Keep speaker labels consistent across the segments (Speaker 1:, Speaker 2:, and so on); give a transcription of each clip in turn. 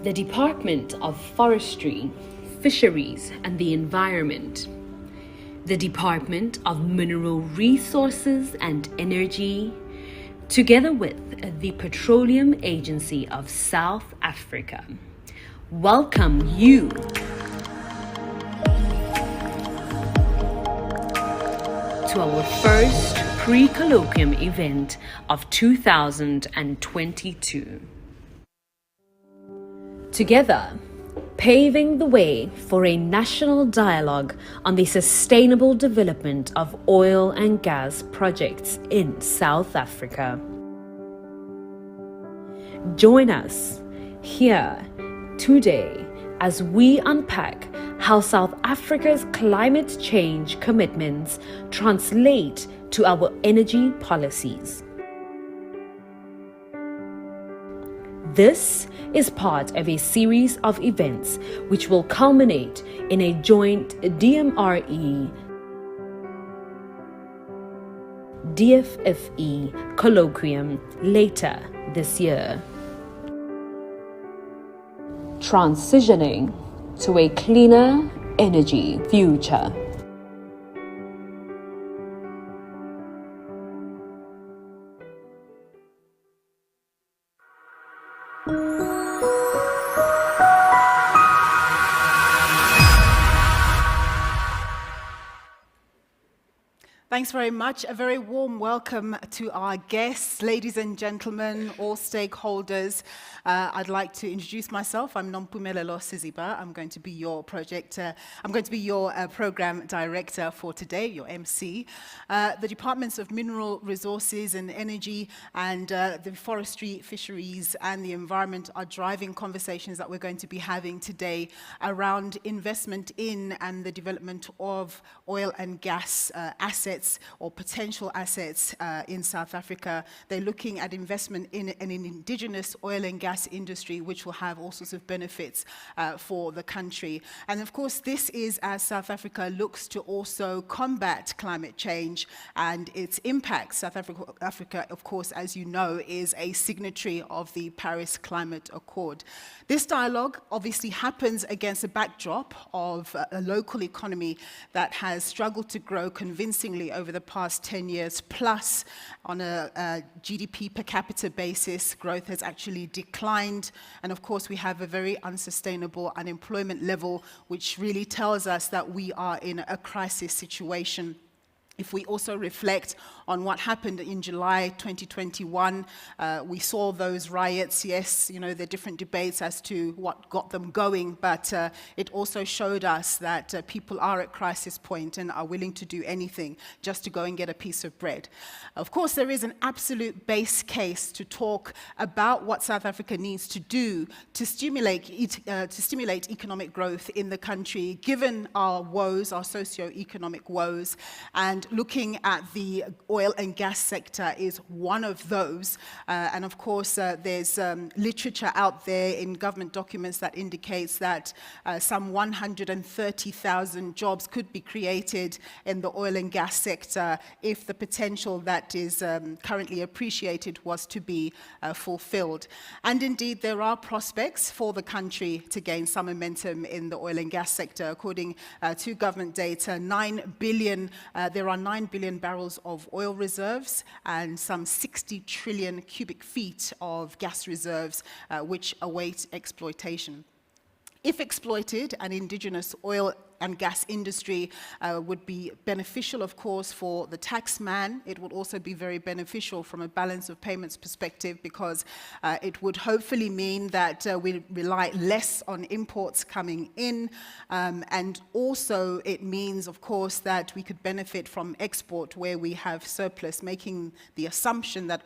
Speaker 1: the Department of Forestry, Fisheries and the Environment, the Department of Mineral Resources and Energy, together with the Petroleum Agency of South Africa, welcome you to our first pre-colloquium event of 2022. Together, paving the way for a national dialogue on the sustainable development of oil and gas projects in South Africa. Join us here today as we unpack how South Africa's climate change commitments translate to our energy policies. This is part of a series of events which will culminate in a joint DMRE DFFE colloquium later this year. Transitioning to a cleaner energy future.
Speaker 2: Thanks very much. A very warm welcome to our guests, ladies and gentlemen, all stakeholders. I'd like to introduce myself. I'm Nompumelelo Siziba. I'm going to be your program director for today, your MC. The Departments of Mineral Resources and Energy and the Forestry, Fisheries and the Environment are driving conversations that we're going to be having today around investment in and the development of oil and gas assets or potential assets in South Africa. They're looking at investment in an indigenous oil and gas industry which will have all sorts of benefits for the country. And of course this is as South Africa looks to also combat climate change and its impacts. South Africa, of course, as you know, is a signatory of the Paris Climate Accord. This dialogue obviously happens against a backdrop of a local economy that has struggled to grow convincingly over the past 10 years, plus on a GDP per capita basis, growth has actually declined. And of course, we have a very unsustainable unemployment level, which really tells us that we are in a crisis situation. If we also reflect on what happened in July 2021, we saw those riots. Yes, you know, there are different debates as to what got them going, but it also showed us that people are at crisis point and are willing to do anything just to go and get a piece of bread. Of course, there is an absolute base case to talk about what South Africa needs to do to stimulate economic growth in the country, given our woes, our socio-economic woes, and looking at the oil and gas sector is one of those. And of course, there's literature out there in government documents that indicates that some 130,000 jobs could be created in the oil and gas sector if the potential that is currently appreciated was to be fulfilled. And indeed, there are prospects for the country to gain some momentum in the oil and gas sector. According to government data, there are 9 billion barrels of oil reserves and some 60 trillion cubic feet of gas reserves which await exploitation. If exploited, an indigenous oil and gas industry would be beneficial, of course, for the taxman. It would also be very beneficial from a balance of payments perspective because it would hopefully mean that we rely less on imports coming in. And also it means, of course, that we could benefit from export where we have surplus, making the assumption that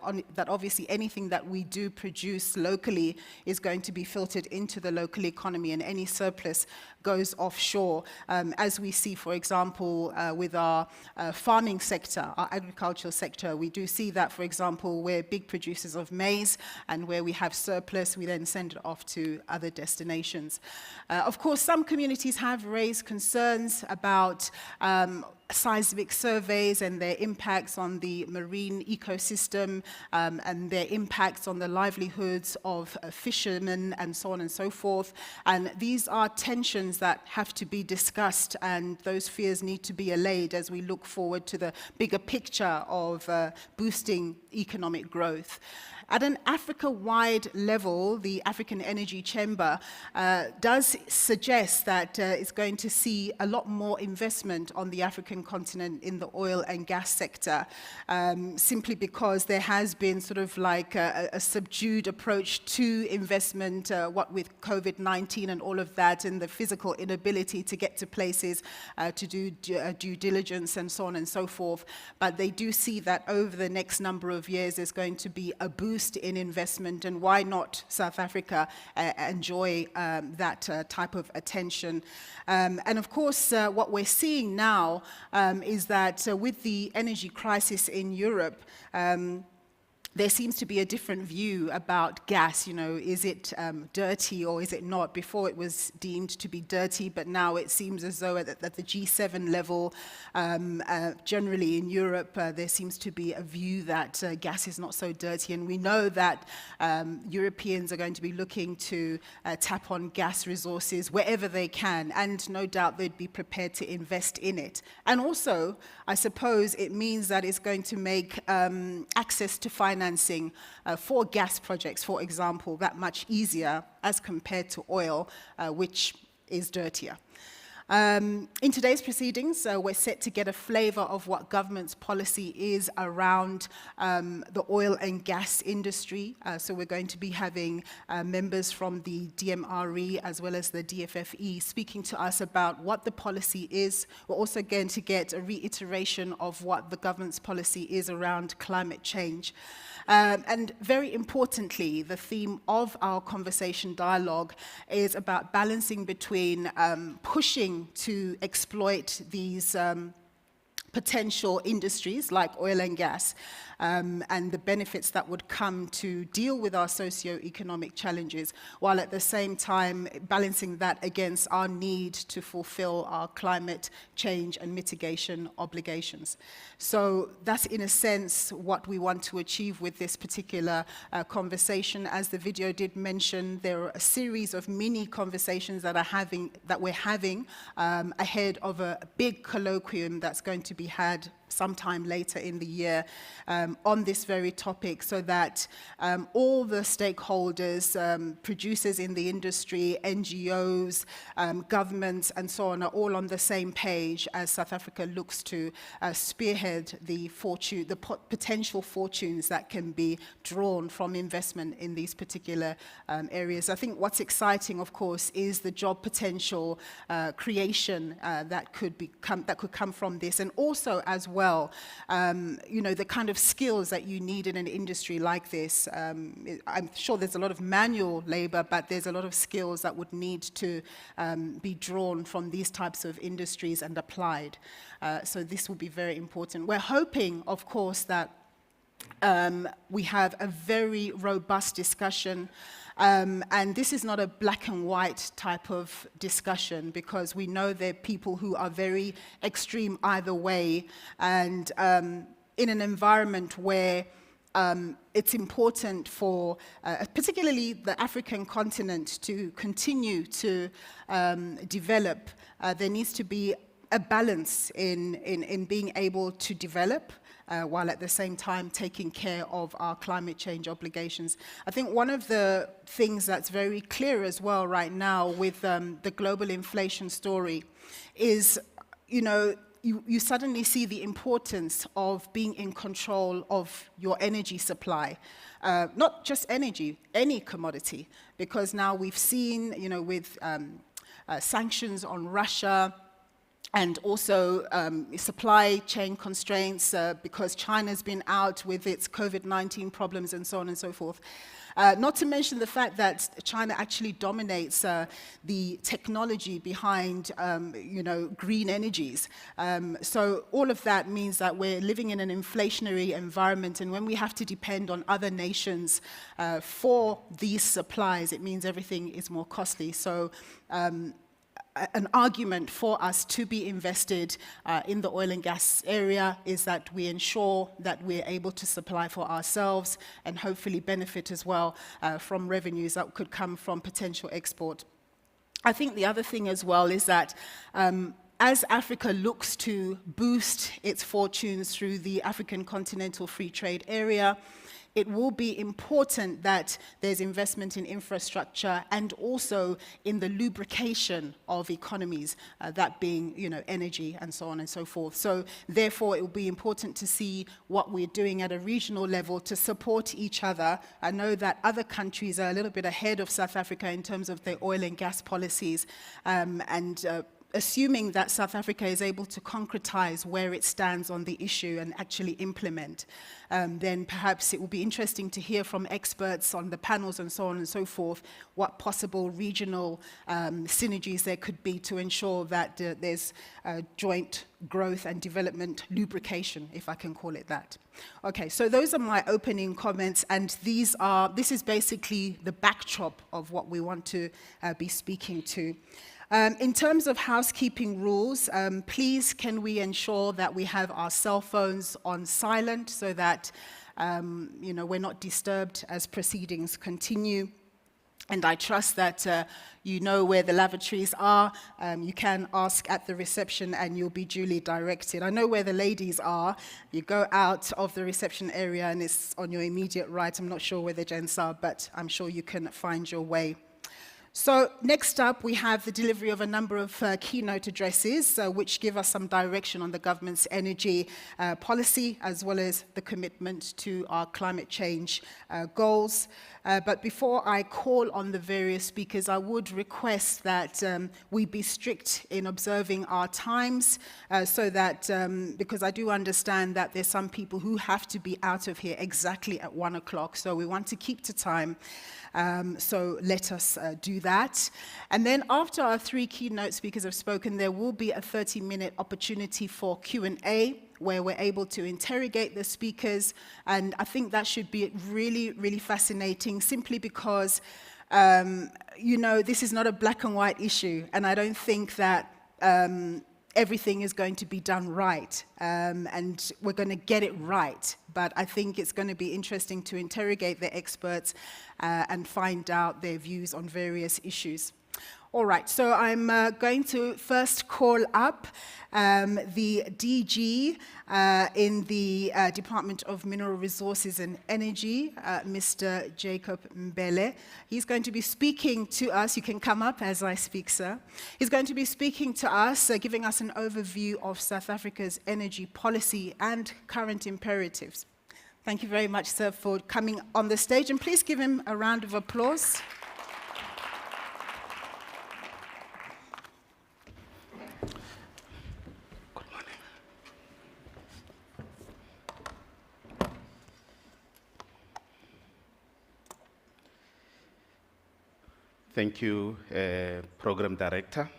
Speaker 2: obviously anything that we do produce locally is going to be filtered into the local economy, and any surplus goes offshore, as we see, for example, with our farming sector, our agricultural sector. We do see that, for example, we're big producers of maize, and where we have surplus, we then send it off to other destinations. Of course, some communities have raised concerns about seismic surveys and their impacts on the marine ecosystem and their impacts on the livelihoods of fishermen and so on and so forth. And these are tensions that have to be discussed, and those fears need to be allayed as we look forward to the bigger picture of boosting economic growth. At an Africa-wide level, the African Energy Chamber does suggest that it's going to see a lot more investment on the African continent in the oil and gas sector, simply because there has been sort of like a subdued approach to investment, what with COVID-19 and all of that, and the physical inability to get to places to do due diligence and so on and so forth. But they do see that over the next number of years, there's going to be a boost in investment, and why not South Africa enjoy that type of attention. And of course, what we're seeing now is that with the energy crisis in Europe, there seems to be a different view about gas. You know, is it dirty or is it not? Before it was deemed to be dirty, but now it seems as though at the G7 level, generally in Europe, there seems to be a view that gas is not so dirty. And we know that Europeans are going to be looking to tap on gas resources wherever they can, and no doubt they'd be prepared to invest in it. And also, I suppose it means that it's going to make access to financing for gas projects, for example, that much easier as compared to oil, which is dirtier. In today's proceedings, we're set to get a flavor of what government's policy is around the oil and gas industry. So we're going to be having members from the DMRE as well as the DFFE speaking to us about what the policy is. We're also going to get a reiteration of what the government's policy is around climate change. And very importantly, the theme of our conversation dialogue is about balancing between pushing to exploit these potential industries like oil and gas, and the benefits that would come to deal with our socio-economic challenges, while at the same time balancing that against our need to fulfill our climate change and mitigation obligations. So that's in a sense what we want to achieve with this particular conversation. As the video did mention, there are a series of mini conversations that we're having ahead of a big colloquium that's going to be had sometime later in the year on this very topic, so that all the stakeholders, producers in the industry, NGOs, governments, and so on, are all on the same page as South Africa looks to spearhead the potential fortunes that can be drawn from investment in these particular areas. I think what's exciting, of course, is the job potential creation that could come from this, and also as well, you know, the kind of skills that you need in an industry like this. I'm sure there's a lot of manual labor, but there's a lot of skills that would need to be drawn from these types of industries and applied. So this will be very important. We're hoping, of course, that we have a very robust discussion. And this is not a black and white type of discussion, because we know there are people who are very extreme either way, and in an environment where it's important for particularly the African continent to continue to develop. There needs to be a balance in being able to develop while at the same time taking care of our climate change obligations. I think one of the things that's very clear as well right now with the global inflation story is, you know, you suddenly see the importance of being in control of your energy supply. Not just energy, any commodity, because now we've seen, you know, with sanctions on Russia, and also supply chain constraints because China's been out with its COVID-19 problems and so on and so forth. Not to mention the fact that China actually dominates the technology behind, you know, green energies. So all of that means that we're living in an inflationary environment, and when we have to depend on other nations for these supplies, it means everything is more costly. So an argument for us to be invested in the oil and gas area is that we ensure that we're able to supply for ourselves and hopefully benefit as well from revenues that could come from potential export. I think the other thing as well is that as Africa looks to boost its fortunes through the African Continental Free Trade Area, it will be important that there's investment in infrastructure and also in the lubrication of economies, that being, energy and so on and so forth. So therefore, it will be important to see what we're doing at a regional level to support each other. I know that other countries are a little bit ahead of South Africa in terms of their oil and gas policies, assuming that South Africa is able to concretize where it stands on the issue and actually implement, then perhaps it will be interesting to hear from experts on the panels and so on and so forth what possible regional synergies there could be to ensure that there's joint growth and development lubrication, if I can call it that. Okay, so those are my opening comments, and this is basically the backdrop of what we want to be speaking to. In terms of housekeeping rules, please can we ensure that we have our cell phones on silent so that we're not disturbed as proceedings continue. And I trust that you know where the lavatories are. You can ask at the reception and you'll be duly directed. I know where the ladies are. You go out of the reception area and it's on your immediate right. I'm not sure where the gents are, but I'm sure you can find your way. So next up, we have the delivery of a number of keynote addresses, which give us some direction on the government's energy policy, as well as the commitment to our climate change goals. But before I call on the various speakers, I would request that we be strict in observing our times, so that, because I do understand that there's some people who have to be out of here exactly at 1 o'clock, so we want to keep to time. So let us do that. And then after our three keynote speakers have spoken, there will be a 30-minute opportunity for Q&A, where we're able to interrogate the speakers. And I think that should be really, really fascinating, simply because, this is not a black and white issue. And I don't think that everything is going to be done right, and we're going to get it right. But I think it's going to be interesting to interrogate the experts and find out their views on various issues. All right, so I'm going to first call up the DG in the Department of Mineral Resources and Energy, Mr. Jacob Mbele. He's going to be speaking to us. You can come up as I speak, sir. He's going to be speaking to us, giving us an overview of South Africa's energy policy and current imperatives. Thank you very much, sir, for coming on the stage, and please give him a round of applause.
Speaker 3: Thank you, Program Director.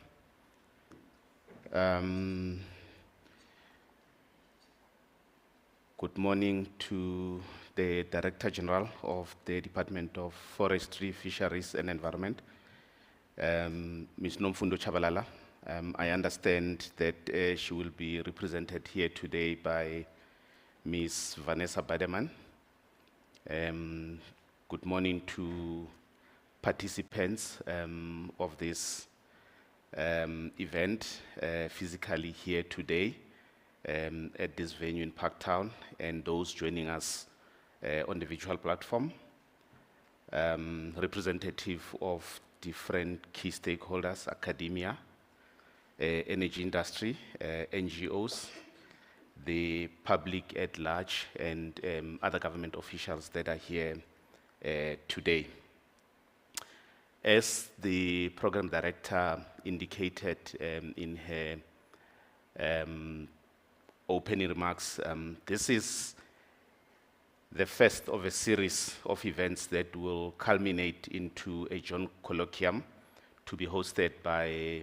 Speaker 3: Good morning to the Director General of the Department of Forestry, Fisheries and Environment, Ms. Nomfundo Chabalala. I understand that she will be represented here today by Ms. Vanessa Bademan. Good morning to participants of this event physically here today at this venue in Parktown, and those joining us on the virtual platform, representative of different key stakeholders, academia, energy industry, NGOs, the public at large, and other government officials that are here today. As the program director indicated in her opening remarks, this is the first of a series of events that will culminate into a joint colloquium to be hosted by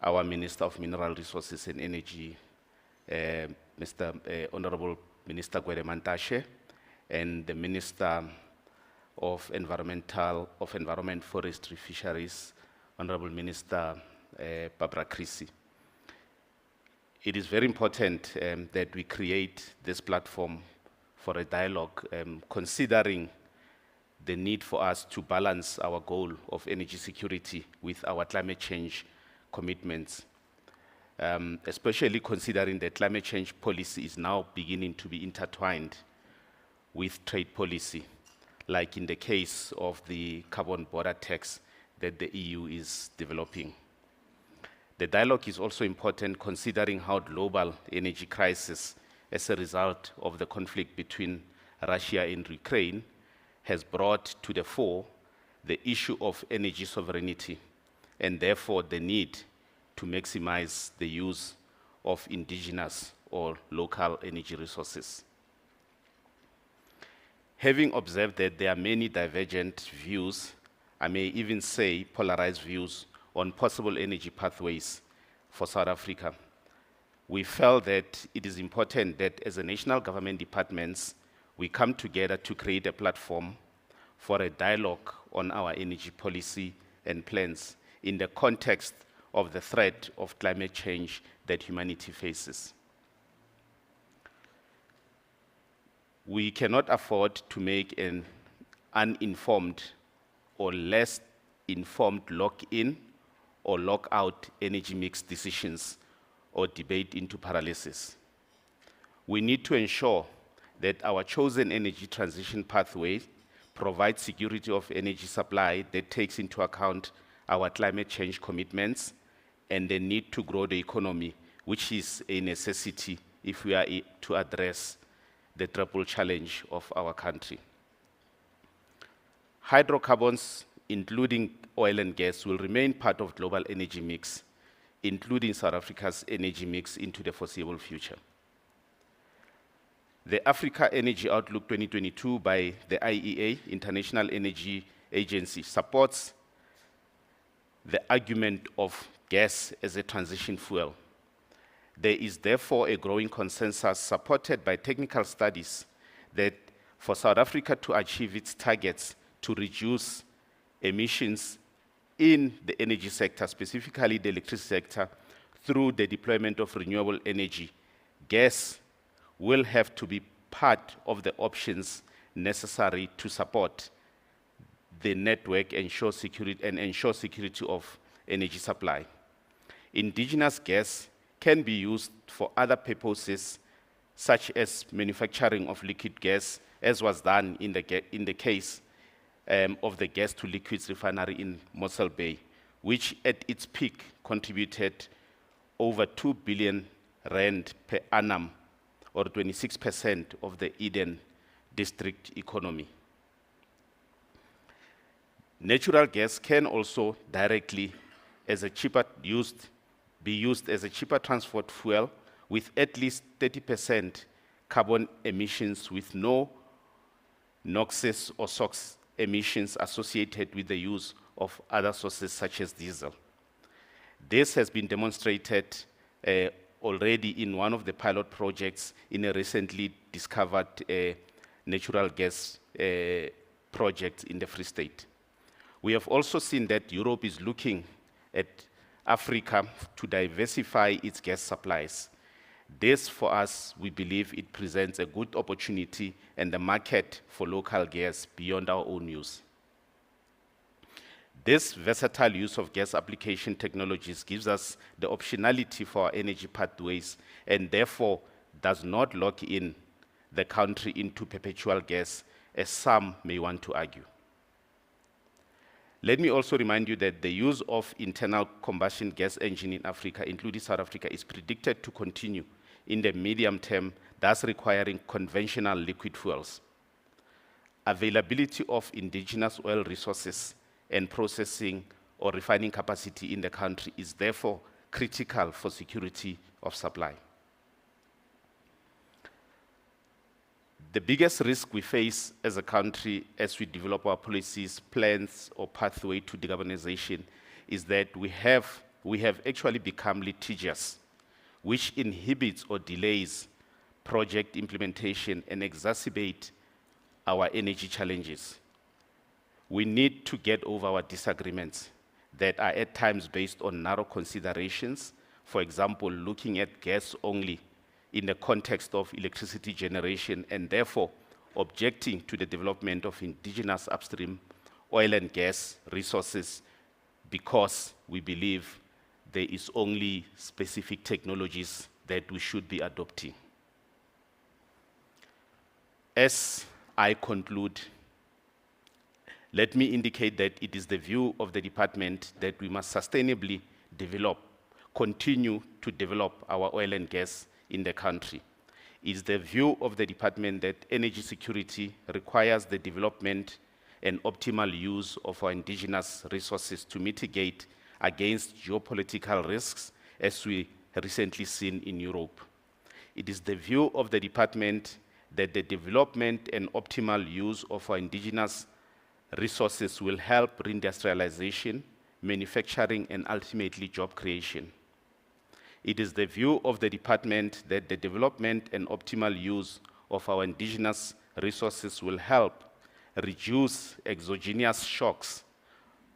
Speaker 3: our Minister of Mineral Resources and Energy, Honorable Minister Gwede Mantashe, and the Minister of Environment, Forestry, Fisheries, Honorable Minister Barbara Creasy. It is very important that we create this platform for a dialogue, considering the need for us to balance our goal of energy security with our climate change commitments, especially considering that climate change policy is now beginning to be intertwined with trade policy, like in the case of the carbon border tax that the EU is developing. The dialogue is also important considering how global energy crisis as a result of the conflict between Russia and Ukraine has brought to the fore the issue of energy sovereignty and therefore the need to maximize the use of indigenous or local energy resources. Having observed that there are many divergent views, I may even say polarized views on possible energy pathways for South Africa, we felt that it is important that as a national government departments, we come together to create a platform for a dialogue on our energy policy and plans in the context of the threat of climate change that humanity faces. We cannot afford to make an uninformed or less informed lock-in or lock-out energy mix decisions or debate into paralysis. We need to ensure that our chosen energy transition pathway provides security of energy supply that takes into account our climate change commitments and the need to grow the economy, which is a necessity if we are to address the triple challenge of our country. Hydrocarbons, including oil and gas, will remain part of global energy mix, including South Africa's energy mix into the foreseeable future. The Africa Energy Outlook 2022 by the IEA, International Energy Agency, supports the argument of gas as a transition fuel. There is therefore a growing consensus supported by technical studies that for South Africa to achieve its targets to reduce emissions in the energy sector, specifically the electricity sector, through the deployment of renewable energy, gas will have to be part of the options necessary to support the network and ensure security of energy supply. Indigenous gas can be used for other purposes, such as manufacturing of liquid gas, as was done in the case of the gas-to-liquids refinery in Mossel Bay, which at its peak contributed over 2 billion rand per annum, or 26% of the Eden district economy. Natural gas can also directly be used as a cheaper transport fuel with at least 30% carbon emissions with no NOxes or SOx emissions associated with the use of other sources such as diesel. This has been demonstrated already in one of the pilot projects in a recently discovered natural gas project in the Free State. We have also seen that Europe is looking at Africa to diversify its gas supplies. This, for us, we believe it presents a good opportunity and the market for local gas beyond our own use. This versatile use of gas application technologies gives us the optionality for our energy pathways and therefore does not lock in the country into perpetual gas, as some may want to argue. Let me also remind you that the use of internal combustion gas engine in Africa, including South Africa, is predicted to continue in the medium term, thus requiring conventional liquid fuels. Availability of indigenous oil resources and processing or refining capacity in the country is therefore critical for security of supply. The biggest risk we face as a country as we develop our policies, plans, or pathway to decarbonization is that we have actually become litigious, which inhibits or delays project implementation and exacerbate our energy challenges. We need to get over our disagreements that are at times based on narrow considerations. For example, looking at gas only in the context of electricity generation, and therefore objecting to the development of indigenous upstream oil and gas resources because we believe there is only specific technologies that we should be adopting. As I conclude, let me indicate that it is the view of the department that we must sustainably continue to develop our oil and gas in the country. It is the view of the department that energy security requires the development and optimal use of our indigenous resources to mitigate against geopolitical risks, as we recently seen in Europe. It is the view of the department that the development and optimal use of our indigenous resources will help reindustrialization, manufacturing, and ultimately job creation. It is the view of the department that the development and optimal use of our indigenous resources will help reduce exogenous shocks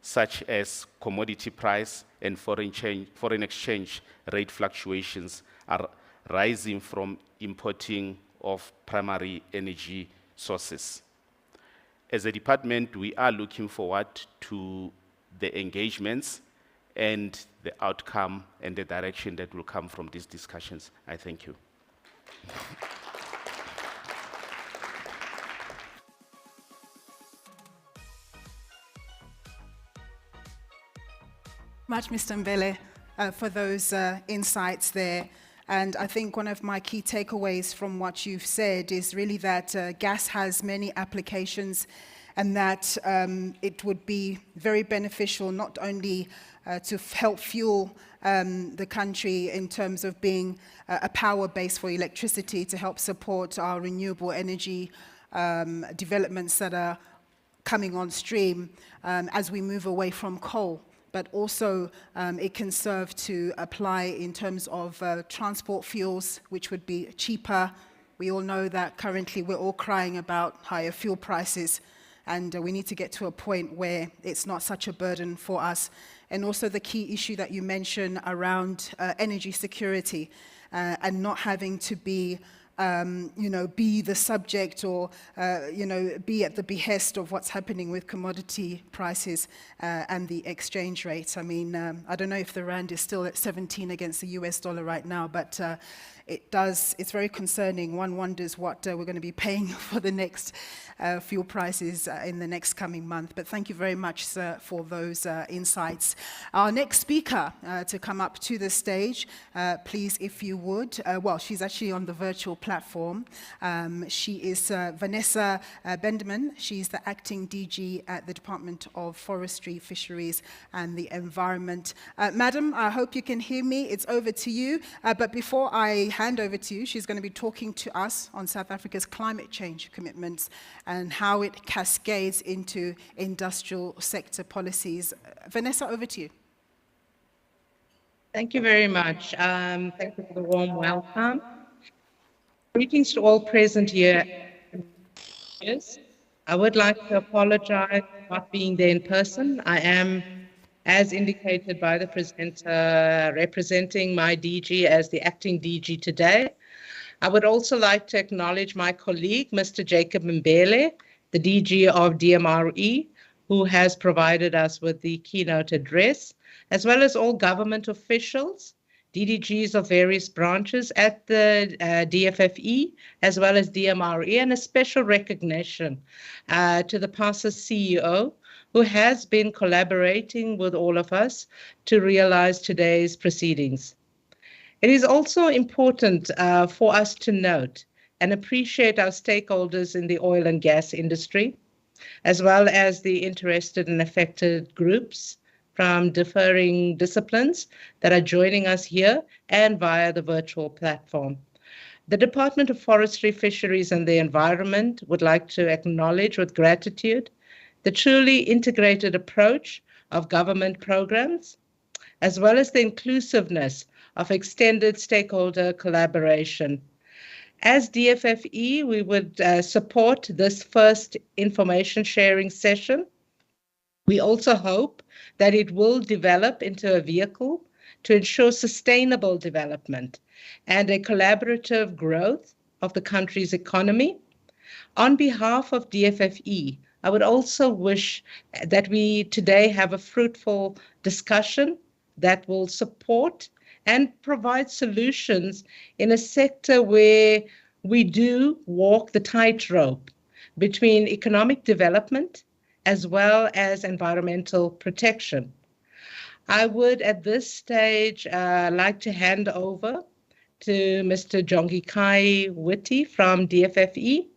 Speaker 3: such as commodity price and foreign exchange rate fluctuations are rising from importing of primary energy sources. As a department, we are looking forward to the engagements and the outcome and the direction that will come from these discussions. I thank you.
Speaker 2: Much, Mr. Mbele, for those insights there. And I think one of my key takeaways from what you've said is really that gas has many applications, and that it would be very beneficial not only to help fuel the country in terms of being a power base for electricity, to help support our renewable energy developments that are coming on stream as we move away from coal, but also it can serve to apply in terms of transport fuels, which would be cheaper. We all know that currently we're all crying about higher fuel prices, and we need to get to a point where it's not such a burden for us. And also the key issue that you mentioned around energy security and not having to be be the subject or, be at the behest of what's happening with commodity prices and the exchange rates. I mean, I don't know if the rand is still at 17 against the US dollar right now, but it's very concerning. One wonders what we're going to be paying for the next fuel prices in the next coming month. But thank you very much, sir, for those insights. Our next speaker to come up to the stage, please, if you would. Well, she's actually on the virtual platform. She is Vanessa Bendeman. She's the acting DG at the Department of Forestry, Fisheries and the Environment. Madam, I hope you can hear me. It's over to you. But before I hand over to you, she's going to be talking to us on South Africa's climate change commitments and how it cascades into industrial sector policies. Vanessa, over to you.
Speaker 4: Thank you very much. Thank you for the warm welcome. Greetings to all present here. Yes, I would like to apologize for not being there in person. I am, as indicated by the presenter, representing my DG as the acting DG today. I would also like to acknowledge my colleague, Mr. Jacob Mbele, the DG of DMRE, who has provided us with the keynote address, as well as all government officials, DDGs of various branches at the DFFE, as well as DMRE, and a special recognition to the PASA CEO, who has been collaborating with all of us to realize today's proceedings. It is also important for us to note and appreciate our stakeholders in the oil and gas industry, as well as the interested and affected groups from differing disciplines that are joining us here and via the virtual platform. The Department of Forestry, Fisheries and the Environment would like to acknowledge with gratitude the truly integrated approach of government programs, as well as the inclusiveness of extended stakeholder collaboration. As DFFE, we would support this first information sharing session We also hope that it will develop into a vehicle to ensure sustainable development and a collaborative growth of the country's economy. On behalf of DFFE, I would also wish that we today have a fruitful discussion that will support and provide solutions in a sector where we do walk the tightrope between economic development as well as environmental protection. I would at this stage like to hand over to Mr. Jongikai Witty from DFFE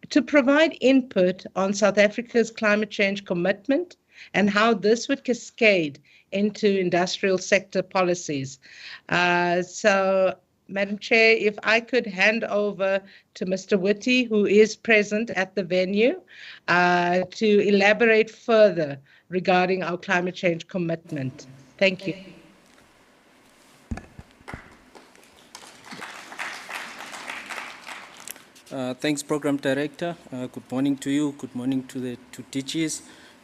Speaker 4: to provide input on South Africa's climate change commitment and how this would cascade into industrial sector policies. So, Madam Chair, if I could hand over to Mr. Witty, who is present at the venue, to elaborate further regarding our climate change commitment. Thank you.
Speaker 5: Thanks, Program Director. Good morning to you. Good morning to the two DGs.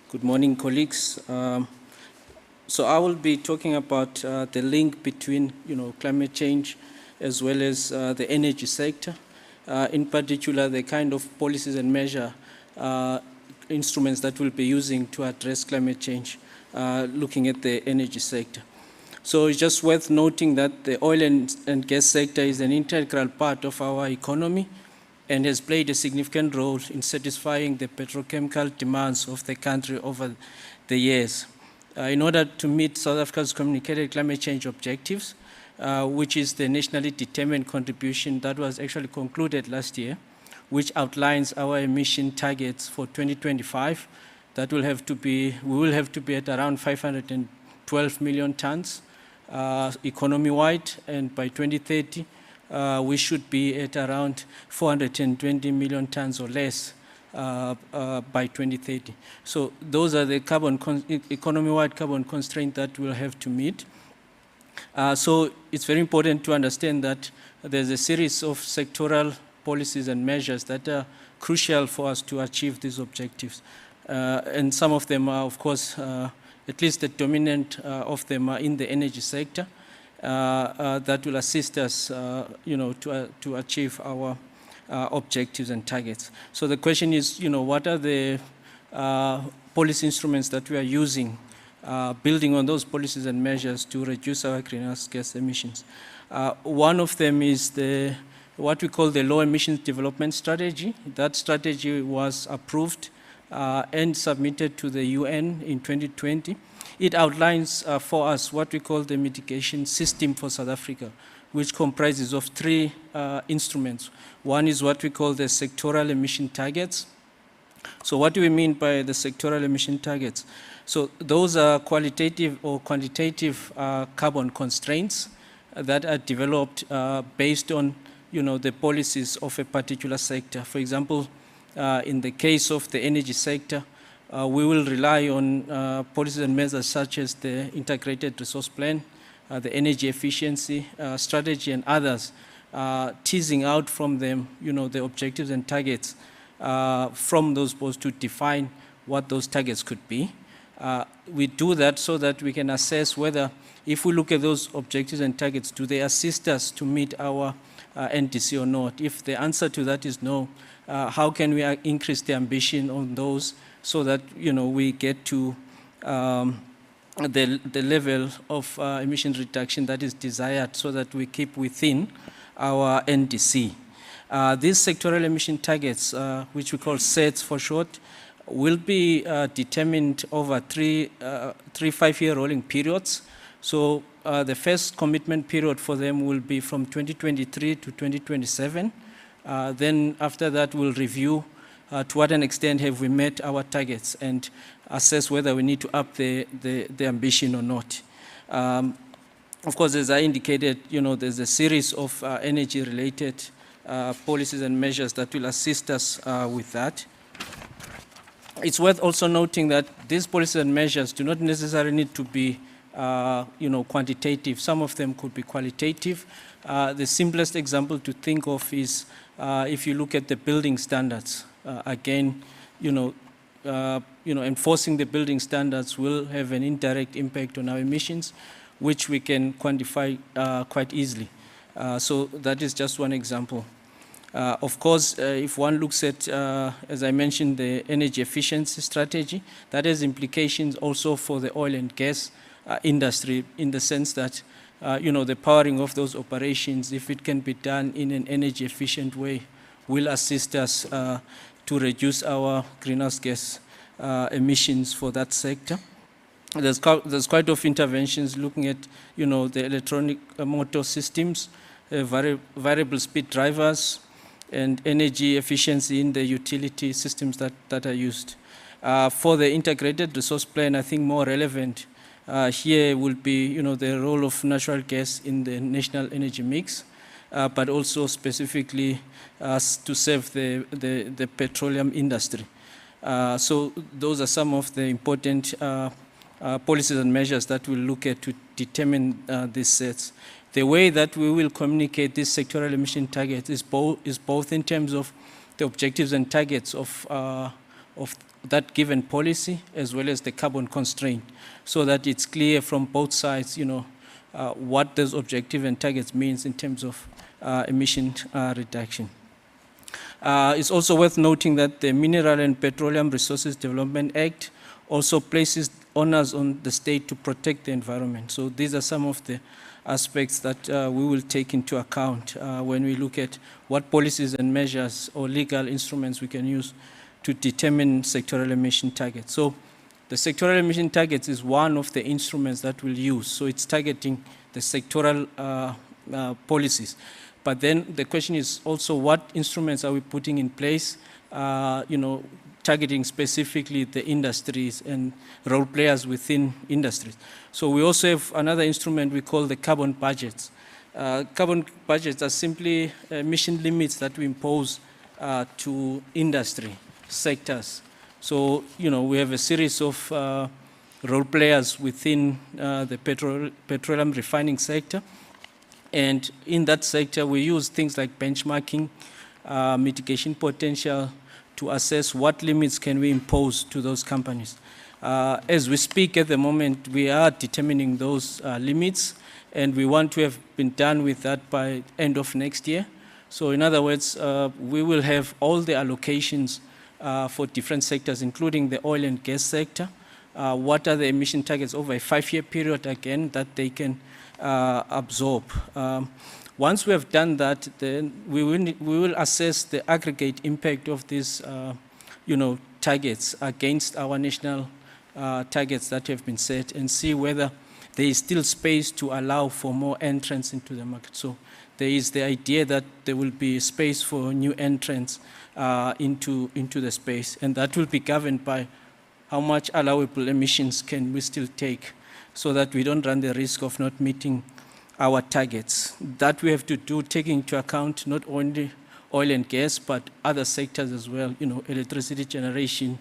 Speaker 5: Good morning, colleagues. So I will be talking about the link between, climate change as well as the energy sector. In particular, the kind of policies and measure instruments that we'll be using to address climate change, looking at the energy sector. So it's just worth noting that the oil and gas sector is an integral part of our economy and has played a significant role in satisfying the petrochemical demands of the country over the years. In order to meet South Africa's communicated climate change objectives, which is the nationally determined contribution that was actually concluded last year, which outlines our emission targets for 2025, that we will have to be at around 512 million tons economy-wide, and by 2030, we should be at around 420 million tons or less by 2030. So those are the economy-wide carbon constraints that we'll have to meet. So it's very important to understand that there's a series of sectoral policies and measures that are crucial for us to achieve these objectives. And some of them are, of course, at least the dominant of them are in the energy sector. That will assist us, to achieve our objectives and targets. So the question is, what are the policy instruments that we are using, building on those policies and measures to reduce our greenhouse gas emissions? One of them is what we call the low emissions development strategy. That strategy was approved and submitted to the UN in 2020. It outlines for us what we call the mitigation system for South Africa, which comprises of three instruments. One is what we call the sectoral emission targets. So what do we mean by the sectoral emission targets? So those are qualitative or quantitative carbon constraints that are developed based on, the policies of a particular sector. For example, in the case of the energy sector, we will rely on policies and measures such as the integrated resource plan, the energy efficiency strategy, and others, teasing out from them, the objectives and targets from those posts to define what those targets could be. We do that so that we can assess whether, if we look at those objectives and targets, do they assist us to meet our NDC or not? If the answer to that is no, how can we increase the ambition on those so that, we get to the level of emission reduction that is desired so that we keep within our NDC. These sectoral emission targets, which we call SETs for short, will be determined over three 5-year rolling periods. So the first commitment period for them will be from 2023 to 2027. Then after that, we'll review to what an extent have we met our targets and assess whether we need to up the ambition or not. Of course, as I indicated, there's a series of energy-related policies and measures that will assist us with that. It's worth also noting that these policies and measures do not necessarily need to be, quantitative. Some of them could be qualitative. The simplest example to think of is if you look at the building standards. Again, enforcing the building standards will have an indirect impact on our emissions, which we can quantify quite easily. So that is just one example. Of course, if one looks at, as I mentioned, the energy efficiency strategy, that has implications also for the oil and gas industry, in the sense that, the powering of those operations, if it can be done in an energy efficient way, will assist us to reduce our greenhouse gas emissions for that sector. There's quite of interventions looking at, the electronic motor systems, variable speed drivers, and energy efficiency in the utility systems that are used. For the integrated resource plan, I think more relevant here will be, the role of natural gas in the national energy mix, but also specifically to serve the petroleum industry. So those are some of the important policies and measures that we'll look at to determine these sets. The way that we will communicate these sectoral emission targets is both in terms of the objectives and targets of that given policy, as well as the carbon constraint, so that it's clear from both sides, what those objectives and targets means in terms of emission reduction. It's also worth noting that the Mineral and Petroleum Resources Development Act also places onus on the state to protect the environment. So these are some of the aspects that we will take into account when we look at what policies and measures or legal instruments we can use to determine sectoral emission targets. So the sectoral emission targets is one of the instruments that we'll use. So it's targeting the sectoral policies. But then the question is also, what instruments are we putting in place, targeting specifically the industries and role players within industries. So we also have another instrument we call the carbon budgets. Carbon budgets are simply emission limits that we impose to industry sectors. So, we have a series of role players within the petroleum refining sector. And in that sector, we use things like benchmarking, mitigation potential, to assess what limits can we impose to those companies. As we speak at the moment, we are determining those limits, and we want to have been done with that by end of next year. So in other words, we will have all the allocations for different sectors, including the oil and gas sector. What are the emission targets over a 5-year period, again, that they can absorb. Once we have done that, then we will assess the aggregate impact of these, targets against our national targets that have been set, and see whether there is still space to allow for more entrants into the market. So there is the idea that there will be space for new entrants into the space, and that will be governed by how much allowable emissions can we still take, so that we don't run the risk of not meeting our targets. That we have to do, taking into account not only oil and gas, but other sectors as well, electricity generation,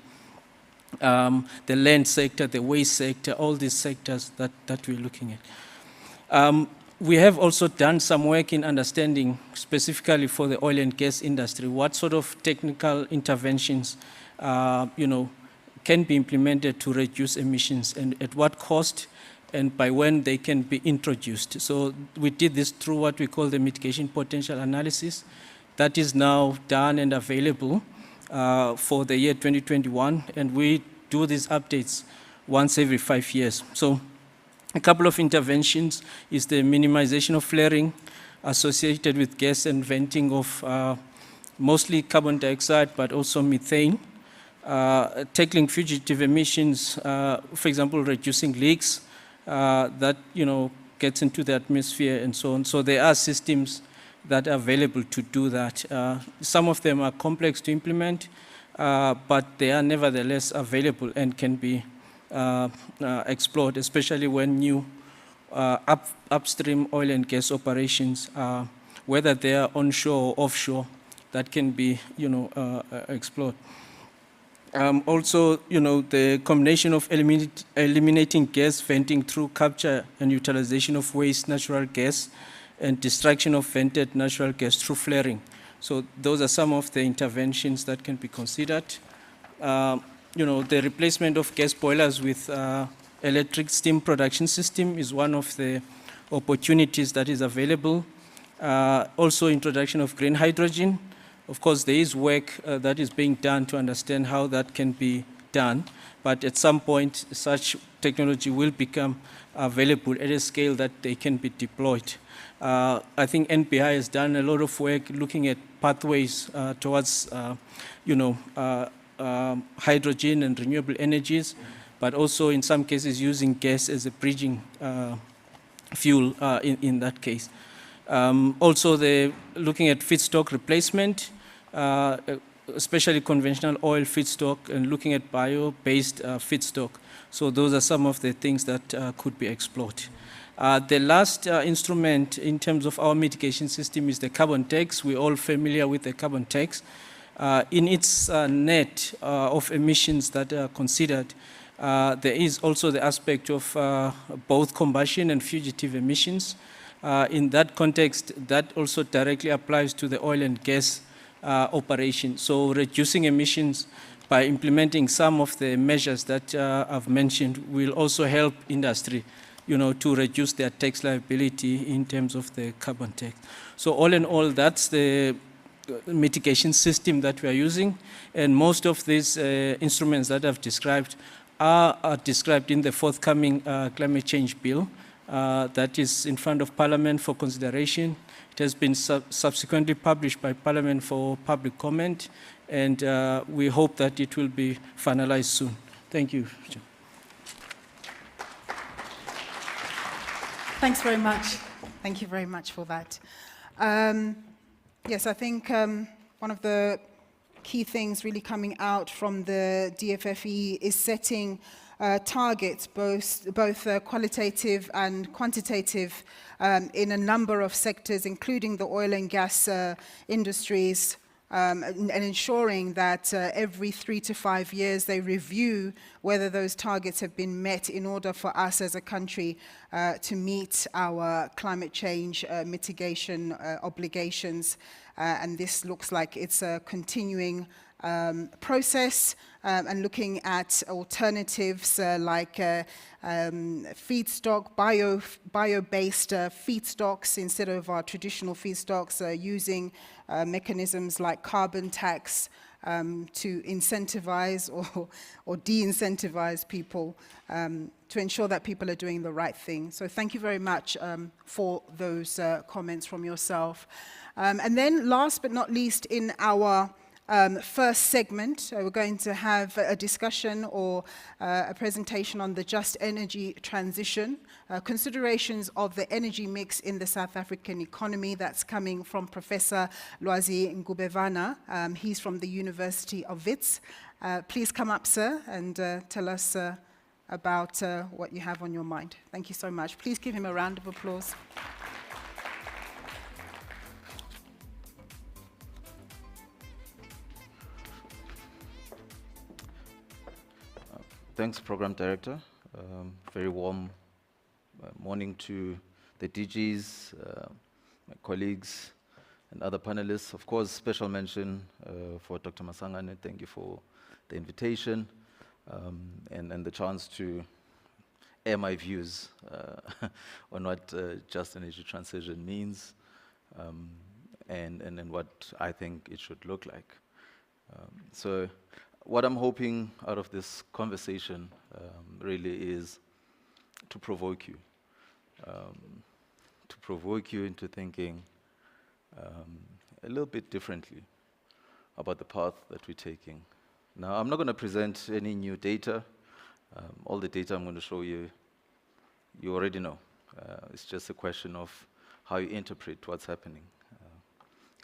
Speaker 5: the land sector, the waste sector, all these sectors that we're looking at. We have also done some work in understanding, specifically for the oil and gas industry, what sort of technical interventions, can be implemented to reduce emissions, and at what cost, and by when they can be introduced. So we did this through what we call the mitigation potential analysis. That is now done and available for the year 2021, and we do these updates once every 5 years. So a couple of interventions is the minimization of flaring associated with gas and venting of mostly carbon dioxide, but also methane. Tackling fugitive emissions, for example, reducing leaks that gets into the atmosphere and so on. So there are systems that are available to do that. Some of them are complex to implement, but they are nevertheless available and can be explored, especially when new upstream oil and gas operations, whether they are onshore or offshore, that can be explored. Also, the combination of eliminating gas venting through capture and utilization of waste natural gas, and destruction of vented natural gas through flaring. So those are some of the interventions that can be considered. the replacement of gas boilers with electric steam production system is one of the opportunities that is available. Also, introduction of green hydrogen. Of course, there is work that is being done to understand how that can be done, but at some point, such technology will become available at a scale that they can be deployed. I think NPI has done a lot of work looking at pathways towards, hydrogen and renewable energies, but also in some cases using gas as a bridging fuel in that case. Also, looking at feedstock replacement, especially conventional oil feedstock, and looking at bio-based feedstock. So those are some of the things that could be explored. The last instrument in terms of our mitigation system is the carbon tax. We're all familiar with the carbon tax. In its net of emissions that are considered, there is also the aspect of both combustion and fugitive emissions. In that context, that also directly applies to the oil and gas operation. So reducing emissions by implementing some of the measures that I've mentioned will also help industry, to reduce their tax liability in terms of the carbon tax. So all in all, that's the mitigation system that we are using. And most of these instruments that I've described are described in the forthcoming climate change bill that is in front of Parliament for consideration. It has been subsequently published by Parliament for public comment, and we hope that it will be finalized soon. Thank you.
Speaker 2: Thanks very much. Thank you very much for that. Yes, I think one of the key things really coming out from the DFFE is setting targets, both qualitative and quantitative, in a number of sectors, including the oil and gas industries, and ensuring that every 3 to 5 years they review whether those targets have been met in order for us as a country to meet our climate change mitigation obligations. And this looks like it's a continuing process, and looking at alternatives like feedstock, bio-based feedstocks instead of our traditional feedstocks, using mechanisms like carbon tax to incentivize or de-incentivize people to ensure that people are doing the right thing. So thank you very much for those comments from yourself. And then last but not least, in our first segment, we're going to have a discussion or a presentation on the just energy transition, considerations of the energy mix in the South African economy. That's coming from Professor Lwazi Ngubevana. He's from the University of Wits. Please come up, sir, and tell us about what you have on your mind. Thank you so much. Please give him a round of applause.
Speaker 6: Thanks, Program Director. Very warm morning to the DGs, my colleagues, and other panelists. Of course, special mention for Dr. Masangane. Thank you for the invitation and the chance to air my views on what just energy transition means and what I think it should look like. So what I'm hoping out of this conversation really is to provoke you into thinking a little bit differently about the path that we're taking. Now, I'm not going to present any new data. All the data I'm going to show you, you already know. It's just a question of how you interpret what's happening.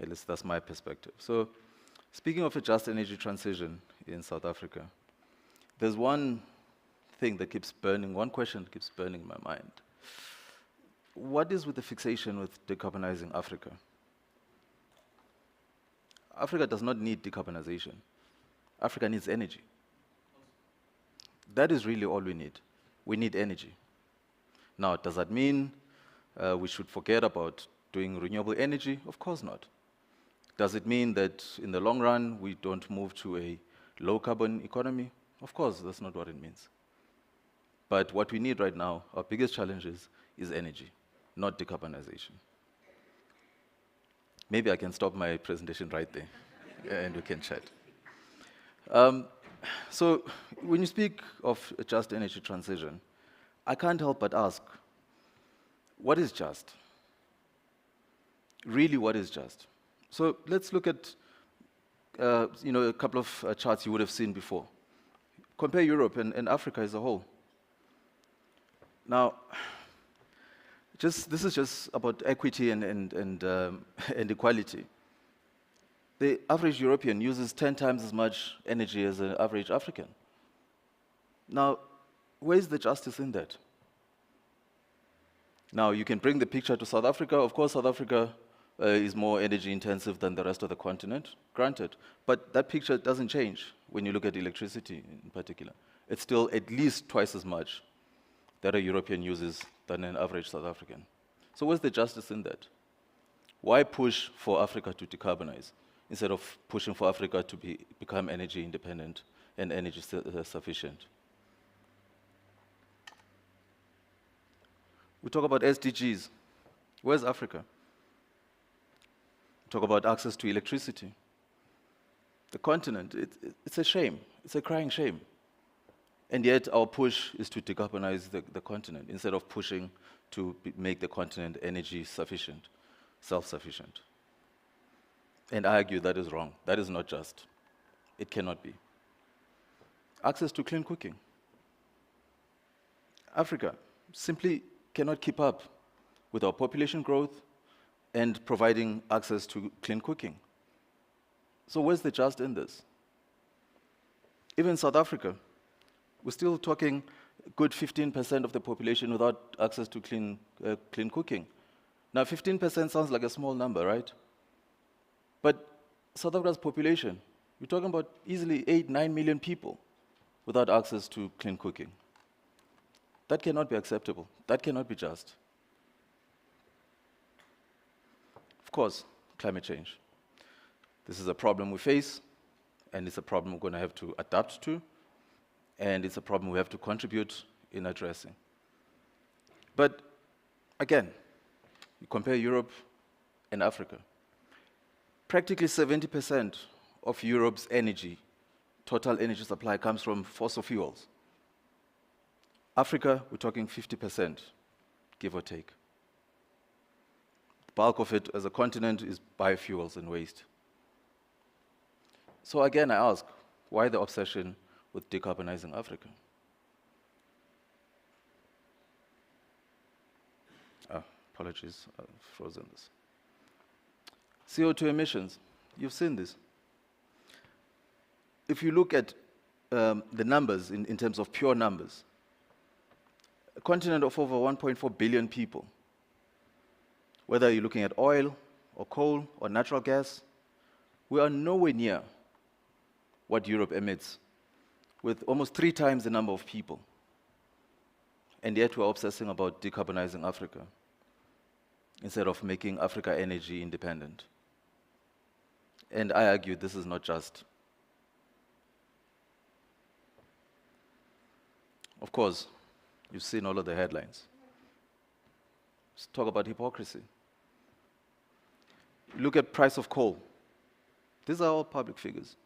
Speaker 6: At least that's my perspective. So, speaking of a just energy transition in South Africa, there's one thing that keeps burning, one question that keeps burning in my mind. What is with the fixation with decarbonizing Africa? Africa does not need decarbonization. Africa needs energy. That is really all we need. We need energy. Now, does that mean we should forget about doing renewable energy? Of course not. Does it mean that in the long run we don't move to a low carbon economy? Of course, that's not what it means. But what we need right now, our biggest challenge is energy, not decarbonization. Maybe I can stop my presentation right there, and we can chat. So when you speak of a just energy transition, I can't help but ask, what is just? Really, what is just? So let's look at a couple of charts you would have seen before. Compare Europe and Africa as a whole. Now, this is just about equity and equality. The average European uses 10 times as much energy as an average African. Now, where's the justice in that? Now, you can bring the picture to South Africa. Of course, South Africa is more energy intensive than the rest of the continent, granted. But that picture doesn't change when you look at electricity in particular. It's still at least twice as much that a European uses than an average South African. So where's the justice in that? Why push for Africa to decarbonize instead of pushing for Africa to become energy independent and energy sufficient? We talk about SDGs. Where's Africa? We talk about access to electricity. The continent, it's a shame. It's a crying shame. And yet our push is to decarbonize the continent instead of pushing to make the continent energy sufficient, self-sufficient. And I argue that is wrong. That is not just. It cannot be. Access to clean cooking. Africa simply cannot keep up with our population growth and providing access to clean cooking. So where's the just in this? Even South Africa, we're still talking a good 15% of the population without access to clean cooking. Now, 15% sounds like a small number, right? But South Africa's population, we're talking about easily 8-9 million people without access to clean cooking. That cannot be acceptable. That cannot be just. Of course, climate change. This is a problem we face, and it's a problem we're going to have to adapt to, and it's a problem we have to contribute in addressing. But again, you compare Europe and Africa. Practically 70% of Europe's energy, total energy supply, comes from fossil fuels. Africa, we're talking 50%, give or take. The bulk of it as a continent is biofuels and waste. So again, I ask, why the obsession with decarbonizing Africa? Apologies, I've frozen this. CO2 emissions, you've seen this. If you look at the numbers in terms of pure numbers, a continent of over 1.4 billion people, whether you're looking at oil or coal or natural gas, we are nowhere near what Europe emits, with almost 3 times the number of people. And yet we're obsessing about decarbonizing Africa instead of making Africa energy independent. And I argue this is not just. Of course, you've seen all of the headlines. Let's talk about hypocrisy. Look at price of coal. These are all public figures.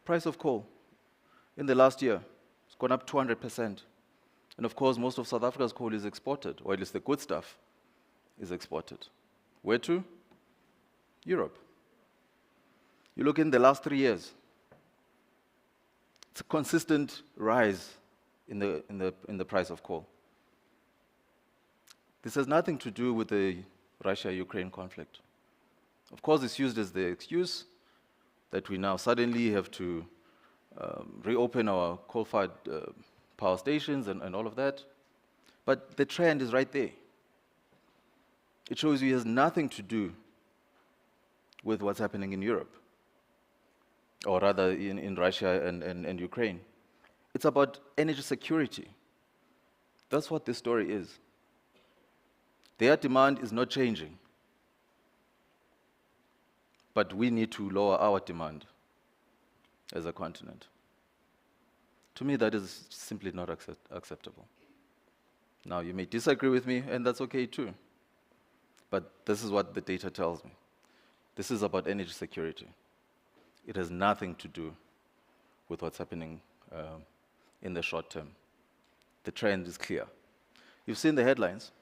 Speaker 6: Price of coal in the last year has gone up 200%. And of course, most of South Africa's coal is exported, or at least the good stuff is exported. Where to? Europe. You look in the last 3 years, it's a consistent rise in the price of coal. This has nothing to do with the Russia-Ukraine conflict. Of course, it's used as the excuse that we now suddenly have to reopen our coal-fired power stations and all of that. But the trend is right there. It shows you it has nothing to do with what's happening in Europe, or rather in Russia and Ukraine. It's about energy security. That's what this story is. Their demand is not changing, but we need to lower our demand as a continent. To me, that is simply not acceptable. Now, you may disagree with me, and that's okay too. But this is what the data tells me. This is about energy security. It has nothing to do with what's happening in the short term. The trend is clear. You've seen the headlines.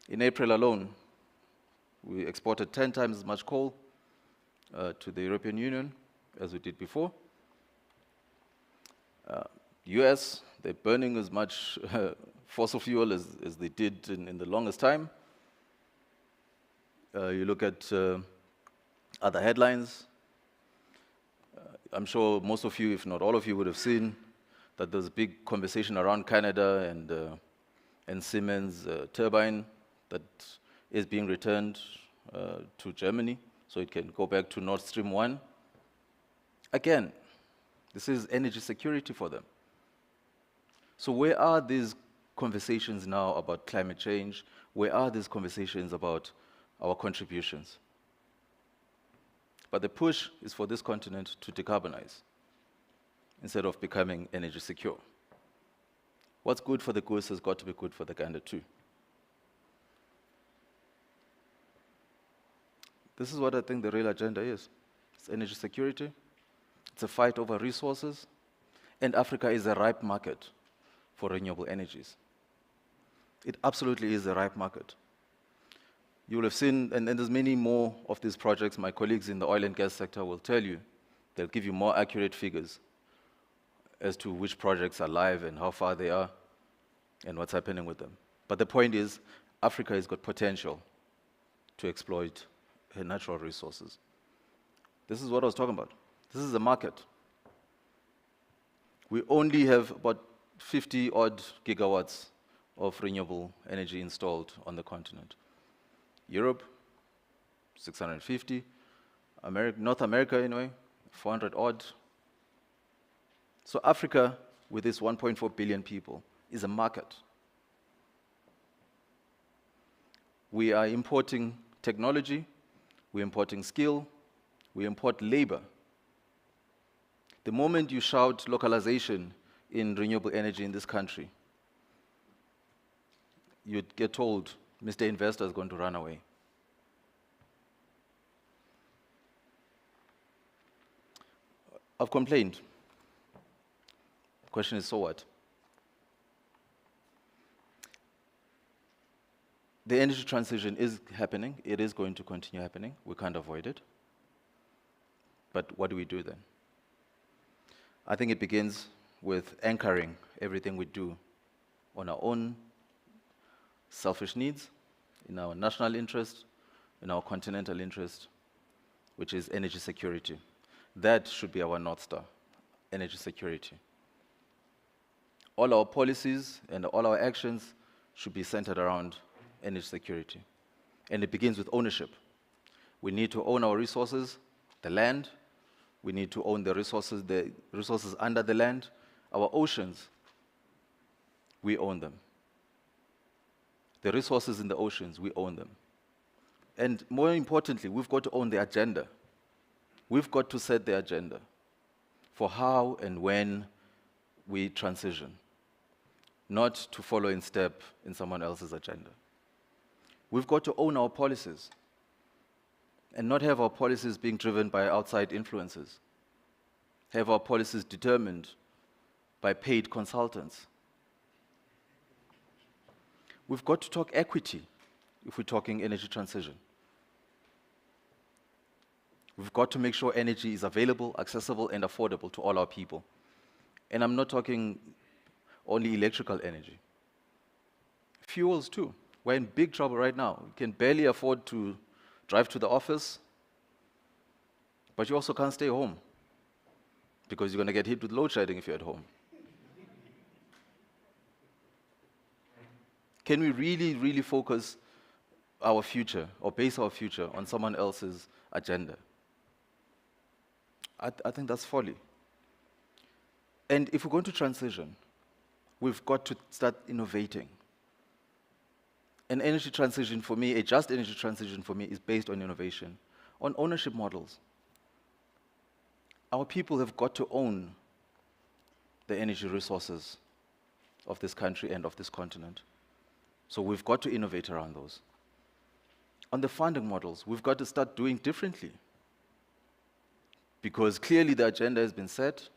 Speaker 6: In April alone, we exported 10 times as much coal to the European Union as we did before. US, they're burning as much fossil fuel as they did in the longest time. You look at other headlines. I'm sure most of you, if not all of you, would have seen that there's a big conversation around Canada and Siemens turbine that is being returned to Germany, so it can go back to Nord Stream 1. Again, this is energy security for them. So where are these conversations now about climate change? Where are these conversations about our contributions? But the push is for this continent to decarbonize instead of becoming energy secure. What's good for the goose has got to be good for the gander too. This is what I think the real agenda is. It's energy security. It's a fight over resources. And Africa is a ripe market for renewable energies. It absolutely is a ripe market. You will have seen, and there's many more of these projects. My colleagues in the oil and gas sector will tell you, they'll give you more accurate figures as to which projects are live and how far they are and what's happening with them. But the point is, Africa has got potential to exploit her natural resources. This is what I was talking about. This is a market. We only have about 50 odd gigawatts of renewable energy installed on the continent. Europe, 650. North America, anyway, 400 odd. So Africa, with its 1.4 billion people, is a market. We are importing technology, we're importing skill, we import labor. The moment you shout localization in renewable energy in this country, you'd get told, Mr. Investor is going to run away. I've complained. The question is, so what? The energy transition is happening. It is going to continue happening. We can't avoid it. But what do we do then? I think it begins with anchoring everything we do on our own selfish needs, in our national interest, in our continental interest, which is energy security. That should be our North Star, energy security. All our policies and all our actions should be centered around energy security. And it begins with ownership. We need to own our resources, the land. We need to own the resources under the land. Our oceans, we own them. The resources in the oceans, we own them. And more importantly, we've got to own the agenda. We've got to set the agenda for how and when we transition, not to follow in step in someone else's agenda. We've got to own our policies and not have our policies being driven by outside influences, have our policies determined by paid consultants. We've got to talk equity if we're talking energy transition. We've got to make sure energy is available, accessible, and affordable to all our people. And I'm not talking only electrical energy. Fuels too. We're in big trouble right now. We can barely afford to drive to the office, but you also can't stay home because you're going to get hit with load shedding if you're at home. Can we really, really focus our future or base our future on someone else's agenda? I think that's folly. And if we're going to transition, we've got to start innovating. An energy transition for me, a just energy transition for me, is based on innovation, on ownership models. Our people have got to own the energy resources of this country and of this continent. So we've got to innovate around those. On the funding models, we've got to start doing differently, because clearly the agenda has been set.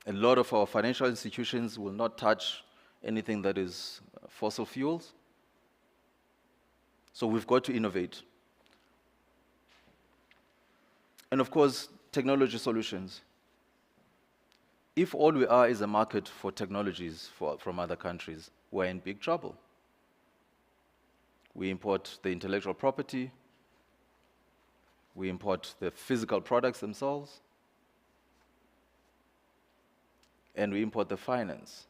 Speaker 6: A lot of our financial institutions will not touch anything that is fossil fuels. So we've got to innovate. And of course, technology solutions. If all we are is a market for technologies from other countries, we're in big trouble. We import the intellectual property, we import the physical products themselves, and we import the finance.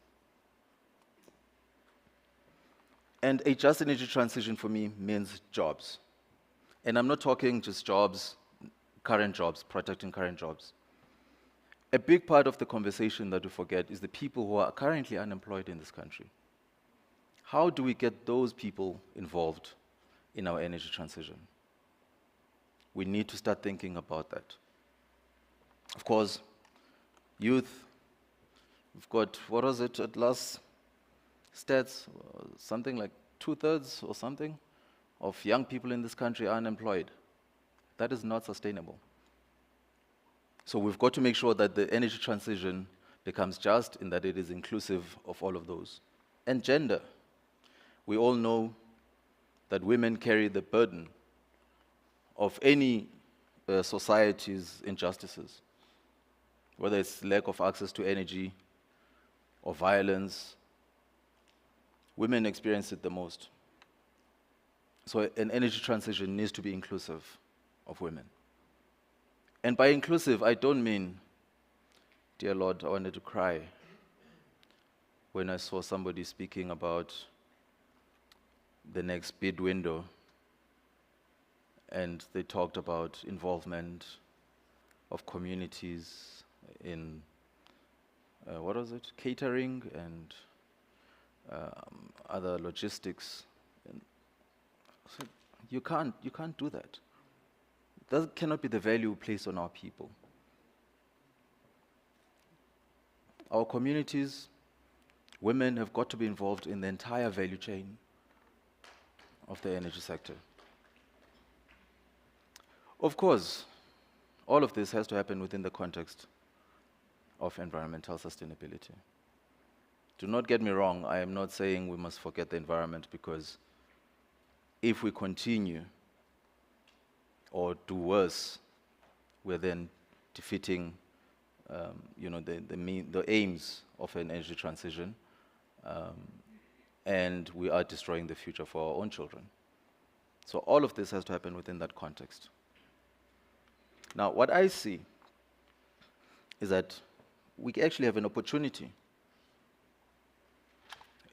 Speaker 6: And a just energy transition for me means jobs. And I'm not talking just jobs, current jobs, protecting current jobs. A big part of the conversation that we forget is the people who are currently unemployed in this country. How do we get those people involved in our energy transition? We need to start thinking about that. Of course, youth, we've got, what was it at last stats, something like 2/3 or something of young people in this country are unemployed. That is not sustainable. So we've got to make sure that the energy transition becomes just in that it is inclusive of all of those. And gender. We all know that women carry the burden of any society's injustices, whether it's lack of access to energy or violence. Women experience it the most. So an energy transition needs to be inclusive of women. And by inclusive, I don't mean, dear Lord, I wanted to cry when I saw somebody speaking about the next bid window, and they talked about involvement of communities in, what was it, catering and other logistics. And so you can't do that. That cannot be the value placed on our people. Our communities, women have got to be involved in the entire value chain of the energy sector. Of course, all of this has to happen within the context of environmental sustainability. Do not get me wrong, I am not saying we must forget the environment, because if we continue or do worse, we're then defeating the aims of an energy transition, and we are destroying the future for our own children. So all of this has to happen within that context. Now, what I see is that we actually have an opportunity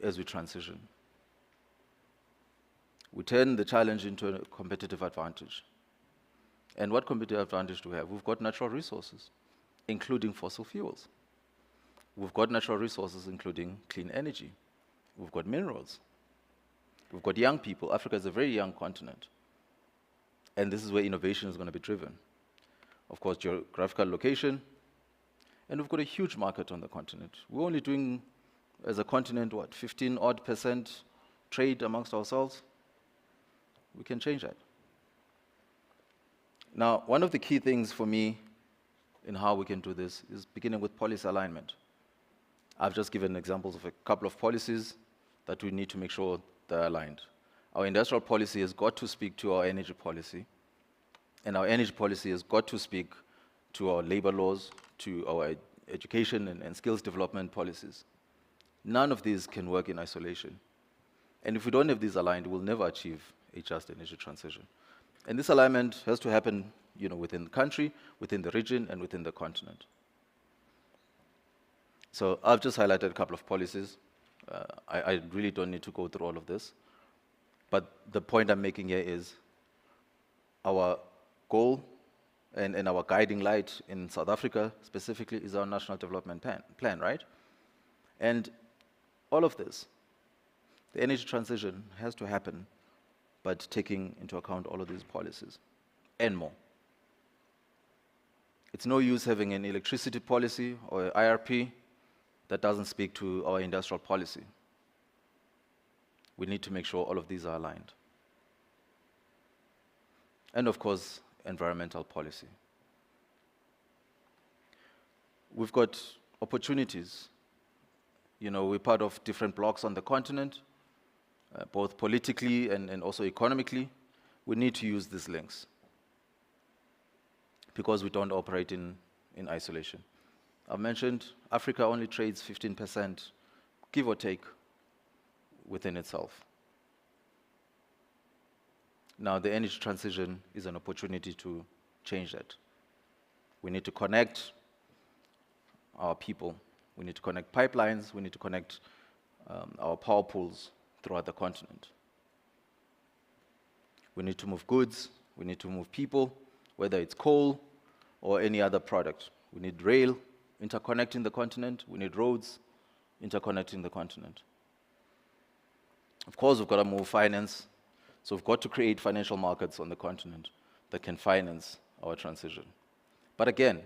Speaker 6: as we transition. We turn the challenge into a competitive advantage. And what competitive advantage do we have? We've got natural resources, including fossil fuels. We've got natural resources, including clean energy. We've got minerals. We've got young people. Africa is a very young continent. And this is where innovation is going to be driven. Of course, geographical location. And we've got a huge market on the continent. We're only doing, as a continent, 15% trade amongst ourselves? We can change that. Now, one of the key things for me in how we can do this is beginning with policy alignment. I've just given examples of a couple of policies that we need to make sure they're aligned. Our industrial policy has got to speak to our energy policy, and our energy policy has got to speak to our labor laws, to our education and skills development policies. None of these can work in isolation. And if we don't have these aligned, we'll never achieve a just energy transition. And this alignment has to happen, within the country, within the region, and within the continent. So I've just highlighted a couple of policies. I really don't need to go through all of this. But the point I'm making here is our goal and our guiding light in South Africa specifically is our national development plan, right? And all of this, the energy transition has to happen, but taking into account all of these policies and more. It's no use having an electricity policy or an IRP that doesn't speak to our industrial policy. We need to make sure all of these are aligned. And of course, environmental policy. We've got opportunities. You know, we're part of different blocks on the continent, both politically and also economically. We need to use these links because we don't operate in isolation. I've mentioned Africa only trades 15%, give or take, within itself. Now, the energy transition is an opportunity to change that. We need to connect our people. We need to connect pipelines. We need to connect our power pools throughout the continent. We need to move goods. We need to move people, whether it's coal or any other product. We need rail interconnecting the continent. We need roads interconnecting the continent. Of course, we've got to move finance. So we've got to create financial markets on the continent that can finance our transition. But again,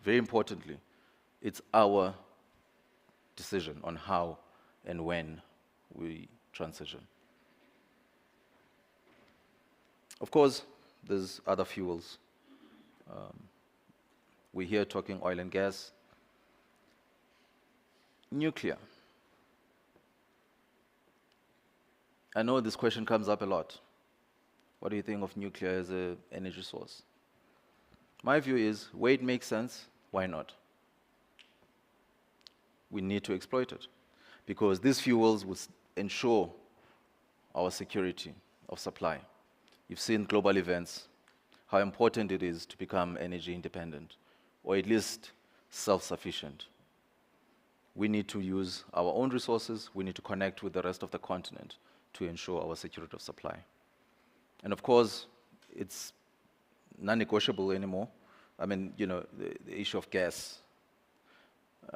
Speaker 6: very importantly, it's our decision on how and when we transition. Of course, there's other fuels. We're here talking oil and gas. Nuclear. I know this question comes up a lot. What do you think of nuclear as an energy source? My view is, where it makes sense, why not? We need to exploit it because these fuels will ensure our security of supply. You've seen global events, how important it is to become energy independent, or at least self-sufficient. We need to use our own resources. We need to connect with the rest of the continent to ensure our security of supply. And of course, it's non-negotiable anymore. I mean, you know, the issue of gas.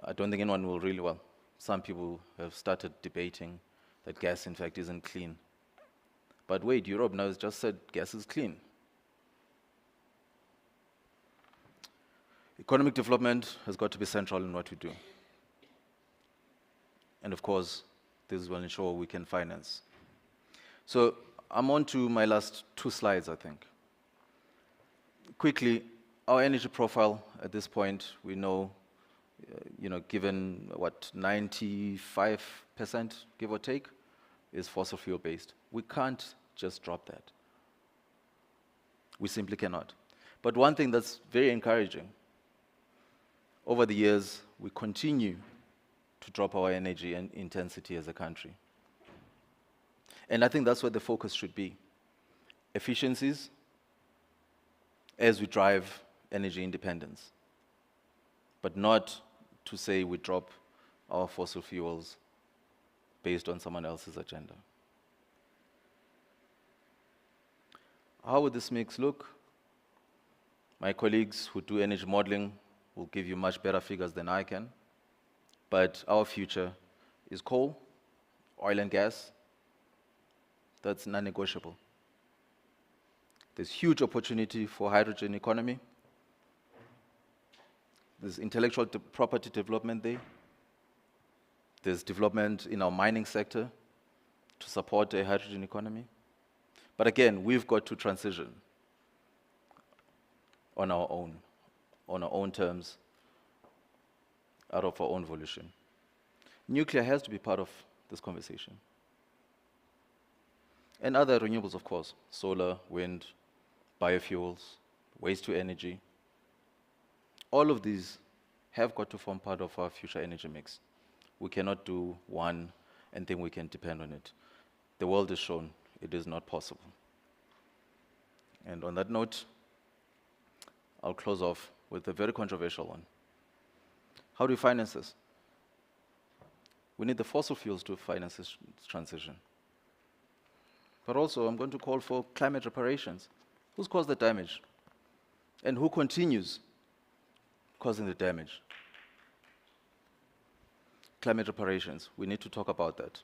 Speaker 6: I don't think anyone will really, well, some people have started debating that gas, in fact, isn't clean. But wait, Europe now has just said gas is clean. Economic development has got to be central in what we do. And of course, this will ensure we can finance. So I'm on to my last 2 slides, I think. Quickly, our energy profile at this point, we know, given what, 95%, give or take, is fossil fuel based. We can't just drop that. We simply cannot. But one thing that's very encouraging, over the years, we continue to drop our energy and intensity as a country. And I think that's where the focus should be. Efficiencies as we drive energy independence, but not to say we drop our fossil fuels based on someone else's agenda. How would this mix look? My colleagues who do energy modeling will give you much better figures than I can, but our future is coal, oil and gas. That's non-negotiable. There's huge opportunity for hydrogen economy. There's intellectual property development there. There's development in our mining sector to support a hydrogen economy. But again, we've got to transition on our own terms, out of our own volition. Nuclear has to be part of this conversation. And other renewables, of course, solar, wind, biofuels, waste to energy. All of these have got to form part of our future energy mix. We cannot do one and think we can depend on it. The world has shown it is not possible. And on that note, I'll close off with a very controversial one. How do we finance this? We need the fossil fuels to finance this transition. But also, I'm going to call for climate reparations. Who's caused the damage? And who continues causing the damage? Climate reparations, we need to talk about that.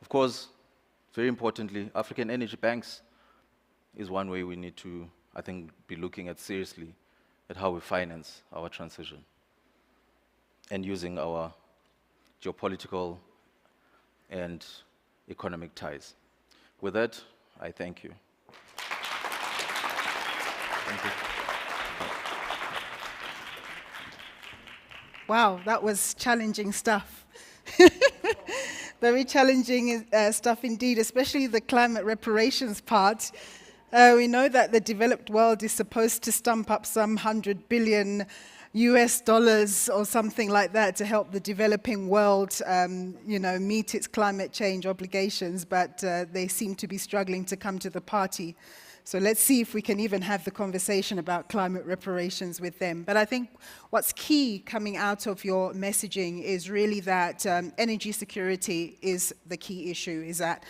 Speaker 6: Of course, very importantly, African energy banks is one way we need to, I think, be looking at seriously at how we finance our transition and using our geopolitical and economic ties. With that, I thank you. Thank you.
Speaker 2: Wow, that was challenging stuff. Very challenging stuff indeed, especially the climate reparations part. We know that the developed world is supposed to stump up some $100 billion US dollars or something like that to help the developing world, meet its climate change obligations, but they seem to be struggling to come to the party. So let's see if we can even have the conversation about climate reparations with them. But I think what's key coming out of your messaging is really that energy security is the key issue, is that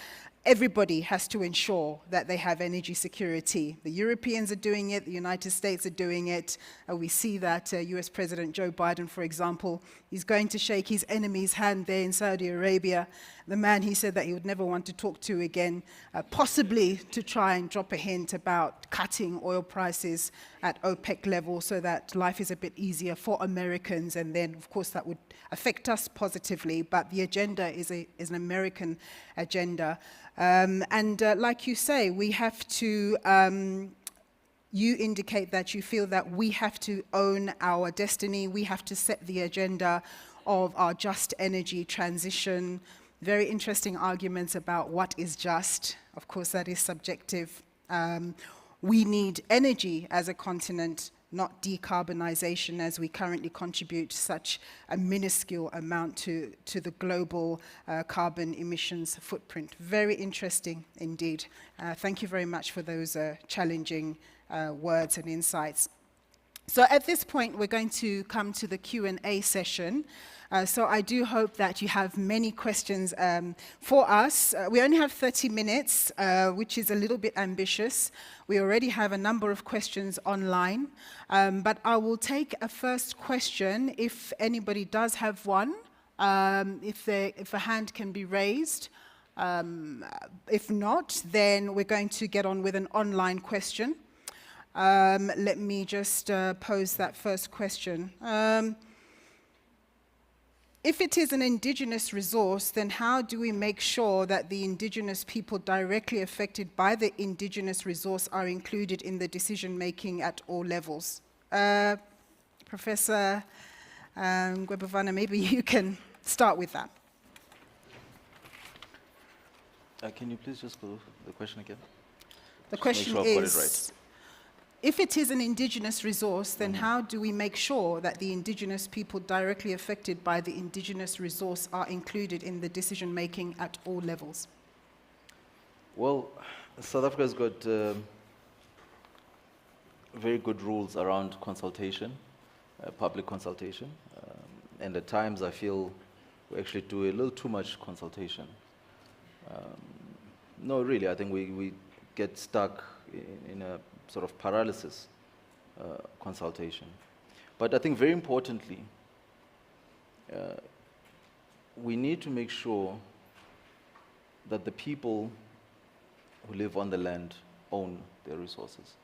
Speaker 2: everybody has to ensure that they have energy security. The Europeans are doing it, the United States are doing it. We see that US President Joe Biden, for example, he's going to shake his enemy's hand there in Saudi Arabia. The man he said that he would never want to talk to again, possibly to try and drop a hint about cutting oil prices at OPEC level so that life is a bit easier for Americans, and then of course that would affect us positively, but the agenda is an American agenda. Like you say, we have to, you indicate that you feel that we have to own our destiny, we have to set the agenda of our just energy transition. Very interesting arguments about what is just. Of course, that is subjective. We need energy as a continent, not decarbonization, as we currently contribute such a minuscule amount to the global carbon emissions footprint. Very interesting indeed. Thank you very much for those challenging words and insights. So at this point, we're going to come to the Q&A session. So I do hope that you have many questions for us. We only have 30 minutes, which is a little bit ambitious. We already have a number of questions online, but I will take a first question if anybody does have one, if a hand can be raised. If not, then we're going to get on with an online question. Let me just pose that first question. If it is an indigenous resource, then how do we make sure that the indigenous people directly affected by the indigenous resource are included in the decision-making at all levels? Professor Gwebovana, maybe you can start with that.
Speaker 6: Can you please just go the question again?
Speaker 2: The
Speaker 6: Just
Speaker 2: question
Speaker 6: make sure I've got it
Speaker 2: is,
Speaker 6: right.
Speaker 2: if it is an indigenous resource, then how do we make sure that the indigenous people directly affected by the indigenous resource are included in the decision-making at all levels?
Speaker 6: Well, South Africa's got very good rules around consultation, public consultation, and at times I feel we actually do a little too much consultation. No, really, I think we get stuck in a sort of paralysis consultation. But I think very importantly, we need to make sure that the people who live on the land own their resources.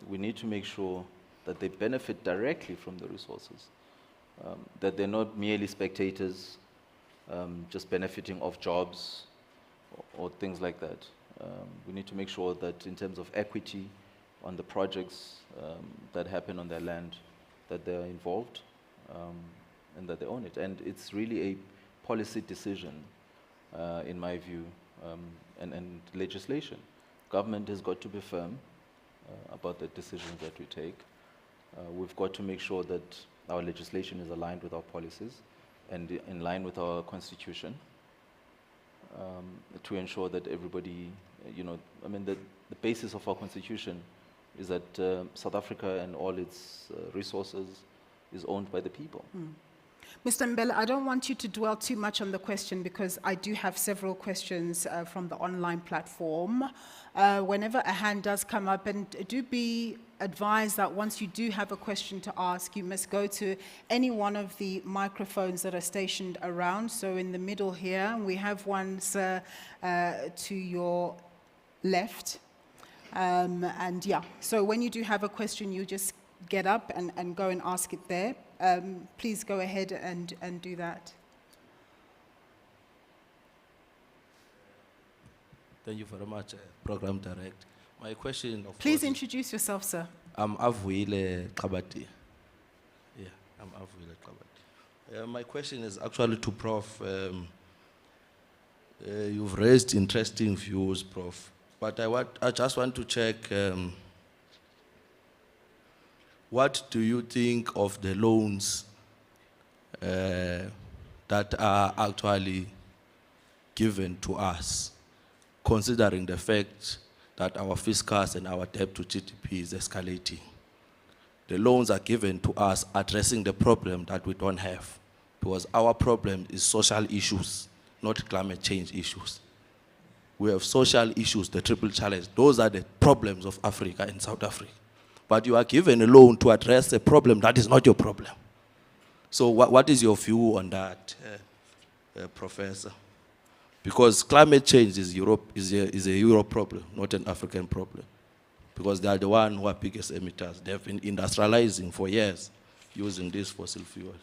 Speaker 6: We need to make sure that they benefit directly from the resources, that they're not merely spectators, just benefiting off jobs or things like that. We need to make sure that in terms of equity on the projects that happen on their land, that they're involved and that they own it. And it's really a policy decision, in my view, and legislation. Government has got to be firm about the decisions that we take. We've got to make sure that our legislation is aligned with our policies and in line with our constitution, to ensure that everybody, the basis of our constitution is that South Africa and all its resources is owned by the people.
Speaker 2: Mr. Mbele, I don't want you to dwell too much on the question because I do have several questions from the online platform. Whenever a hand does come up, and do be advised that once you do have a question to ask, you must go to any one of the microphones that are stationed around. So in the middle here, we have one, sir, to your left. And yeah, so when you do have a question, you just get up and go and ask it there, please go ahead and do that.
Speaker 7: Thank you very much, Program Director. My question, of
Speaker 2: Please
Speaker 7: course,
Speaker 2: introduce yourself, sir.
Speaker 7: I'm Avuile Kabati. Yeah, I'm Avuile Kabati. My question is actually to Prof. You've raised interesting views, Prof. But I just want to check, what do you think of the loans that are actually given to us, considering the fact that our fiscus and our debt to GDP is escalating? The loans are given to us addressing the problem that we don't have, because our problem is social issues, not climate change issues. We have social issues, the triple challenge. Those are the problems of Africa and South Africa. But you are given a loan to address a problem that is not your problem. So what is your view on that, Professor? Because climate change is a Europe problem, not an African problem. Because they are the ones who are biggest emitters. They have been industrializing for years using these fossil fuels.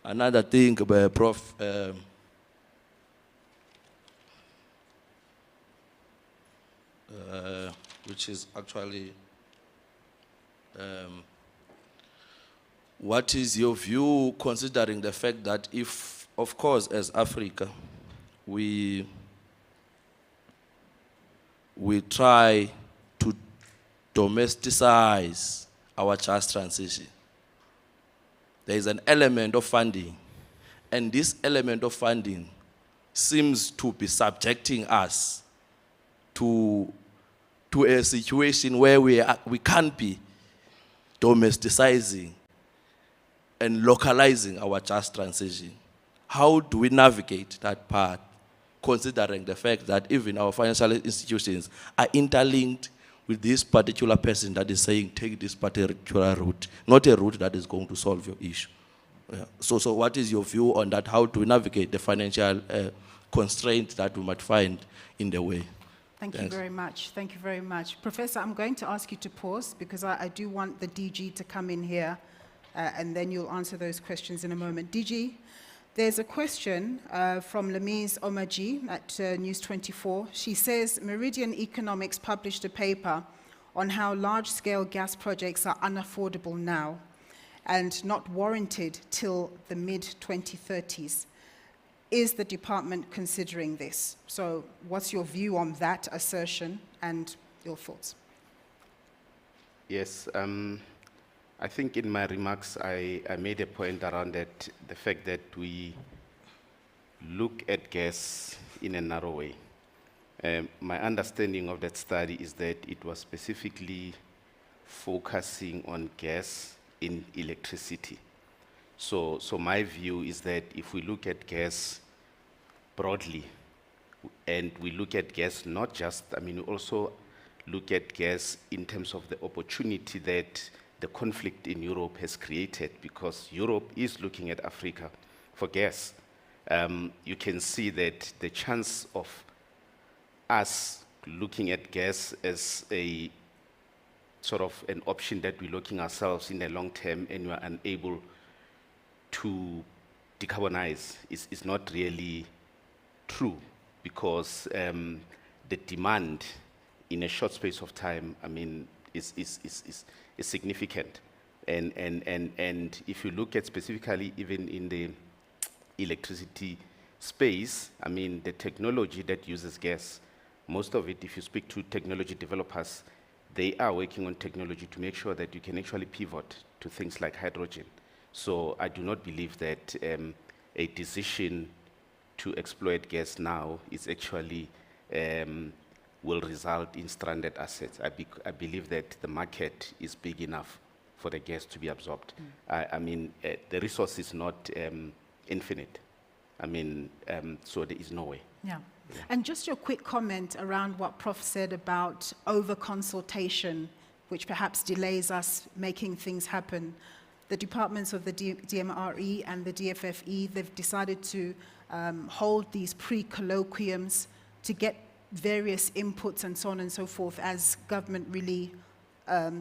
Speaker 7: Another thing, Prof, which is actually, what is your view considering the fact that if, of course, as Africa, we try to domesticize our just transition. There is an element of funding, and this element of funding seems to be subjecting us to a situation where we can't be domesticizing and localizing our just transition. How do we navigate that part, considering the fact that even our financial institutions are interlinked with this particular person that is saying, take this particular route, not a route that is going to solve your issue? Yeah. So what is your view on that? How do we navigate the financial constraint that we might find in the way?
Speaker 2: Thank you very much. Thank you very much. Professor, I'm going to ask you to pause because I do want the DG to come in here and then you'll answer those questions in a moment. DG, there's a question from Lamise Omaji at News 24. She says, Meridian Economics published a paper on how large-scale gas projects are unaffordable now and not warranted till the mid-2030s. Is the department considering this? So what's your view on that assertion and your thoughts?
Speaker 3: Yes, I think in my remarks I made a point around that, the fact that we look at gas in a narrow way. My understanding of that study is that it was specifically focusing on gas in electricity. So my view is that if we look at gas broadly, and we look at gas not just, we also look at gas in terms of the opportunity that the conflict in Europe has created, because Europe is looking at Africa for gas. You can see that the chance of us looking at gas as a sort of an option that we're looking ourselves in the long term and we're unable to decarbonize is not really true, because the demand in a short space of time, is significant. And if you look at specifically even in the electricity space, the technology that uses gas, most of it, if you speak to technology developers, they are working on technology to make sure that you can actually pivot to things like hydrogen. So I do not believe that a decision to exploit gas now is actually will result in stranded assets. I believe that the market is big enough for the gas to be absorbed. The resource is not infinite. So there is no way.
Speaker 2: Yeah. And just your quick comment around what Prof said about over-consultation, which perhaps delays us making things happen. The departments of the DMRE and the DFFE, they've decided to hold these pre-colloquiums to get various inputs and so on and so forth as government really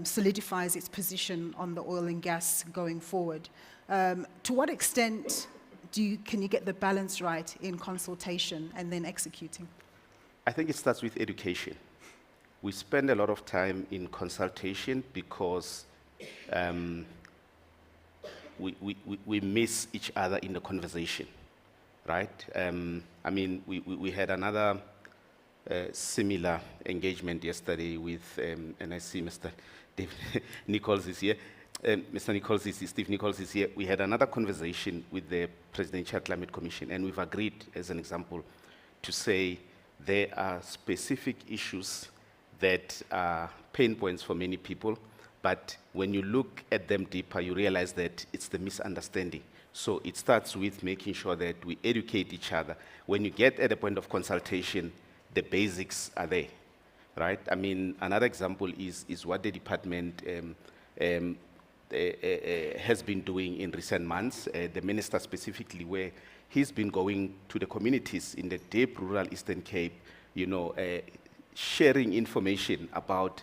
Speaker 2: solidifies its position on the oil and gas going forward. To what extent can you get the balance right in consultation and then executing?
Speaker 3: I think it starts with education. We spend a lot of time in consultation because we miss each other in the conversation, right? I mean, we had another similar engagement yesterday with, and I see Mr. Dave Nichols is here. Mr. Nichols Steve Nichols is here. We had another conversation with the Presidential Climate Commission, and we've agreed, as an example, to say there are specific issues that are pain points for many people, but when you look at them deeper, you realize that it's the misunderstanding. So it starts with making sure that we educate each other. When you get at the point of consultation, the basics are there, right? I mean, another example is what the department has been doing in recent months, the minister specifically, where he's been going to the communities in the deep rural Eastern Cape, you know, sharing information about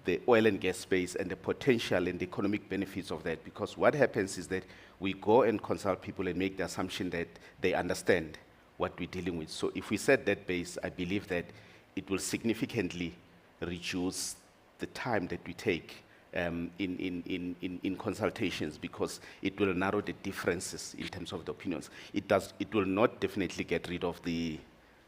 Speaker 3: the oil and gas space and the potential and the economic benefits of that. Because what happens is that we go and consult people and make the assumption that they understand what we're dealing with. So if we set that base, I believe that it will significantly reduce the time that we take in consultations, because it will narrow the differences in terms of the opinions. It will not definitely get rid of the,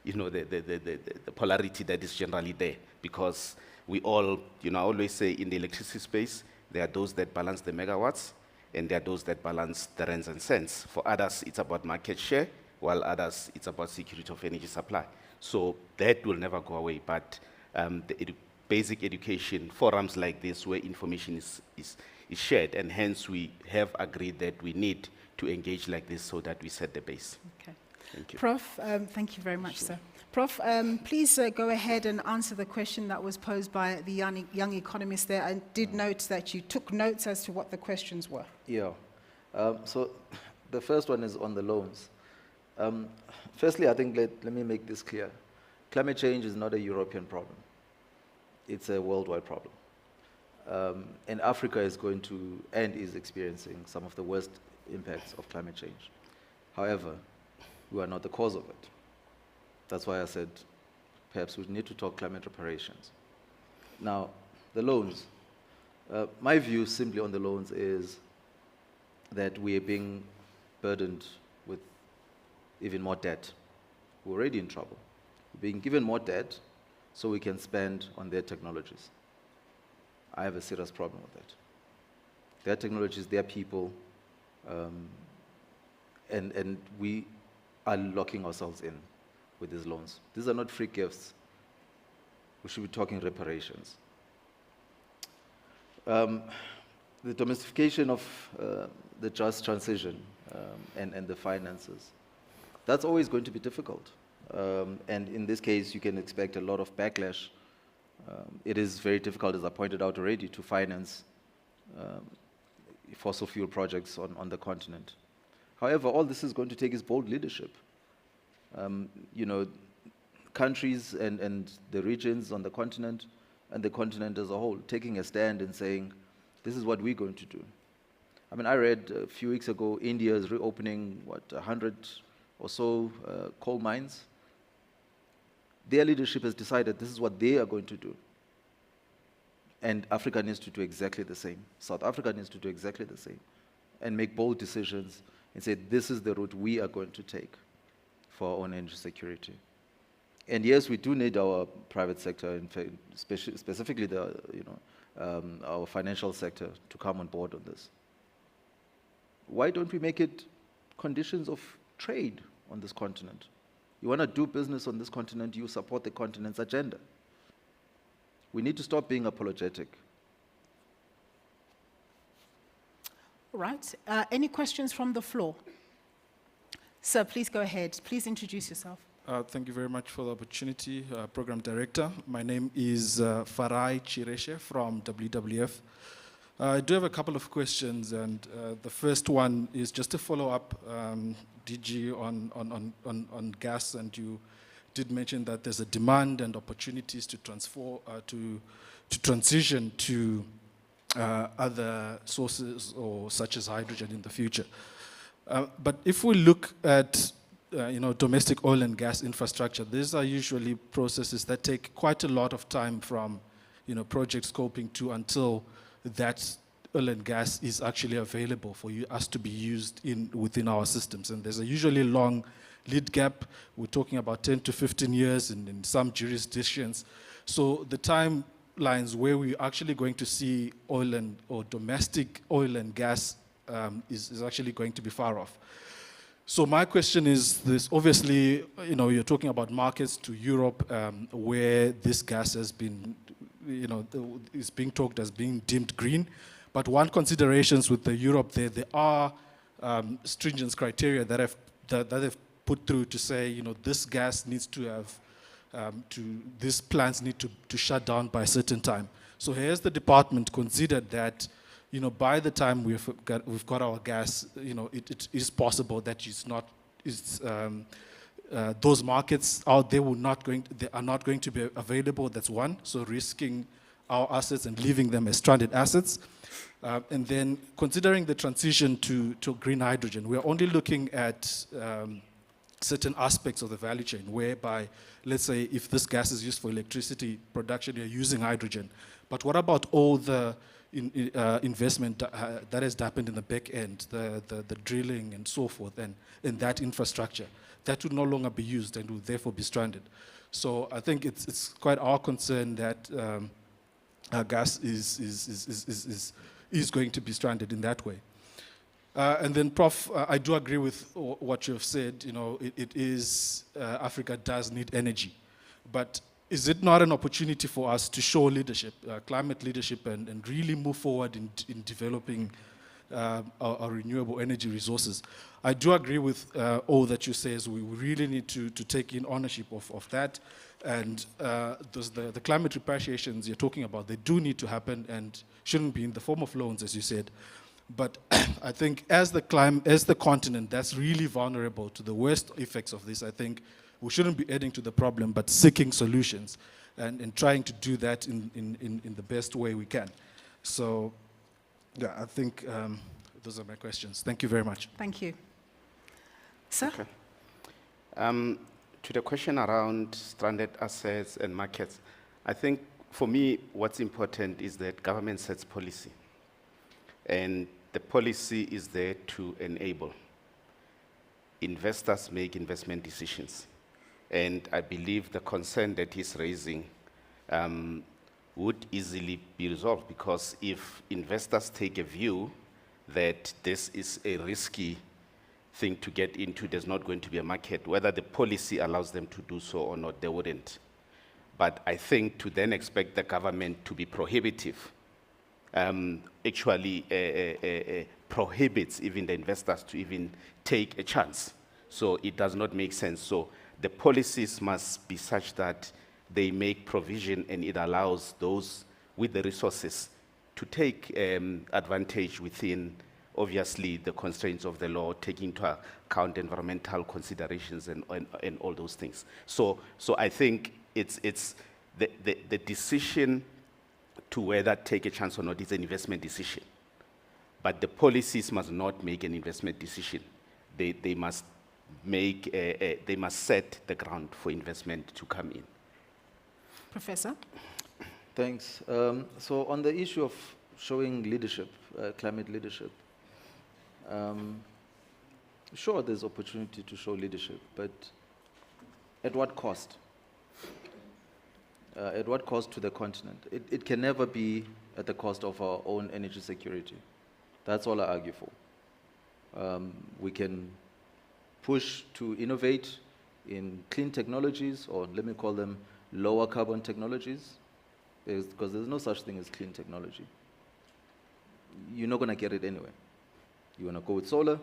Speaker 3: you know, the polarity that is generally there, because we all, you know, I always say in the electricity space, there are those that balance the megawatts, and there are those that balance the rands and cents. For others, it's about market share, while others, it's about security of energy supply. So that will never go away, but the basic education forums like this, where information is shared, and hence we have agreed that we need to engage like this so that we set the base.
Speaker 2: Okay.
Speaker 3: Thank you.
Speaker 2: Prof, thank you very much, sir. Prof, please go ahead and answer the question that was posed by the young economist there. I did note that you took notes as to what the questions were.
Speaker 6: Yeah. So the first one is on the loans. Firstly, I think let me make this clear. Climate change is not a European problem. It's a worldwide problem. And Africa is going to, and is experiencing, some of the worst impacts of climate change. However, we are not the cause of it. That's why I said perhaps we need to talk climate reparations. Now, the loans. My view simply on the loans is that we are being burdened with even more debt. We're already in trouble. We're being given more debt so we can spend on their technologies. I have a serious problem with that. Their technologies, their people, and we are locking ourselves in with these loans. These are not free gifts. We should be talking reparations. The domestication of the just transition and the finances, that's always going to be difficult. And in this case, you can expect a lot of backlash. It is very difficult, as I pointed out already, to finance fossil fuel projects on the continent. However, all this is going to take is bold leadership. You know, countries and the regions on the continent and the continent as a whole taking a stand and saying, this is what we're going to do. I mean, I read a few weeks ago, India is reopening, 100 or so coal mines. Their leadership has decided this is what they are going to do. And Africa needs to do exactly the same. South Africa needs to do exactly the same and make bold decisions and say, this is the route we are going to take for our own energy security. And yes, we do need our private sector, in fact, specifically the, our financial sector, to come on board on this. Why don't we make it conditions of trade on this continent? You want to do business on this continent, you support the continent's agenda. We need to stop being apologetic.
Speaker 2: All right. Any questions from the floor? Sir, please go ahead. Please introduce yourself.
Speaker 8: Thank you very much for the opportunity, Program Director. My name is Farai Chireshe from WWF. I do have a couple of questions, and the first one is just to follow up, DG, on gas, and you did mention that there's a demand and opportunities to to transition to other sources or such as hydrogen in the future. But if we look at domestic oil and gas infrastructure, these are usually processes that take quite a lot of time from project scoping to until that oil and gas is actually available for us to be used within our systems. And there's a usually long lead gap. We're talking about 10 to 15 years in some jurisdictions. So the timelines where we're actually going to see or domestic oil and gas is actually going to be far off. So my question is this: obviously, you're talking about markets to Europe where this gas has been, is being talked as being deemed green. But one considerations with the Europe there are stringent criteria that they've put through to say, this gas needs to have, these plants need to shut down by a certain time. So here's the department considered that, by the time we've got our gas, it is possible that those markets out there they are not going to be available. That's one. So risking our assets and leaving them as stranded assets. And then considering the transition to green hydrogen, we're only looking at certain aspects of the value chain, whereby, let's say, if this gas is used for electricity production, you're using hydrogen. But what about all the investment that has happened in the back end, the drilling and so forth, and that infrastructure? That would no longer be used and would therefore be stranded. So I think it's quite our concern that gas is going to be stranded in that way. And then, Prof, I do agree with what you have said. Africa does need energy. But is it not an opportunity for us to show leadership, climate leadership, and really move forward in developing our renewable energy resources? I do agree with all that you say, is we really need to take in ownership of that. And the climate repatriations you're talking about, they do need to happen and shouldn't be in the form of loans, as you said. But I think as the continent that's really vulnerable to the worst effects of this, I think we shouldn't be adding to the problem, but seeking solutions and trying to do that in the best way we can. So, yeah, I think those are my questions. Thank you very much.
Speaker 2: Thank you. Sir?
Speaker 3: Okay. To the question around stranded assets and markets, I think for me what's important is that government sets policy. And the policy is there to enable. Investors make investment decisions. And I believe the concern that he's raising would easily be resolved, because if investors take a view that this is a risky thing to get into, there's not going to be a market, whether the policy allows them to do so or not, they wouldn't. But I think to then expect the government to be prohibitive actually prohibits even the investors to even take a chance. So it does not make sense. So the policies must be such that they make provision and it allows those with the resources to take advantage within, obviously, the constraints of the law, taking into account environmental considerations and all those things. So I think it's the decision to whether take a chance or not is an investment decision. But the policies must not make an investment decision. They must set the ground for investment to come in.
Speaker 2: Professor?
Speaker 6: Thanks. So on the issue of showing leadership, climate leadership, sure, there's opportunity to show leadership, but at what cost? At what cost to the continent? It can never be at the cost of our own energy security. That's all I argue for. We can push to innovate in clean technologies, or let me call them lower carbon technologies, because there's no such thing as clean technology. You're not going to get it anyway. You want to go with solar?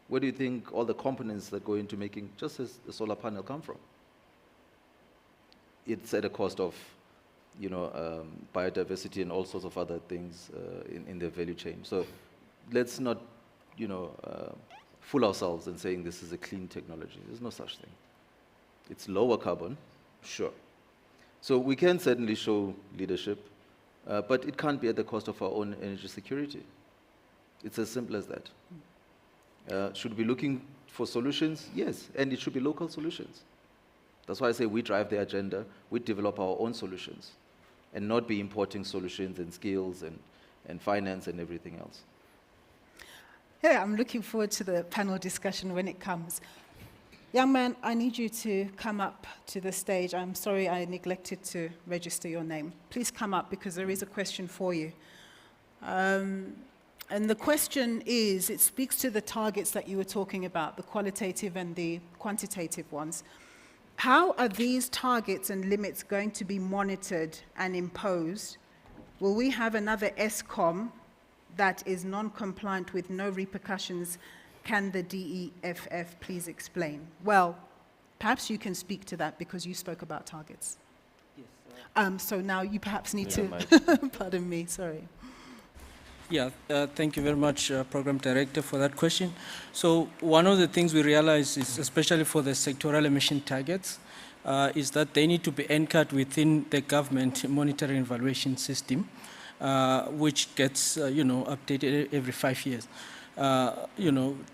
Speaker 6: Where do you think all the components that go into making just a solar panel come from? It's at a cost of, biodiversity and all sorts of other things in the value chain. So let's not, fool ourselves in saying this is a clean technology. There's no such thing. It's lower carbon, sure. So we can certainly show leadership. But it can't be at the cost of our own energy security. It's as simple as that. Should we be looking for solutions? Yes, and it should be local solutions. That's why I say we drive the agenda, we develop our own solutions, and not be importing solutions and skills and finance and everything else.
Speaker 2: Yeah, I'm looking forward to the panel discussion when it comes. Young man, I need you to come up to the stage. I'm sorry I neglected to register your name. Please come up because there is a question for you. And the question is, it speaks to the targets that you were talking about, the qualitative and the quantitative ones. How are these targets and limits going to be monitored and imposed? Will we have another ESCOM that is non-compliant with no repercussions? Can the DEFF please explain? Well, perhaps you can speak to that because you spoke about targets. Yes. So now you perhaps need to, pardon me, sorry.
Speaker 5: Yeah, thank you very much, Program Director, for that question. So one of the things we realize is, especially for the sectoral emission targets, is that they need to be anchored within the government monitoring and evaluation system, which gets, updated every 5 years.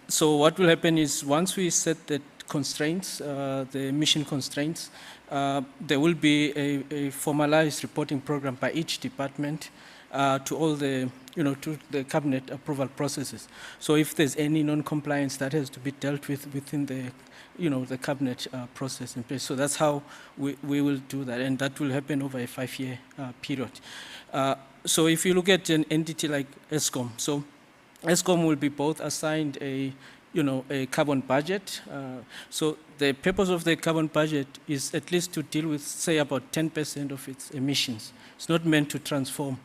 Speaker 5: So what will happen is once we set the constraints, the emission constraints, there will be a formalized reporting program by each department to all the, to the cabinet approval processes. So if there's any non-compliance, that has to be dealt with within the, the cabinet process in place. So that's how we will do that, and that will happen over a 5-year period. So if you look at an entity like ESCOM, so ESCOM will be both assigned a carbon budget. So the purpose of the carbon budget is at least to deal with, say, about 10% of its emissions. It's not meant to transform.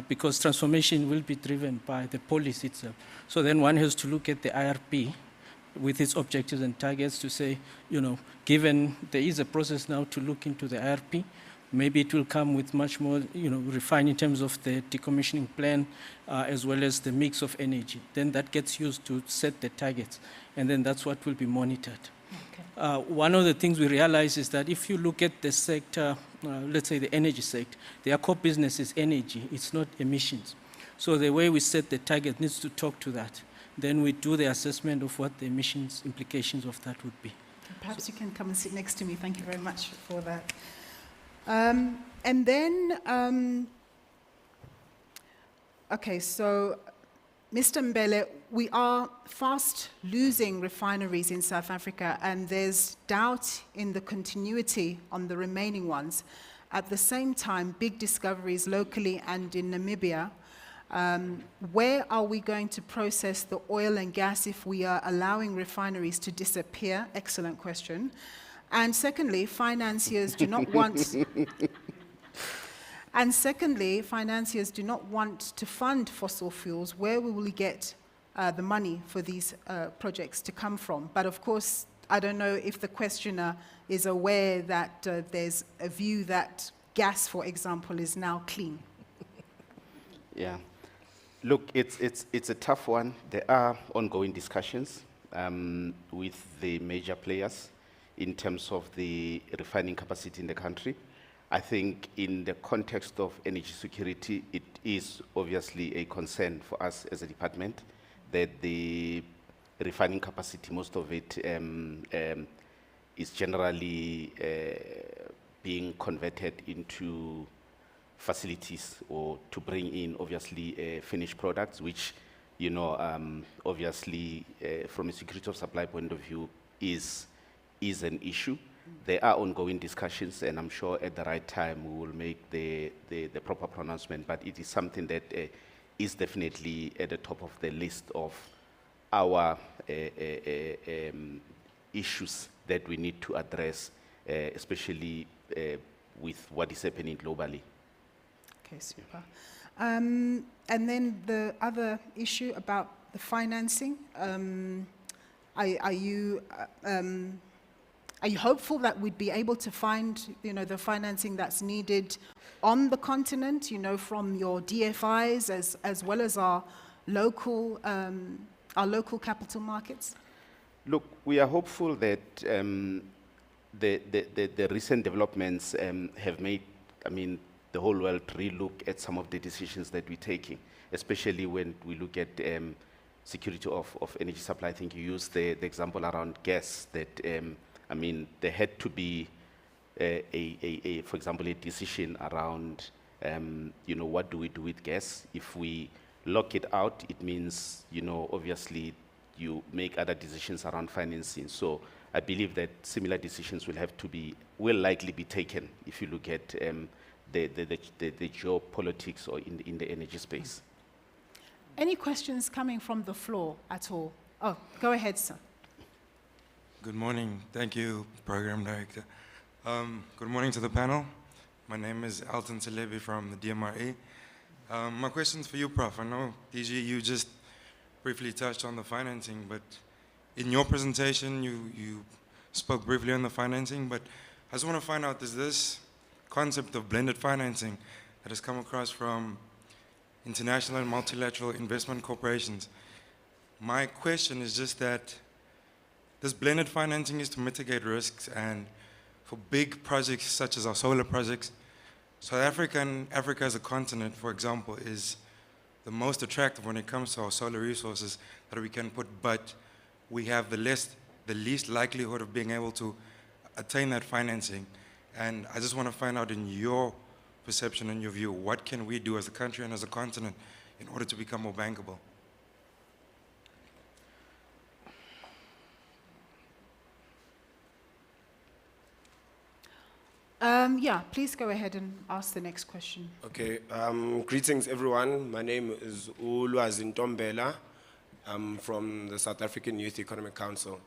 Speaker 5: Because transformation will be driven by the policy itself. So then one has to look at the IRP with its objectives and targets to say, given there is a process now to look into the IRP, maybe it will come with much more, refined in terms of the decommissioning plan, as well as the mix of energy. Then that gets used to set the targets, and then that's what will be monitored. Okay. One of the things we realize is that if you look at the sector, let's say the energy sector, their core business is energy, it's not emissions. So the way we set the target needs to talk to that. Then we do the assessment of what the emissions implications of that would be.
Speaker 2: Perhaps you can come and sit next to me. Thank you very much for that. And then, okay, so Mr. Mbele, we are fast losing refineries in South Africa, and there's doubt in the continuity on the remaining ones. At the same time, big discoveries locally and in Namibia. Where are we going to process the oil and gas if we are allowing refineries to disappear? Excellent question. And secondly, financiers do not want... And secondly, financiers do not want to fund fossil fuels. Where will we get the money for these projects to come from? But of course, I don't know if the questioner is aware that there's a view that gas, for example, is now clean.
Speaker 3: Yeah. Look, it's a tough one. There are ongoing discussions with the major players in terms of the refining capacity in the country. I think in the context of energy security, it is obviously a concern for us as a department that the refining capacity, most of it is generally being converted into facilities or to bring in obviously finished products, which, obviously from a security of supply point of view is an issue. There are ongoing discussions, and I'm sure at the right time we will make the proper pronouncement, but it is something that is definitely at the top of the list of our issues that we need to address, especially with what is happening globally.
Speaker 2: Okay, super. And then the other issue about the financing, are you hopeful that we'd be able to find, the financing that's needed on the continent, from your DFIs as well as our local capital markets?
Speaker 3: Look, we are hopeful that the recent developments have made, the whole world relook at some of the decisions that we're taking, especially when we look at security of energy supply. I think you used the example around gas that, I mean, there had to be for example, a decision around, you know, what do we do with gas? If we lock it out, it means, you know, obviously you make other decisions around financing. So I believe that similar decisions will likely be taken if you look at the geopolitics or in the energy space.
Speaker 2: Any questions coming from the floor at all? Oh, go ahead, sir.
Speaker 9: Good morning. Thank you, Program Director. Good morning to the panel. My name is Alton Selebi from the DMRE. My question's for you, Prof. I know, DG, you just briefly touched on the financing, but in your presentation, you spoke briefly on the financing, but I just want to find out, is this concept of blended financing that has come across from international and multilateral investment corporations? My question is just that this blended financing is to mitigate risks, and for big projects such as our solar projects, South Africa and Africa as a continent, for example, is the most attractive when it comes to our solar resources that we can put, but we have the least likelihood of being able to attain that financing. And I just want to find out, in your perception and your view, what can we do as a country and as a continent in order to become more bankable?
Speaker 2: Yeah, please go ahead and ask the next question.
Speaker 10: Okay, greetings everyone. My name is Ulwazi Ntombela. I'm from the South African Youth Economic Council.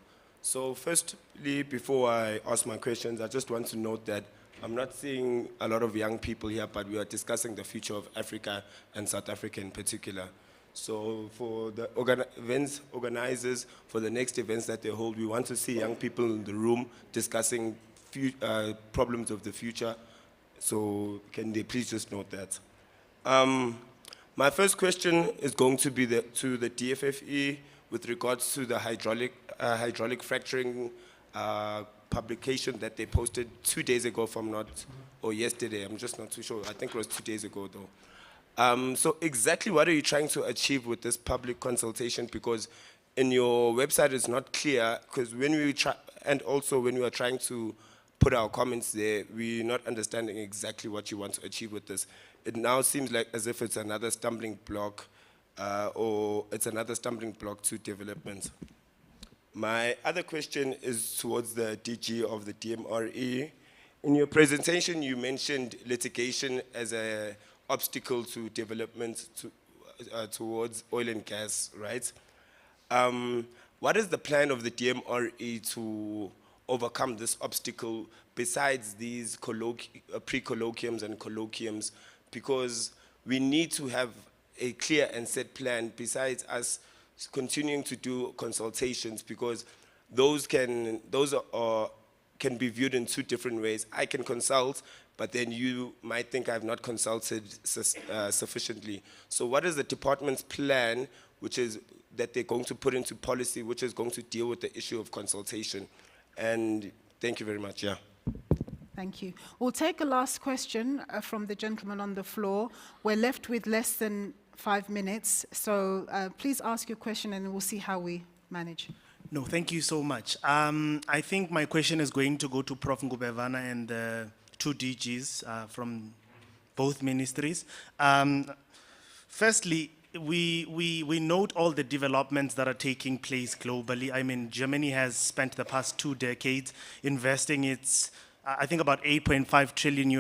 Speaker 10: So firstly, before I ask my questions, I just want to note that I'm not seeing a lot of young people here, but we are discussing the future of Africa and South Africa in particular. So for the events organizers, for the next events that they hold, we want to see young people in the room discussing problems of the future. So can they please just note that? My first question is going to be to the DFFE with regards to the hydraulic fracturing publication that they posted 2 days ago, or yesterday, I'm just not too sure. I think it was 2 days ago though. So exactly what are you trying to achieve with this public consultation? Because in your website it's not clear, because when we try, and also when we are trying to put our comments there, we're not understanding exactly what you want to achieve with this. It now seems like as if it's another stumbling block, or it's another stumbling block to development. My other question is towards the DG of the DMRE. In your presentation, you mentioned litigation as an obstacle to development towards oil and gas, right? What is the plan of the DMRE to overcome this obstacle besides these pre-colloquiums and colloquiums? Because we need to have a clear and set plan besides us continuing to do consultations, because those can be viewed in two different ways. I can consult, but then you might think I've not consulted sufficiently. So what is the department's plan, which is that they're going to put into policy, which is going to deal with the issue of consultation? And thank you very much, yeah.
Speaker 2: Thank you. We'll take a last question from the gentleman on the floor. We're left with less than 5 minutes, so please ask your question and we'll see how we manage.
Speaker 11: No, thank you so much. I think my question is going to go to Prof. Ngubevana and the two DGs from both ministries. Firstly, we note all the developments that are taking place globally. I mean, Germany has spent the past 2 decades investing its, I think about $8.5 trillion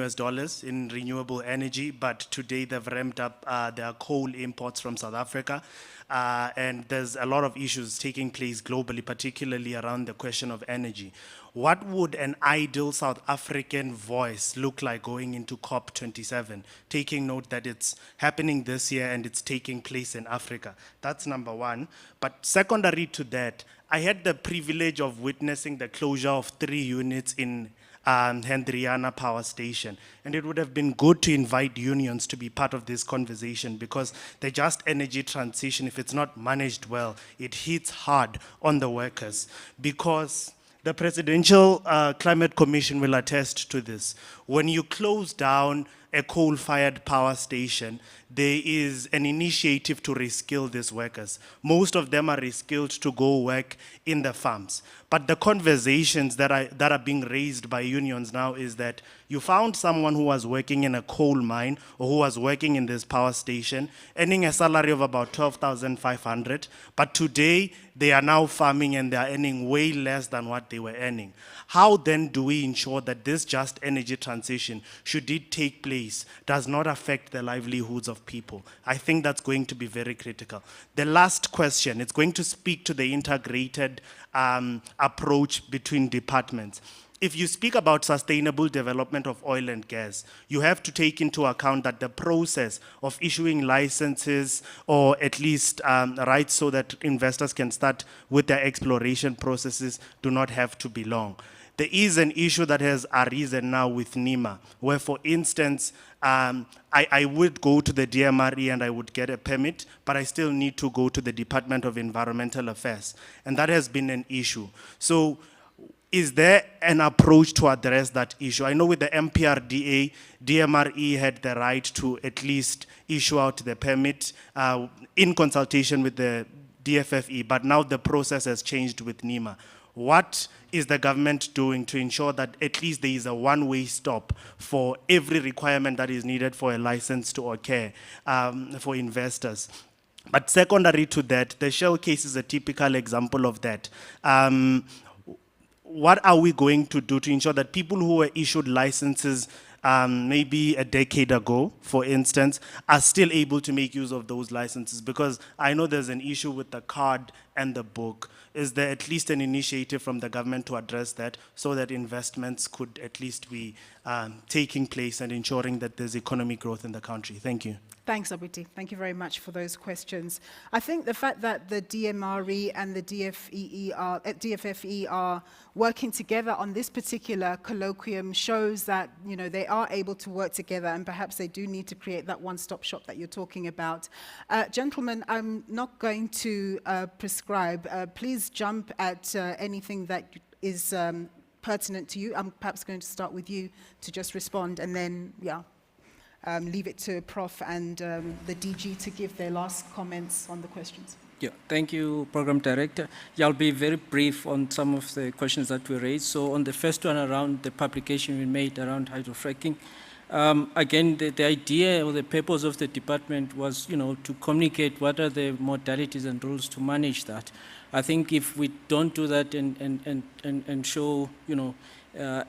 Speaker 11: in renewable energy, but today they've ramped up their coal imports from South Africa. And there's a lot of issues taking place globally, particularly around the question of energy. What would an ideal South African voice look like going into COP27, taking note that it's happening this year and it's taking place in Africa? That's number one. But secondary to that, I had the privilege of witnessing the closure of 3 units in Hendriana Power Station. And it would have been good to invite unions to be part of this conversation, because the just energy transition, if it's not managed well, it hits hard on the workers. Because the Presidential Climate Commission will attest to this. When you close down a coal-fired power station, there is an initiative to reskill these workers. Most of them are reskilled to go work in the farms. But the conversations that are being raised by unions now is that you found someone who was working in a coal mine or who was working in this power station, earning a salary of about 12,500, but today they are now farming and they are earning way less than what they were earning. How then do we ensure that this just energy transition, should it take place, does not affect the livelihoods of people? I think that's going to be very critical. The last question, it's going to speak to the integrated approach between departments. If you speak about sustainable development of oil and gas, you have to take into account that the process of issuing licenses, or at least rights so that investors can start with their exploration processes, do not have to be long. There is an issue that has arisen now with NEMA, where, for instance, I would go to the DMRE and I would get a permit, but I still need to go to the Department of Environmental Affairs. And that has been an issue. So is there an approach to address that issue? I know with the MPRDA, DMRE had the right to at least issue out the permit in consultation with the DFFE, but now the process has changed with NEMA. What is the government doing to ensure that at least there is a one-way stop for every requirement that is needed for a license to occur for investors? But secondary to that, the Shell case is a typical example of that. What are we going to do to ensure that people who were issued licenses maybe a decade ago, for instance, are still able to make use of those licenses? Because I know there's an issue with the card and the book. Is there at least an initiative from the government to address that so that investments could at least be taking place and ensuring that there's economic growth in the country? Thank you.
Speaker 2: Thanks, Abuti. Thank you very much for those questions. I think the fact that the DMRE and the DFFE are working together on this particular colloquium shows that, you know, they are able to work together, and perhaps they do need to create that one-stop shop that you're talking about. Gentlemen, I'm not going to prescribe. Please jump at anything that is pertinent to you. I'm perhaps going to start with you to just respond, and then, yeah. Leave it to Prof and the DG to give their last comments on the questions.
Speaker 5: Yeah, thank you, Program Director. Yeah, I'll be very brief on some of the questions that were raised. So on the first one around the publication we made around hydrofracking, again, the idea or the purpose of the department was, you know, to communicate what are the modalities and rules to manage that. I think if we don't do that and show, you know,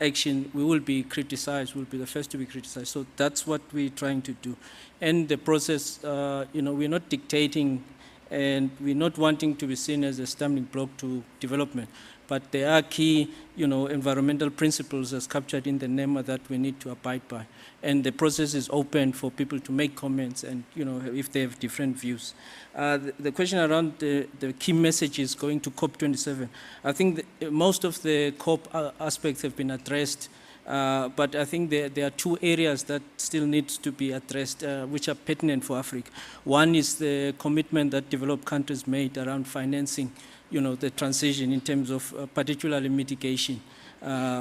Speaker 5: action, we will be criticized, we'll be the first to be criticized. So that's what we're trying to do. And the process, you know, we're not dictating and we're not wanting to be seen as a stumbling block to development. But there are key, you know, environmental principles as captured in the NEMA that we need to abide by. And the process is open for people to make comments and, you know, if they have different views. The question around the key messages going to COP27, I think most of the COP aspects have been addressed, but I think there are two areas that still need to be addressed, which are pertinent for Africa. One is the commitment that developed countries made around financing, you know, the transition in terms of particularly mitigation,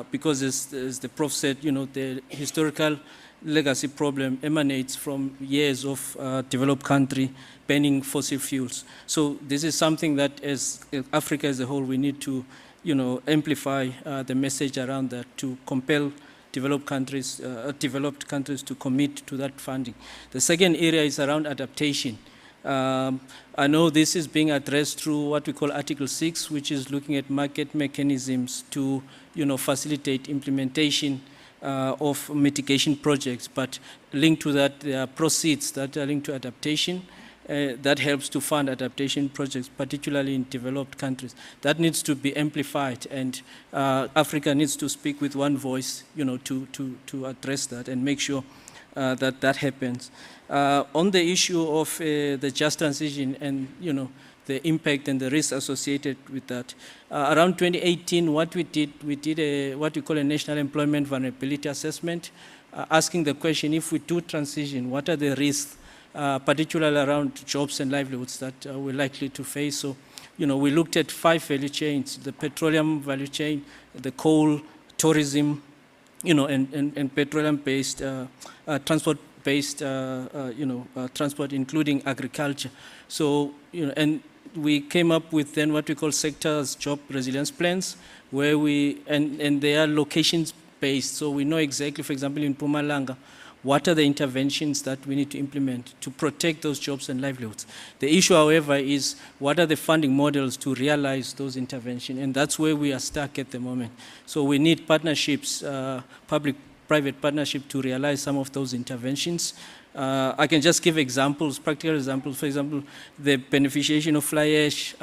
Speaker 5: because as the Prof said, you know, the historical legacy problem emanates from years of developed country banning fossil fuels. So this is something that as Africa as a whole, we need to, you know, amplify the message around that to compel developed countries to commit to that funding. The second area is around adaptation. I know this is being addressed through what we call Article 6, which is looking at market mechanisms to, you know, facilitate implementation of mitigation projects, but linked to that, there are proceeds that are linked to adaptation that helps to fund adaptation projects, particularly in developed countries. That needs to be amplified, and Africa needs to speak with one voice, you know, to address that and make sure that happens. On the issue of the just transition and, you know, the impact and the risk associated with that. Around 2018, what we did what we call a national employment vulnerability assessment, asking the question, if we do transition, what are the risks, particularly around jobs and livelihoods that we're likely to face? So, you know, we looked at 5 value chains: the petroleum value chain, the coal, tourism, and petroleum-based, transport-based, transport, including agriculture. So, and we came up with then what we call sectors job resilience plans, where and they are locations-based. So we know exactly, for example, in Mpumalanga, what are the interventions that we need to implement to protect those jobs and livelihoods? The issue, however, is what are the funding models to realize those interventions? And that's where we are stuck at the moment. So we need partnerships, public-private partnership to realize some of those interventions. I can just give examples, practical examples. For example, the beneficiation of fly ash,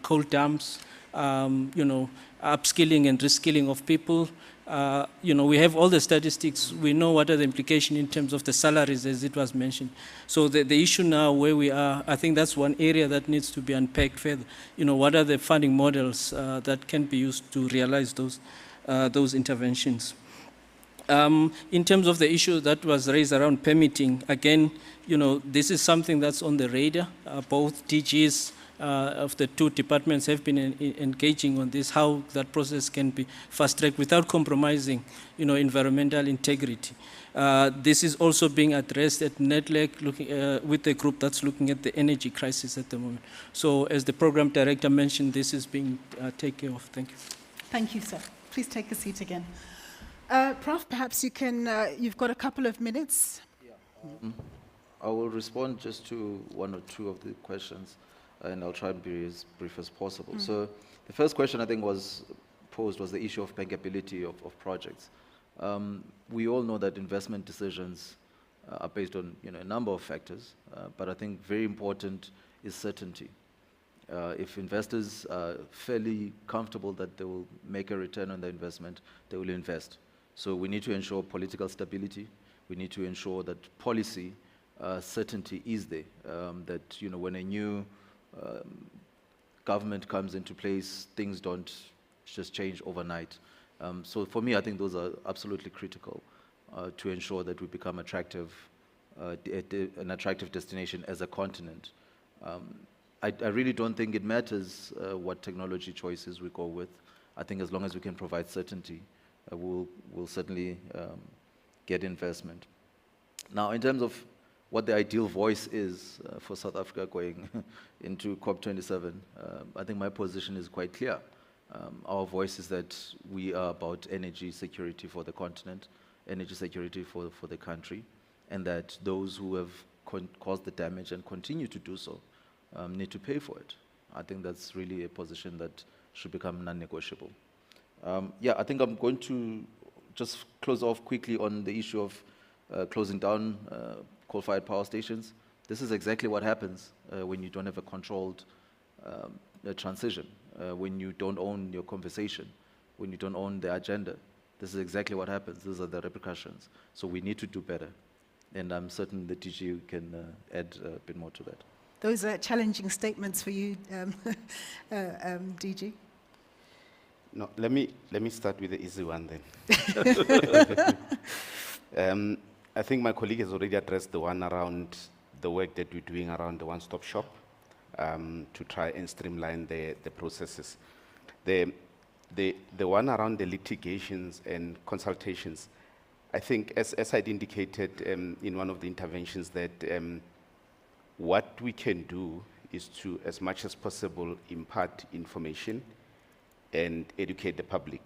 Speaker 5: coal dumps, upskilling and reskilling of people. We have all the statistics. We know what are the implications in terms of the salaries, as it was mentioned. So the issue now where we are, I think that's one area that needs to be unpacked further. What are the funding models that can be used to realize those interventions? In terms of the issue that was raised around permitting, again, this is something that's on the radar. Both DGs of the two departments have been engaging on this, how that process can be fast-tracked without compromising, environmental integrity. This is also being addressed at NEDLEC with the group that's looking at the energy crisis at the moment. So as the program director mentioned, this is being taken care of. Thank you.
Speaker 2: Thank you, sir. Please take a seat again. Prof, perhaps you can, you've got a couple of minutes.
Speaker 6: Yeah. I will respond just to one or two of the questions, and I'll try and be as brief as possible. So the first question I think was posed was the issue of bankability of projects. We all know that investment decisions are based on a number of factors, but I think very important is certainty. If investors are fairly comfortable that they will make a return on their investment, they will invest. So we need to ensure political stability. We need to ensure that policy certainty is there, that when a new government comes into place, things don't just change overnight. So for me, I think those are absolutely critical to ensure that we become attractive, an attractive destination as a continent. I really don't think it matters what technology choices we go with. I think as long as we can provide certainty, we'll certainly get investment. Now, in terms of what the ideal voice is for South Africa going into COP27, I think my position is quite clear. Our voice is that we are about energy security for the continent, energy security for the country, and that those who have caused the damage and continue to do so need to pay for it. I think that's really a position that should become non-negotiable. I think I'm going to just close off quickly on the issue of closing down coal-fired power stations. This is exactly what happens when you don't have a controlled transition, when you don't own your conversation, when you don't own the agenda. This is exactly what happens. These are the repercussions. So we need to do better. And I'm certain the DG can add a bit more to that.
Speaker 2: Those are challenging statements for you, DG.
Speaker 3: No, let me start with the easy one then. I think my colleague has already addressed the one around the work that we're doing around the one-stop shop to try and streamline the processes. The one around the litigations and consultations, I think as I'd indicated in one of the interventions that what we can do is to, as much as possible, impart information and educate the public.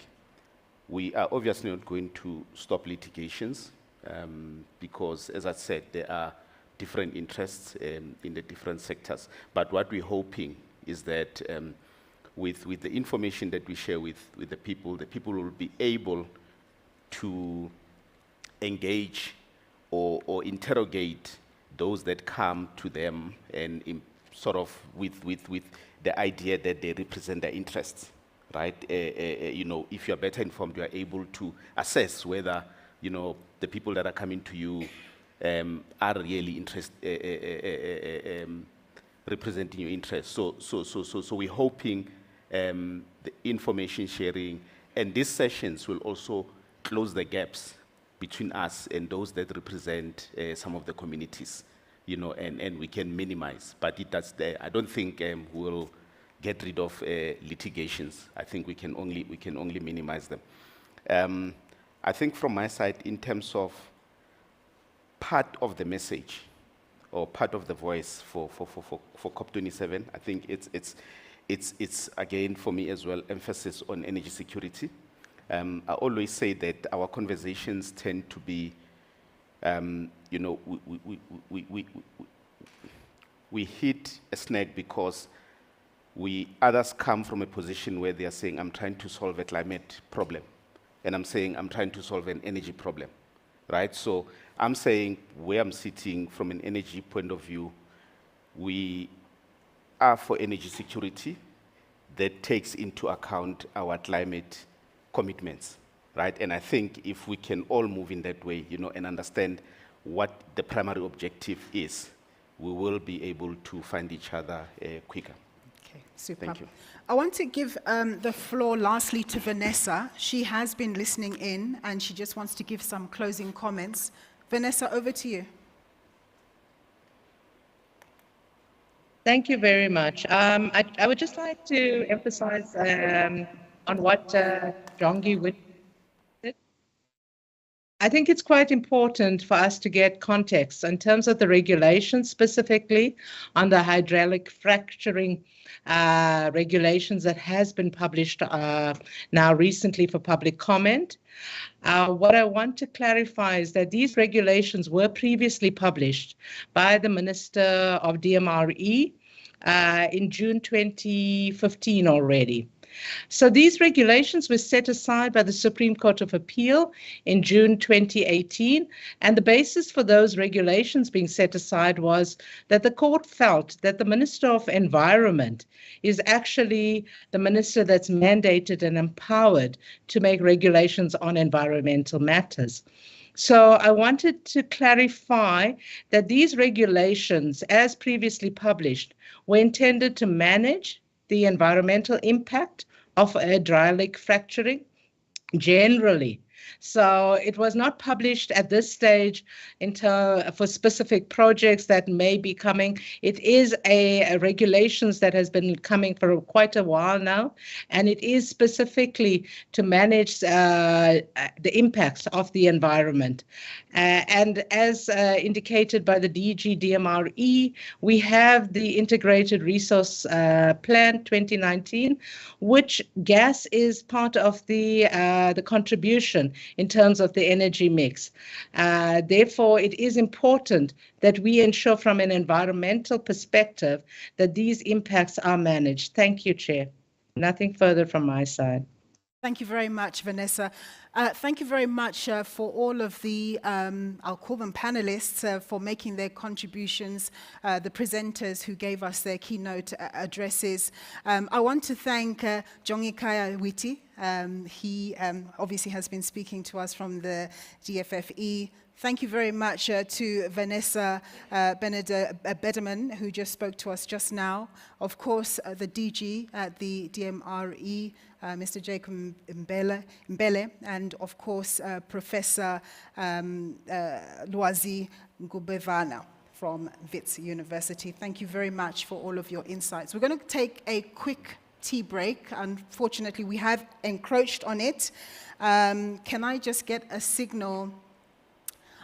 Speaker 3: We are obviously not going to stop litigations because, as I said, there are different interests in the different sectors. But what we're hoping is that with the information that we share with the people will be able to engage or interrogate those that come to them and sort of with the idea that they represent their interests. Right? If you're better informed, you are able to assess whether, the people that are coming to you are really representing your interests. So we're hoping the information sharing and these sessions will also close the gaps between us and those that represent some of the communities, and we can minimize. But I don't think we'll get rid of litigations. I think we can only minimize them. I think from my side, in terms of part of the message or part of the voice for COP27, I think it's again, for me as well, emphasis on energy security. I always say that our conversations tend to be, you know, we hit a snag because others come from a position where they are saying, I'm trying to solve a climate problem. And I'm saying, I'm trying to solve an energy problem, right? So I'm saying, where I'm sitting from an energy point of view, we are for energy security that takes into account our climate commitments, right? And I think if we can all move in that way, you know, and understand what the primary objective is, we will be able to find each other quicker.
Speaker 2: Okay, super.
Speaker 3: Thank you.
Speaker 2: I want to give the floor lastly to Vanessa. She has been listening in and she just wants to give some closing comments. Vanessa, over to you.
Speaker 4: Thank you very much. I would just like to emphasize on what Jongi would. I think it's quite important for us to get context in terms of the regulations, specifically on the hydraulic fracturing regulations that has been published now recently for public comment. What I want to clarify is that these regulations were previously published by the Minister of DMRE in June 2015 already. So these regulations were set aside by the Supreme Court of Appeal in June 2018, and the basis for those regulations being set aside was that the court felt that the Minister of Environment is actually the minister that's mandated and empowered to make regulations on environmental matters. So I wanted to clarify that these regulations, as previously published, were intended to manage the environmental impact of hydraulic fracturing generally. So it was not published at this stage for specific projects that may be coming. It is a regulations that has been coming for quite a while now, and it is specifically to manage the impacts of the environment. And as indicated by the DG DMRE, we have the Integrated Resource Plan 2019, which gas is part of the contribution in terms of the energy mix. Therefore, it is important that we ensure from an environmental perspective that these impacts are managed. Thank you, Chair. Nothing further from my side.
Speaker 2: Thank you very much, Vanessa. Thank you very much for all of the, I'll call them panelists, for making their contributions, the presenters who gave us their keynote addresses. I want to thank Jongi Witi. He obviously has been speaking to us from the DFFE. Thank you very much to Vanessa Bederman, who just spoke to us just now. Of course, the DG at the DMRE, Mr. Jacob Mbele, and of course, Professor Lwazi Ngubevana from Wits University. Thank you very much for all of your insights. We're going to take a quick tea break. Unfortunately, we have encroached on it. Can I just get a signal?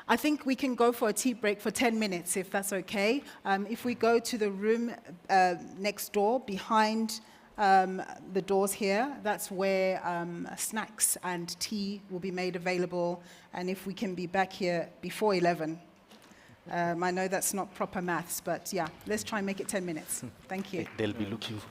Speaker 2: I think we can go for a tea break for 10 minutes, if that's okay. If we go to the room next door, behind the doors here, that's where snacks and tea will be made available. And if we can be back here before 11. I know that's not proper maths, but yeah, let's try and make it 10 minutes. Thank you.
Speaker 3: They'll be looking for.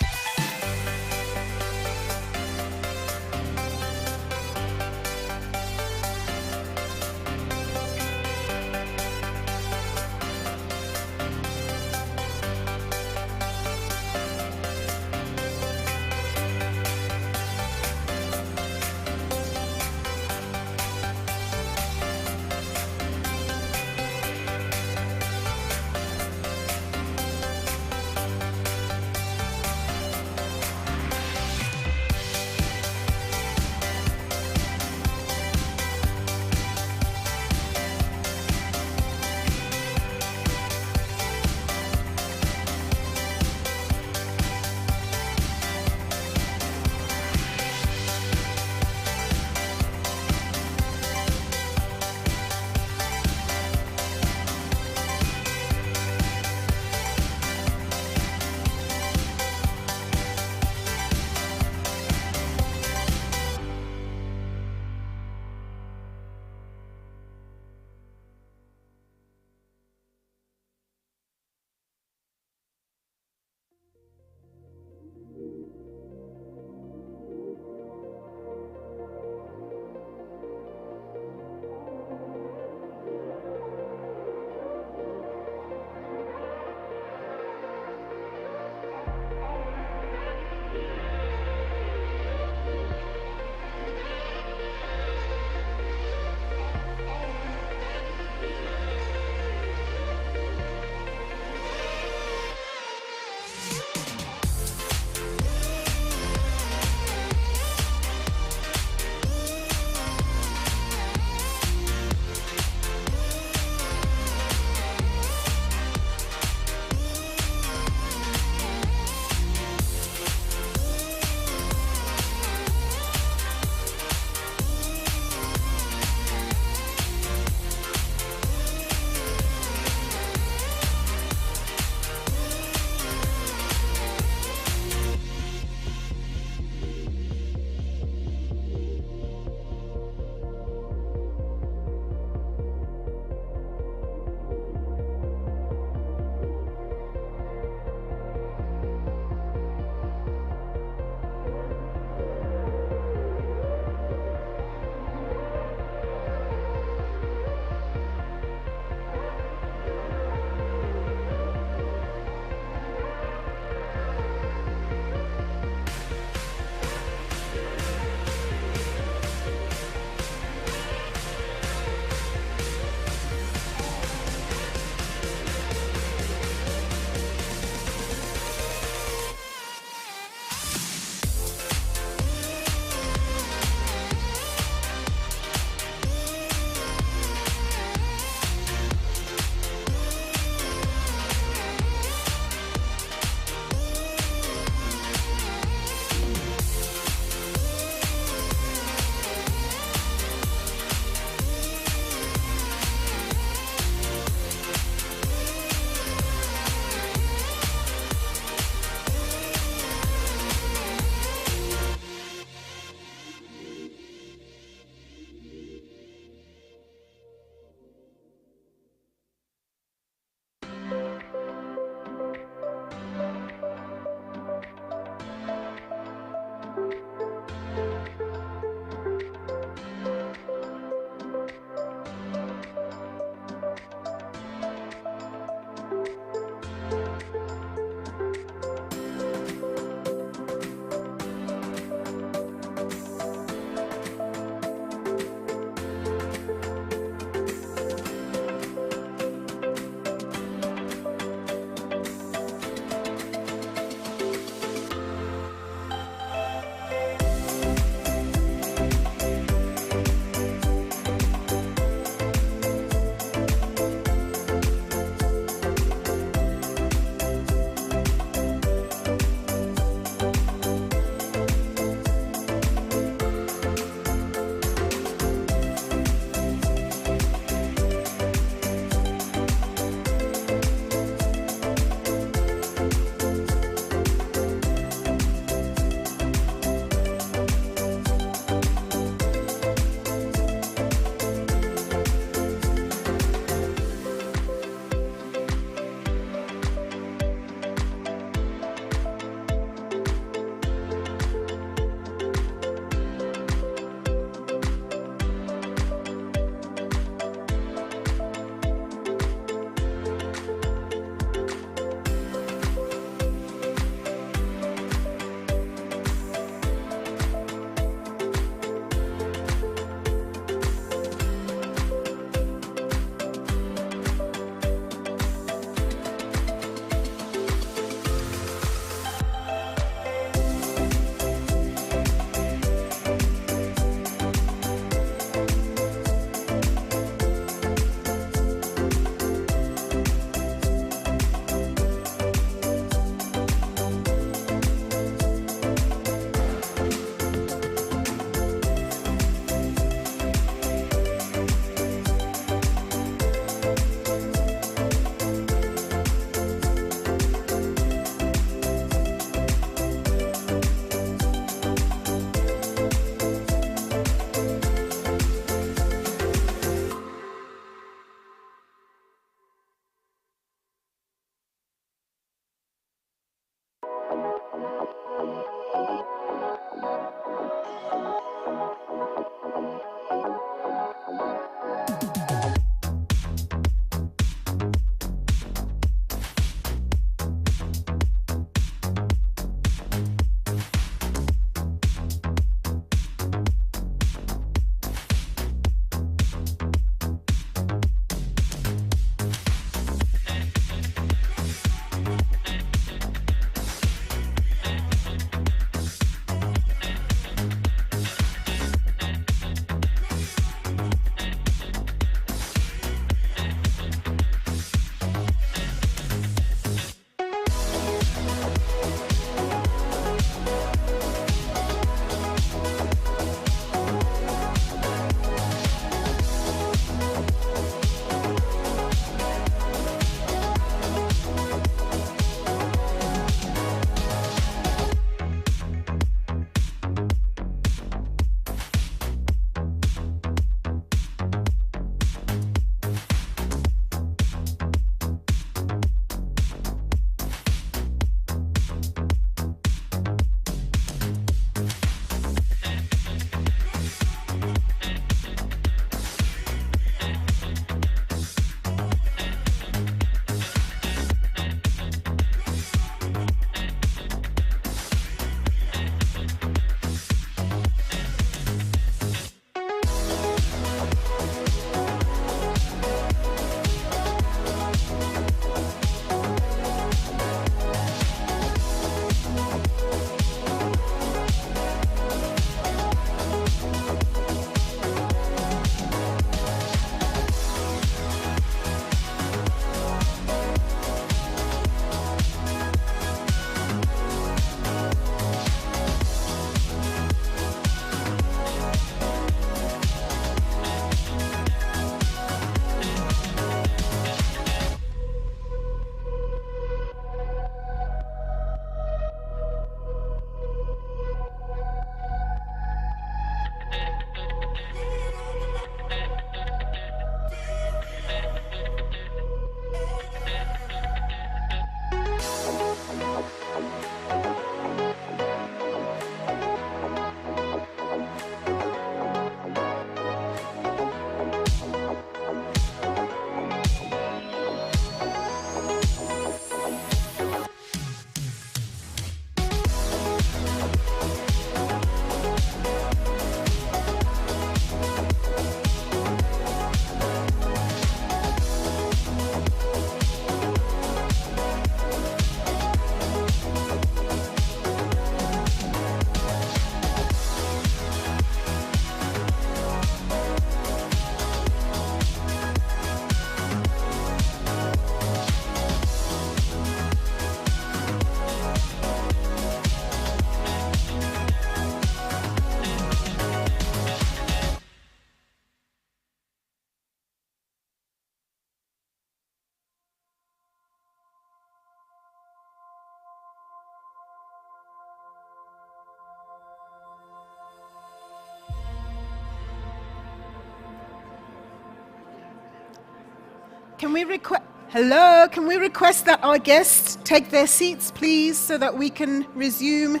Speaker 2: Can we request that our guests take their seats, please, so that we can resume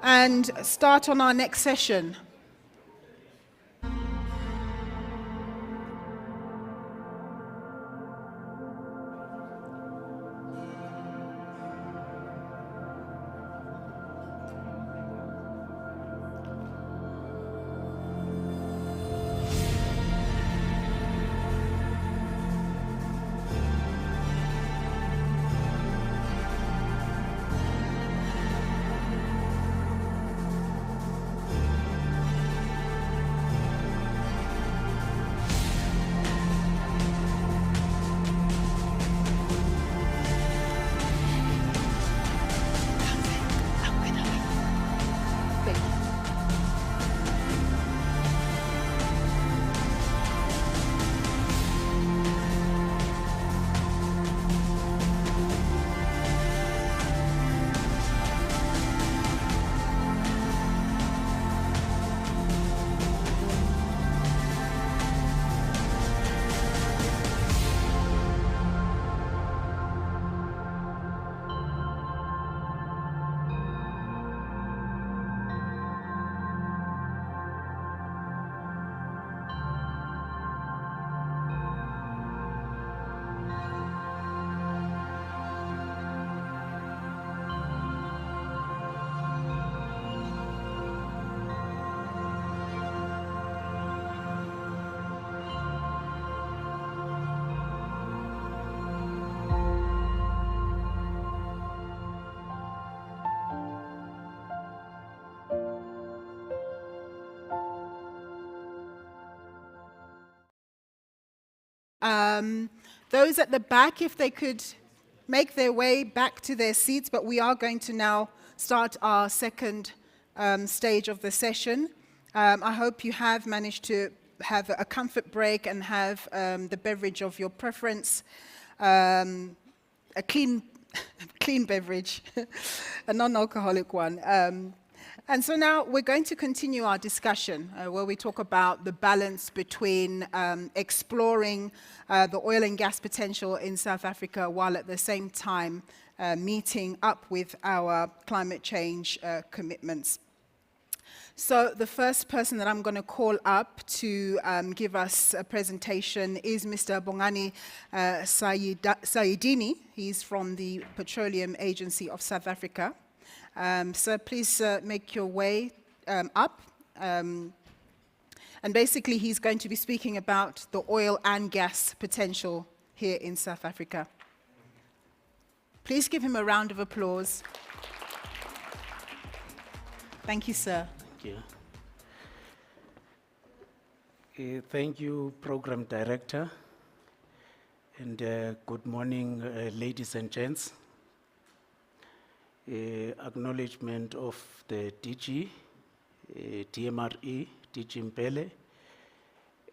Speaker 2: and start on our next session? Those at the back, if they could make their way back to their seats, but we are going to now start our second stage of the session. I hope you have managed to have a comfort break and have the beverage of your preference, a clean beverage, a non-alcoholic one. And so now we're going to continue our discussion where we talk about the balance between exploring the oil and gas potential in South Africa while at the same time meeting up with our climate change commitments. So the first person that I'm going to call up to give us a presentation is Mr. Bongani Sayedini. He's from the Petroleum Agency of South Africa. So please make your way up. And basically, he's going to be speaking about the oil and gas potential here in South Africa. Please give him a round of applause. Thank you, sir.
Speaker 12: Thank you. Thank you, Program Director. And good morning, ladies and gents. Acknowledgement of the DG, DMRE, DG Mpele,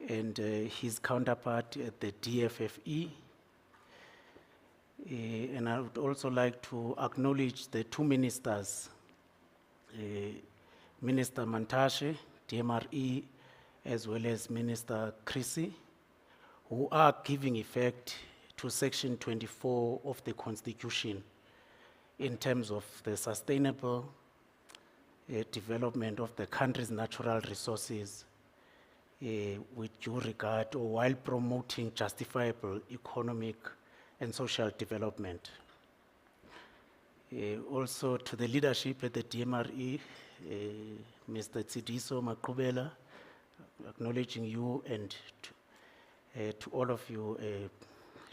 Speaker 12: and his counterpart at the DFFE. And I would also like to acknowledge the two ministers, Minister Mantashe, DMRE, as well as Minister Chrissy, who are giving effect to Section 24 of the Constitution in terms of the sustainable development of the country's natural resources with due regard or while promoting justifiable economic and social development. Also to the leadership at the DMRE, Mr. Tsidiso Makubela, acknowledging you and to all of you,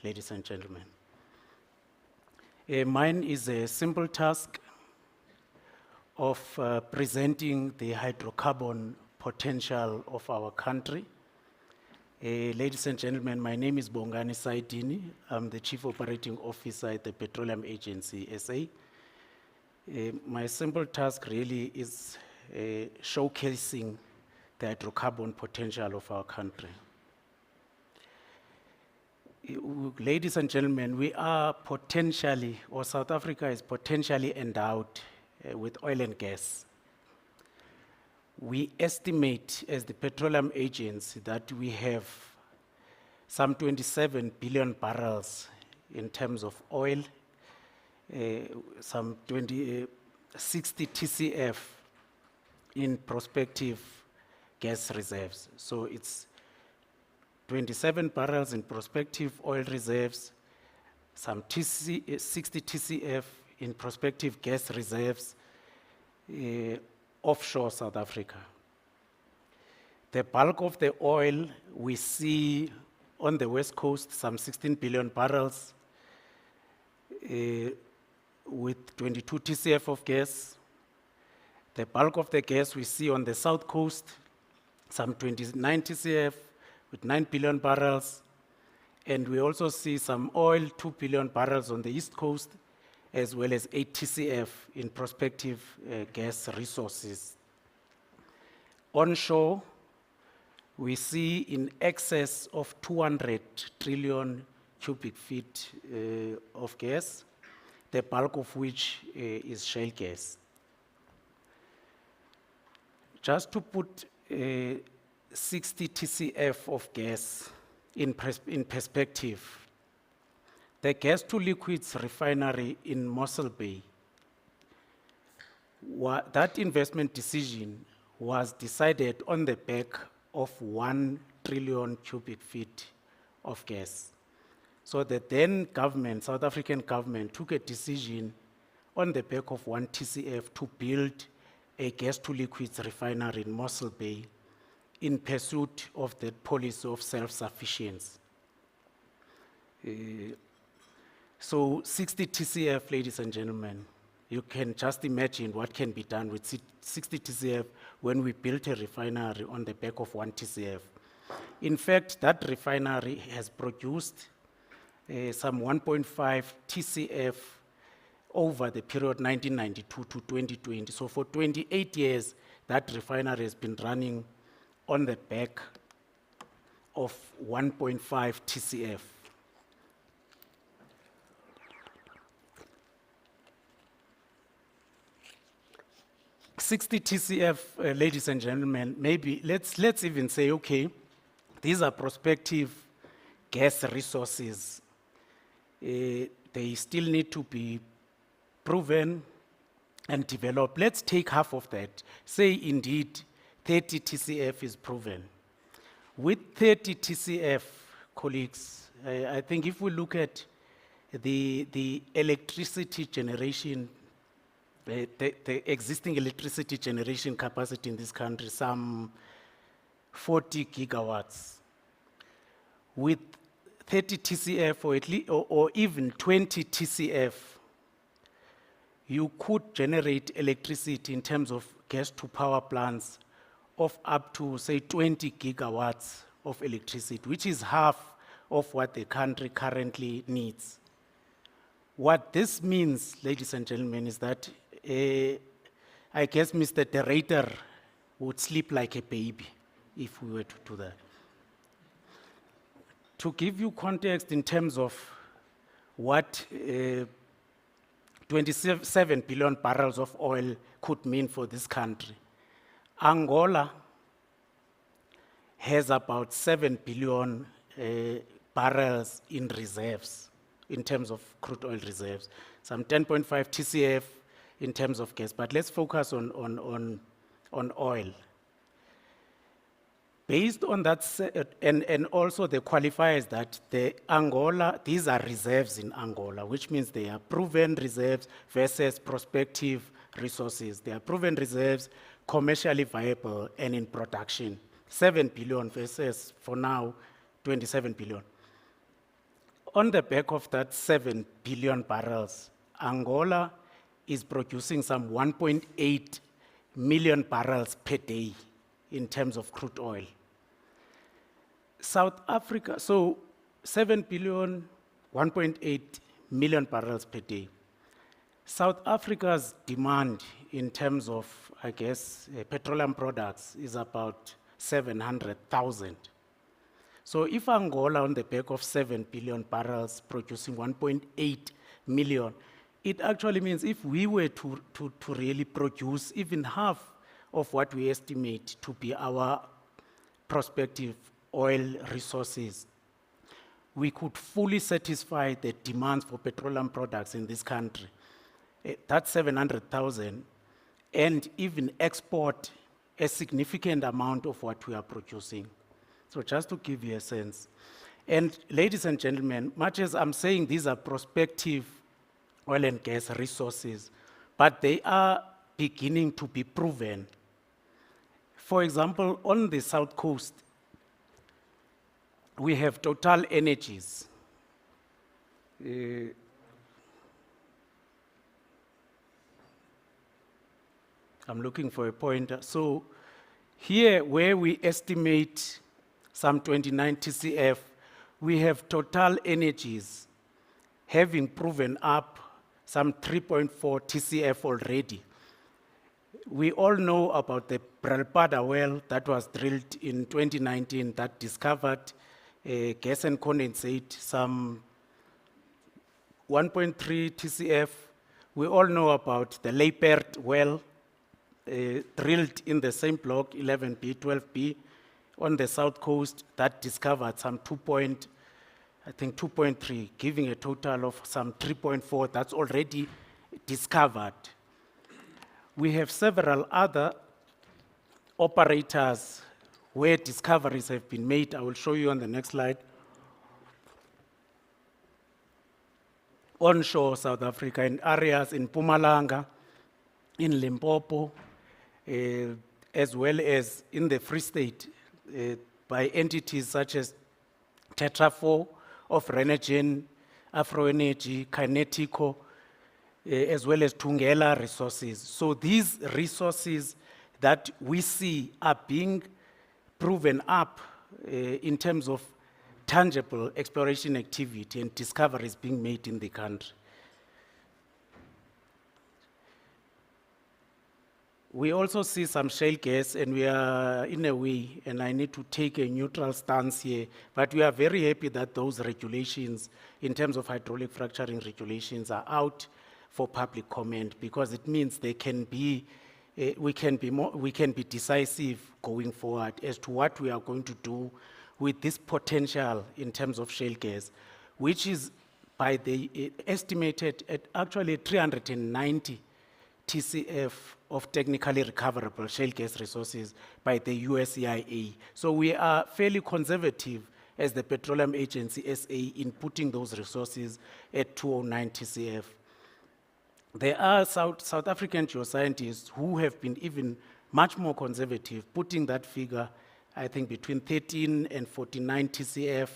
Speaker 12: ladies and gentlemen. Mine is a simple task of presenting the hydrocarbon potential of our country. Ladies and gentlemen, my name is Bongani Sayedini. I'm the Chief Operating Officer at the Petroleum Agency, SA. My simple task really is showcasing the hydrocarbon potential of our country. Ladies and gentlemen, we are potentially, or South Africa is potentially endowed with oil and gas. We estimate as the Petroleum Agency that we have some 27 billion barrels in terms of oil, some 60 TCF in prospective gas reserves. So it's 27 barrels in prospective oil reserves, some 60 TCF in prospective gas reserves offshore South Africa. The bulk of the oil we see on the west coast, some 16 billion barrels with 22 TCF of gas. The bulk of the gas we see on the south coast, some 29 TCF with 9 billion barrels. And we also see some oil, 2 billion barrels on the east coast, as well as 8 TCF in prospective gas resources. Onshore, we see in excess of 200 trillion cubic feet of gas, the bulk of which is shale gas. Just to put 60 TCF of gas in perspective, the gas to liquids refinery in Mossel Bay, that investment decision was decided on the back of 1 trillion cubic feet of gas. So the then government, South African government, took a decision on the back of 1 TCF to build a gas to liquids refinery in Mossel Bay in pursuit of the policy of self-sufficiency. So 60 TCF, ladies and gentlemen, you can just imagine what can be done with 60 TCF when we built a refinery on the back of 1 TCF. In fact, that refinery has produced some 1.5 TCF over the period 1992 to 2020. So for 28 years, that refinery has been running on the back of 1.5 TCF. $60 TCF, ladies and gentlemen, maybe let's even say, okay, these are prospective gas resources. They still need to be proven and developed. Let's take half of that. Say indeed 30 TCF is proven. With 30 TCF, colleagues, I think if we look at the electricity generation, the existing electricity generation capacity in this country, some 40 gigawatts. With 30 TCF or, at least, or even 20 TCF, you could generate electricity in terms of gas to power plants of up to, say, 20 gigawatts of electricity, which is half of what the country currently needs. What this means, ladies and gentlemen, is that I guess Mr. Director would sleep like a baby if we were to do that. To give you context in terms of what 27 billion barrels of oil could mean for this country, Angola has about 7 billion barrels in reserves, in terms of crude oil reserves, some 10.5 TCF in terms of gas, but let's focus on oil. Based on that, and also the qualifiers that these are reserves in Angola, which means they are proven reserves versus prospective resources. They are proven reserves, commercially viable and in production. 7 billion versus, for now, 27 billion. On the back of that 7 billion barrels, Angola is producing some 1.8 million barrels per day in terms of crude oil. South Africa, so 7 billion, 1.8 million barrels per day. South Africa's demand in terms of, I guess, petroleum products is about 700,000. So if Angola, on the back of 7 billion barrels, producing 1.8 million, it actually means if we were to really produce even half of what we estimate to be our prospective oil resources, we could fully satisfy the demands for petroleum products in this country. That's 700,000, and even export a significant amount of what we are producing. So just to give you a sense. And ladies and gentlemen, much as I'm saying these are prospective oil and gas resources, but they are beginning to be proven. For example, on the South Coast, we have Total Energies. I'm looking for a pointer. So here, where we estimate some 29 TCF, we have Total Energies having proven up some 3.4 TCF already. We all know about the Brelpada well that was drilled in 2019 that discovered gas and condensate, some 1.3 TCF. We all know about the Leipert well drilled in the same block, 11B, 12B, on the south coast that discovered some 2.3, giving a total of some 3.4 that's already discovered. We have several other operators where discoveries have been made. I will show you on the next slide. Onshore South Africa, in areas in Mpumalanga, in Limpopo, as well as in the Free State, by entities such as Tetra4 of Renergen, Afro Energy, Kinetico, as well as Tungela resources. So these resources that we see are being proven up in terms of tangible exploration activity and discoveries being made in the country. We also see some shale gas, and we are, in a way, and I need to take a neutral stance here, but we are very happy that those regulations, in terms of hydraulic fracturing regulations, are out for public comment, because it means they can be, we can be decisive going forward as to what we are going to do with this potential in terms of shale gas, which is by the estimated at actually 390 TCF of technically recoverable shale gas resources by the USEIA. So we are fairly conservative as the Petroleum Agency, SA, in putting those resources at 209 TCF. There are South African geoscientists who have been even much more conservative, putting that figure, I think, between 13 and 49 TCF.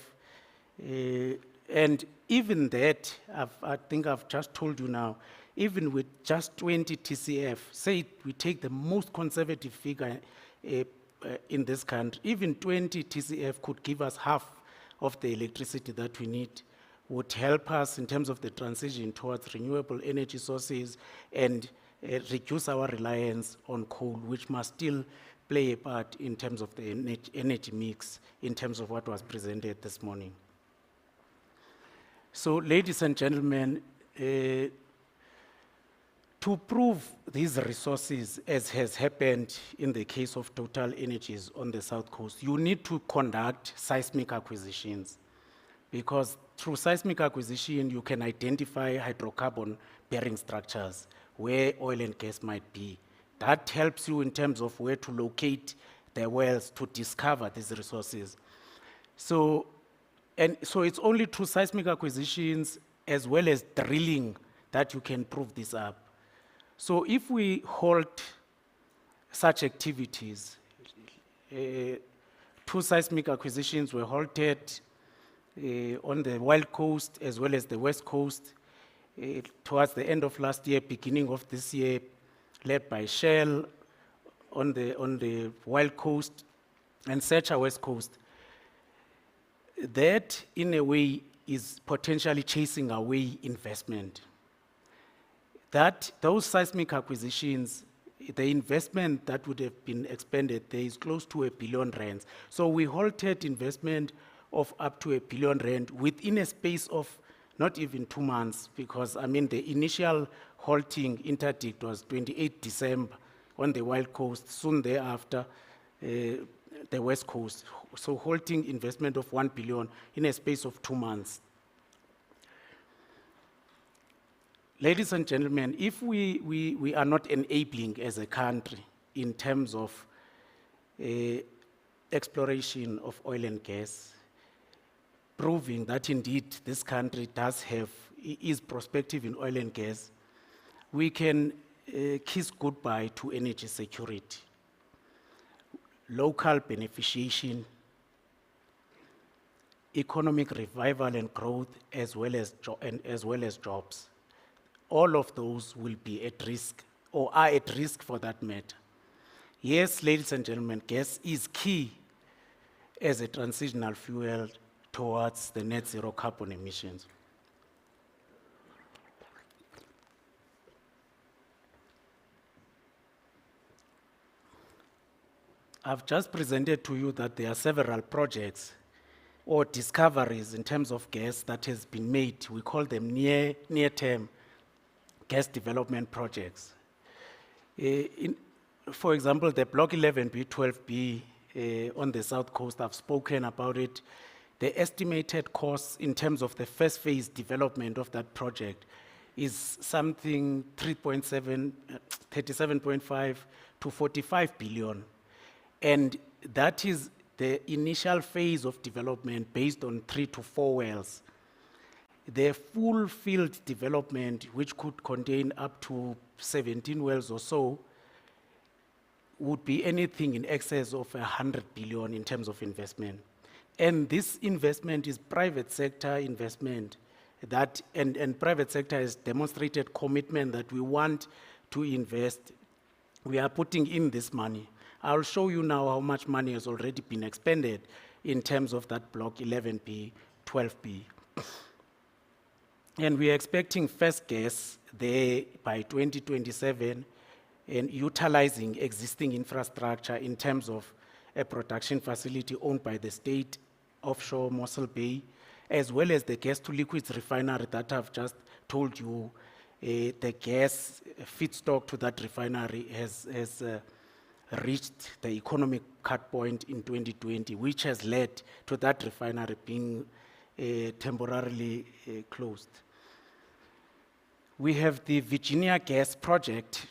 Speaker 12: And even that, I think I've just told you now, even with just 20 TCF, say we take the most conservative figure in this country, even 20 TCF could give us half of the electricity that we need, would help us in terms of the transition towards renewable energy sources and reduce our reliance on coal, which must still play a part in terms of the energy mix, in terms of what was presented this morning. So, ladies and gentlemen, to prove these resources, as has happened in the case of Total Energies on the South Coast, you need to conduct seismic acquisitions, because through seismic acquisition, you can identify hydrocarbon-bearing structures where oil and gas might be. That helps you in terms of where to locate the wells to discover these resources. So it's only through seismic acquisitions as well as drilling that you can prove this up. So if we halt such activities, 2 seismic acquisitions were halted on the Wild Coast as well as the West Coast towards the end of last year, beginning of this year, led by Shell on the Wild Coast and Searcher West Coast. That, in a way, is potentially chasing away investment. Those seismic acquisitions, the investment that would have been expended there is close to R1 billion. So we halted investment of up to R1 billion within a space of not even 2 months, because, I mean, the initial halting interdict was 28 December on the Wild Coast, soon thereafter, the West Coast. So halting investment of R1 billion in a space of 2 months. Ladies and gentlemen, if we are not enabling as a country in terms of exploration of oil and gas, proving that indeed this country is prospective in oil and gas, we can kiss goodbye to energy security, local beneficiation, economic revival and growth, as well as jobs. All of those will be at risk, or are at risk for that matter. Yes, ladies and gentlemen, gas is key as a transitional fuel towards the net zero carbon emissions. I've just presented to you that there are several projects or discoveries in terms of gas that has been made. We call them near-term gas development projects. For example, the Block 11B, 12B on the South Coast, I've spoken about it. The estimated cost in terms of the first phase development of that project is something 37.5 to 45 billion. And that is the initial phase of development based on 3 to 4 wells. The full field development, which could contain up to 17 wells or so, would be anything in excess of 100 billion in terms of investment. And this investment is private sector investment, and private sector has demonstrated commitment that we want to invest. We are putting in this money. I'll show you now how much money has already been expended in terms of that block 11B, 12B. And we are expecting first gas there by 2027 and utilizing existing infrastructure in terms of a production facility owned by the state offshore Mossel Bay, as well as the gas to liquids refinery that I've just told you. The gas feedstock to that refinery has reached the economic cut point in 2020, which has led to that refinery being temporarily closed. We have the Virginia Gas Project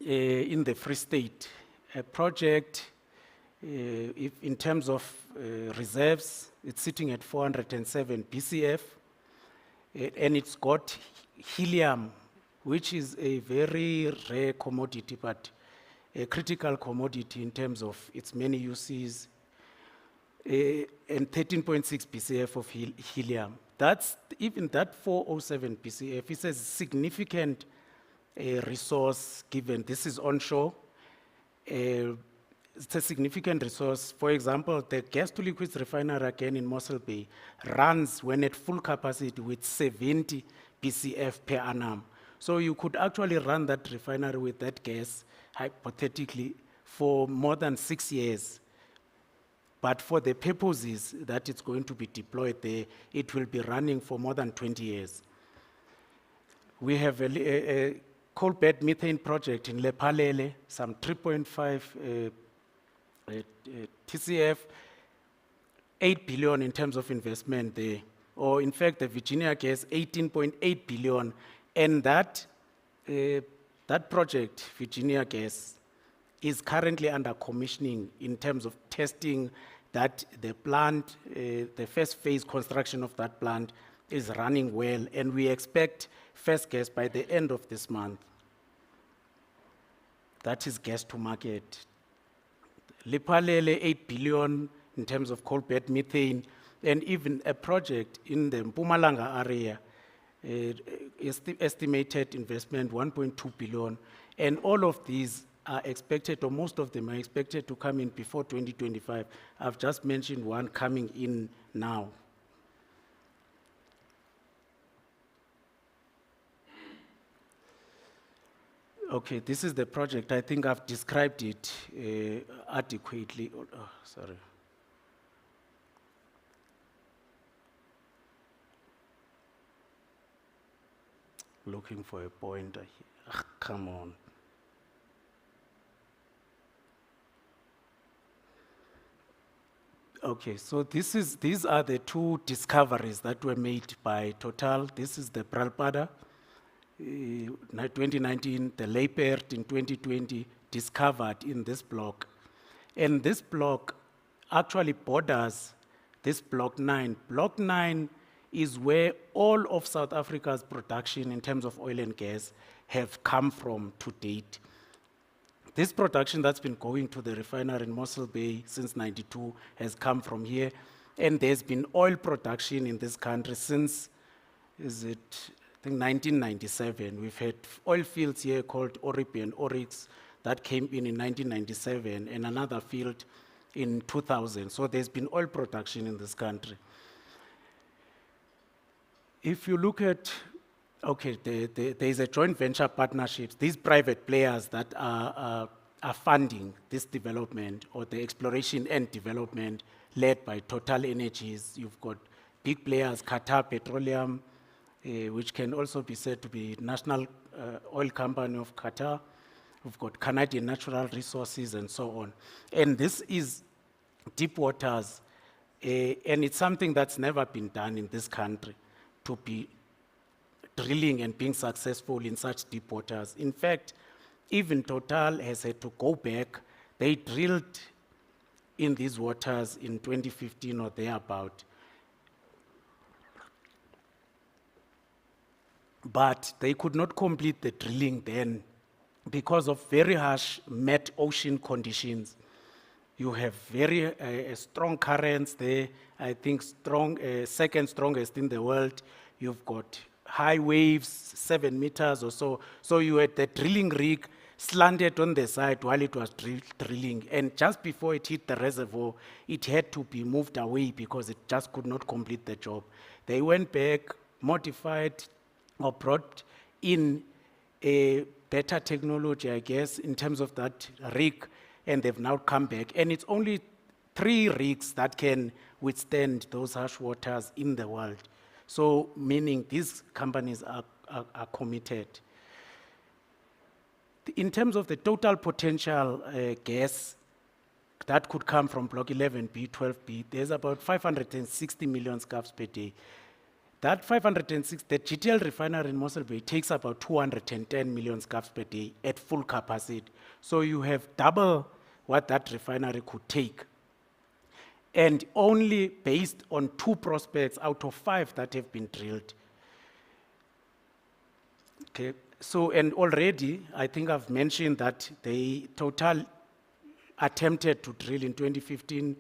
Speaker 12: in the Free State, a project if in terms of reserves, it's sitting at 407 BCF, and it's got helium, which is a very rare commodity, but a critical commodity in terms of its many uses, and 13.6 BCF of helium. That's, even that 407 BCF is a significant resource given this is onshore. It's a significant resource. For example, the gas to liquids refinery again in Mossel Bay runs when at full capacity with 70 BCF per annum. So you could actually run that refinery with that gas, hypothetically, for more than 6 years. But for the purposes that it's going to be deployed there, it will be running for more than 20 years. We have a coal bed methane project in Lephalale, some 3.5 TCF, 8 billion in terms of investment there. Or in fact, the Virginia gas, 18.8 billion. And that project, Virginia gas, is currently under commissioning in terms of testing that the plant, the first phase construction of that plant is running well, and we expect first gas by the end of this month. That is gas to market. Lephalale, 8 billion in terms of coal bed methane, and even a project in the Mpumalanga area, estimated investment 1.2 billion, and all of these are expected, or most of them are expected to come in before 2025. I've just mentioned one coming in now. Okay, this is the project. I think I've described it adequately. Oh, sorry. Looking for a pointer here. Come on. Okay, so these are the two discoveries that were made by Total. This is the Bralpada, 2019, the Leipert in 2020, discovered in this block. And this block actually borders this Block 9. Block 9 is where all of South Africa's production in terms of oil and gas have come from to date. This production that's been going to the refinery in Mossel Bay since '92 has come from here, and there's been oil production in this country since, I think 1997. We've had oil fields here called Oripe and Oryx that came in 1997, and another field in 2000. So there's been oil production in this country. If you look at, okay, there's a joint venture partnerships, these private players that are funding this development or the exploration and development led by Total Energies. You've got big players, Qatar Petroleum, which can also be said to be National Oil Company of Qatar. We've got Canadian Natural Resources and so on. And this is deep waters, and it's something that's never been done in this country, to be drilling and being successful in such deep waters. In fact, even Total has had to go back. They drilled in these waters in 2015 or thereabout. But they could not complete the drilling then because of very harsh mid-ocean conditions. You have very strong currents there, I think second strongest in the world. You've got high waves, 7 meters or so. So you had the drilling rig slanted on the side while it was drilling. And just before it hit the reservoir, it had to be moved away because it just could not complete the job. They went back, modified or brought in a better technology, I guess, in terms of that rig, and they've now come back. And it's only 3 rigs that can withstand those harsh waters in the world. So, meaning these companies are committed. In terms of the total potential gas that could come from Block 11B, 12B, there's about 560 million scf per day. That 506, the GTL refinery in Mossel Bay takes about 210 million scf per day at full capacity. So you have double what that refinery could take. And only based on 2 prospects out of 5 that have been drilled. Okay, so, and already, I think I've mentioned that they Total attempted to drill in 2015.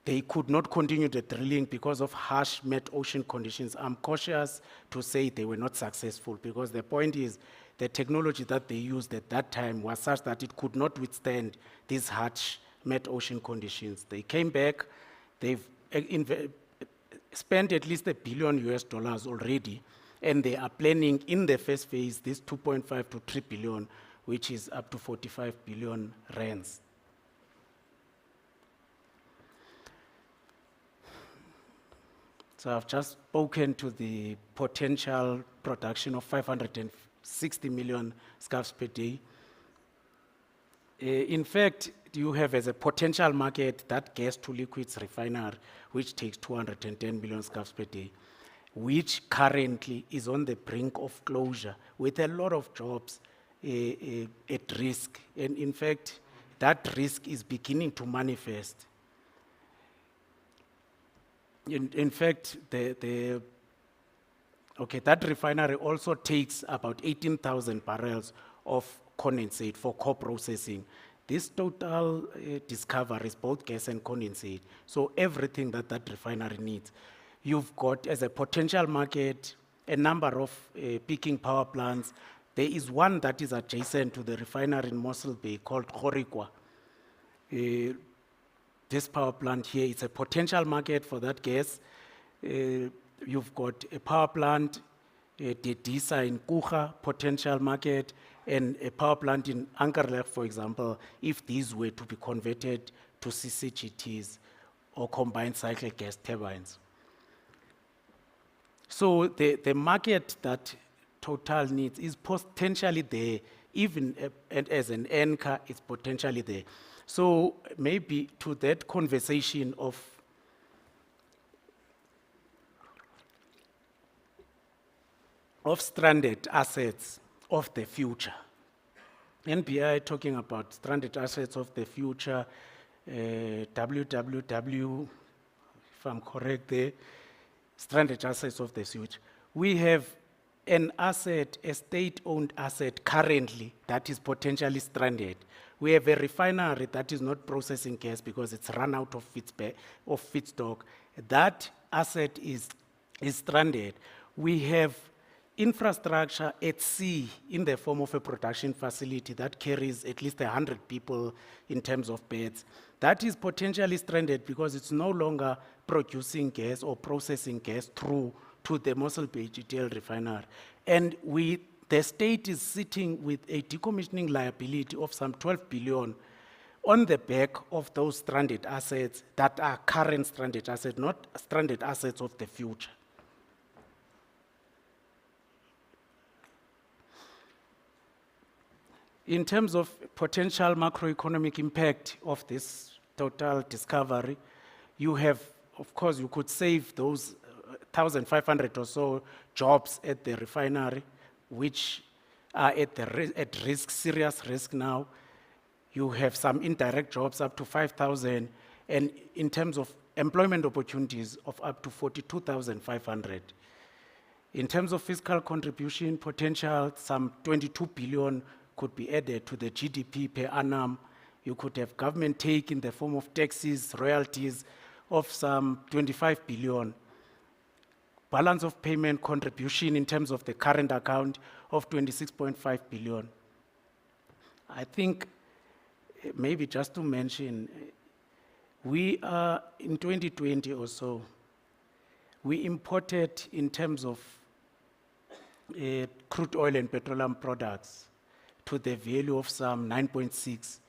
Speaker 12: They could not continue the drilling because of harsh mid-ocean conditions. I'm cautious to say they were not successful because the point is the technology that they used at that time was such that it could not withstand these harsh mid-ocean conditions. They came back, they've spent at least $1 billion already, and they are planning in the first phase this 2.5 to 3 billion, which is up to 45 billion rands. So I've just spoken to the potential production of 560 million scf per day. In fact, you have as a potential market that gas to liquids refinery, which takes 210 million scf per day, which currently is on the brink of closure with a lot of jobs at risk. And in fact, that risk is beginning to manifest. In fact, that refinery also takes about 18,000 barrels of condensate for co-processing. This total discovery is both gas and condensate, so everything that refinery needs. You've got, as a potential market, a number of peaking power plants. There is one that is adjacent to the refinery in Mossel Bay called Gorikwa. This power plant here is a potential market for that gas. You've got a power plant, Dedisa in Kucha, potential market, and a power plant in Ankerlech, for example, if these were to be converted to CCGTs or combined cycle gas turbines. So the market that Total needs is potentially there, even as an anchor, it's potentially there. So maybe to that conversation of stranded assets of the future. NBI talking about stranded assets of the future, WWW, if I'm correct there, stranded assets of the future. We have an asset, a state-owned asset currently that is potentially stranded. We have a refinery that is not processing gas because it's run out of feedstock. That asset is stranded. We have infrastructure at sea in the form of a production facility that carries at least 100 people in terms of beds. That is potentially stranded because it's no longer producing gas or processing gas through to the Mossel Bay GTL refinery. And the state is sitting with a decommissioning liability of some 12 billion on the back of those stranded assets that are current stranded assets, not stranded assets of the future. In terms of potential macroeconomic impact of this Total discovery, you have, of course, you could save those 1,500 or so jobs at the refinery, which are at risk, serious risk now. You have some indirect jobs up to 5,000, and in terms of employment opportunities of up to 42,500. In terms of fiscal contribution potential, some 22 billion could be added to the GDP per annum. You could have government take in the form of taxes, royalties of some 25 billion. balance of payment contribution in terms of the current account of 26.5 billion. I think maybe just to mention, we are in 2020 or so, we imported in terms of crude oil and petroleum products to the value of some 9.6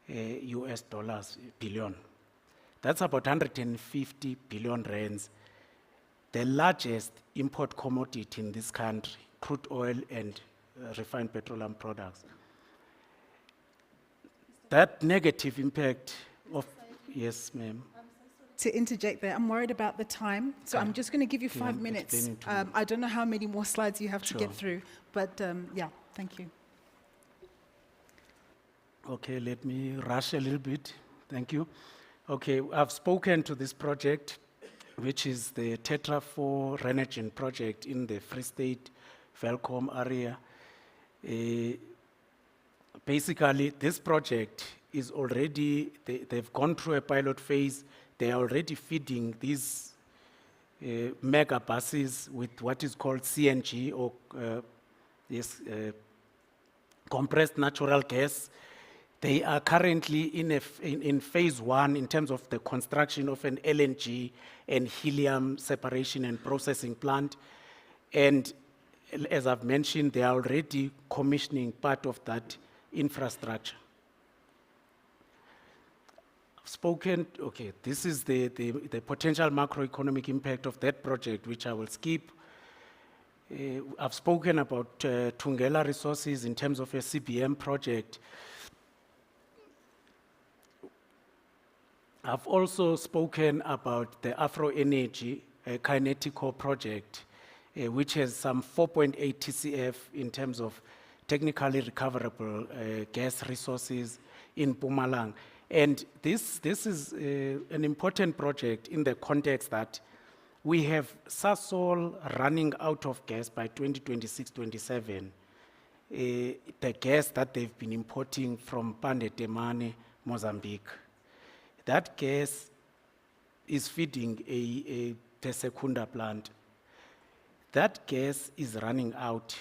Speaker 12: US dollars billion. That's about 150 billion rands. The largest import commodity in this country, crude oil and refined petroleum products. That negative impact of, yes, ma'am.
Speaker 2: To interject there, I'm worried about the time, so I'm just going to give you 5 minutes. I don't know how many more slides you have to get through, but yeah, thank you.
Speaker 12: Okay, let me rush a little bit. Thank you. Okay, I've spoken to this project, which is the Tetra 4 Renegen project in the Free State Velcom area. Basically, this project is already, they've gone through a pilot phase. They are already feeding these mega buses with what is called CNG, or compressed natural gas. They are currently in phase 1 in terms of the construction of an LNG and helium separation and processing plant. And as I've mentioned, they are already commissioning part of that infrastructure. I've spoken, okay, this is the potential macroeconomic impact of that project, which I will skip. I've spoken about Thungela Resources in terms of a CBM project. I've also spoken about the Afro Energy Kinetico project, which has some 4.8 TCF in terms of technically recoverable gas resources in Mpumalanga. And this is an important project in the context that we have Sasol running out of gas by 2026-27. The gas that they've been importing from Pandetemane, Mozambique. That gas is feeding a Secunda plant. That gas is running out.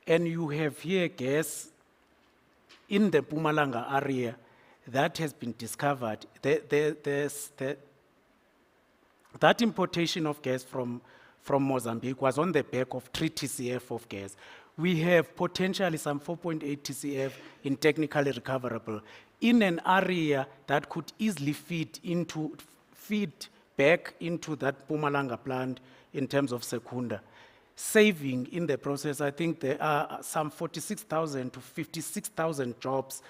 Speaker 12: And you have here gas in the Mpumalanga area that has been discovered. That importation of gas from Mozambique was on the back of 3 TCF of gas. We have potentially some 4.8 TCF in technically recoverable in an area that could easily feed back into that Mpumalanga plant in terms of Secunda. Saving in the process, I think there are some 46,000 to 56,000 jobs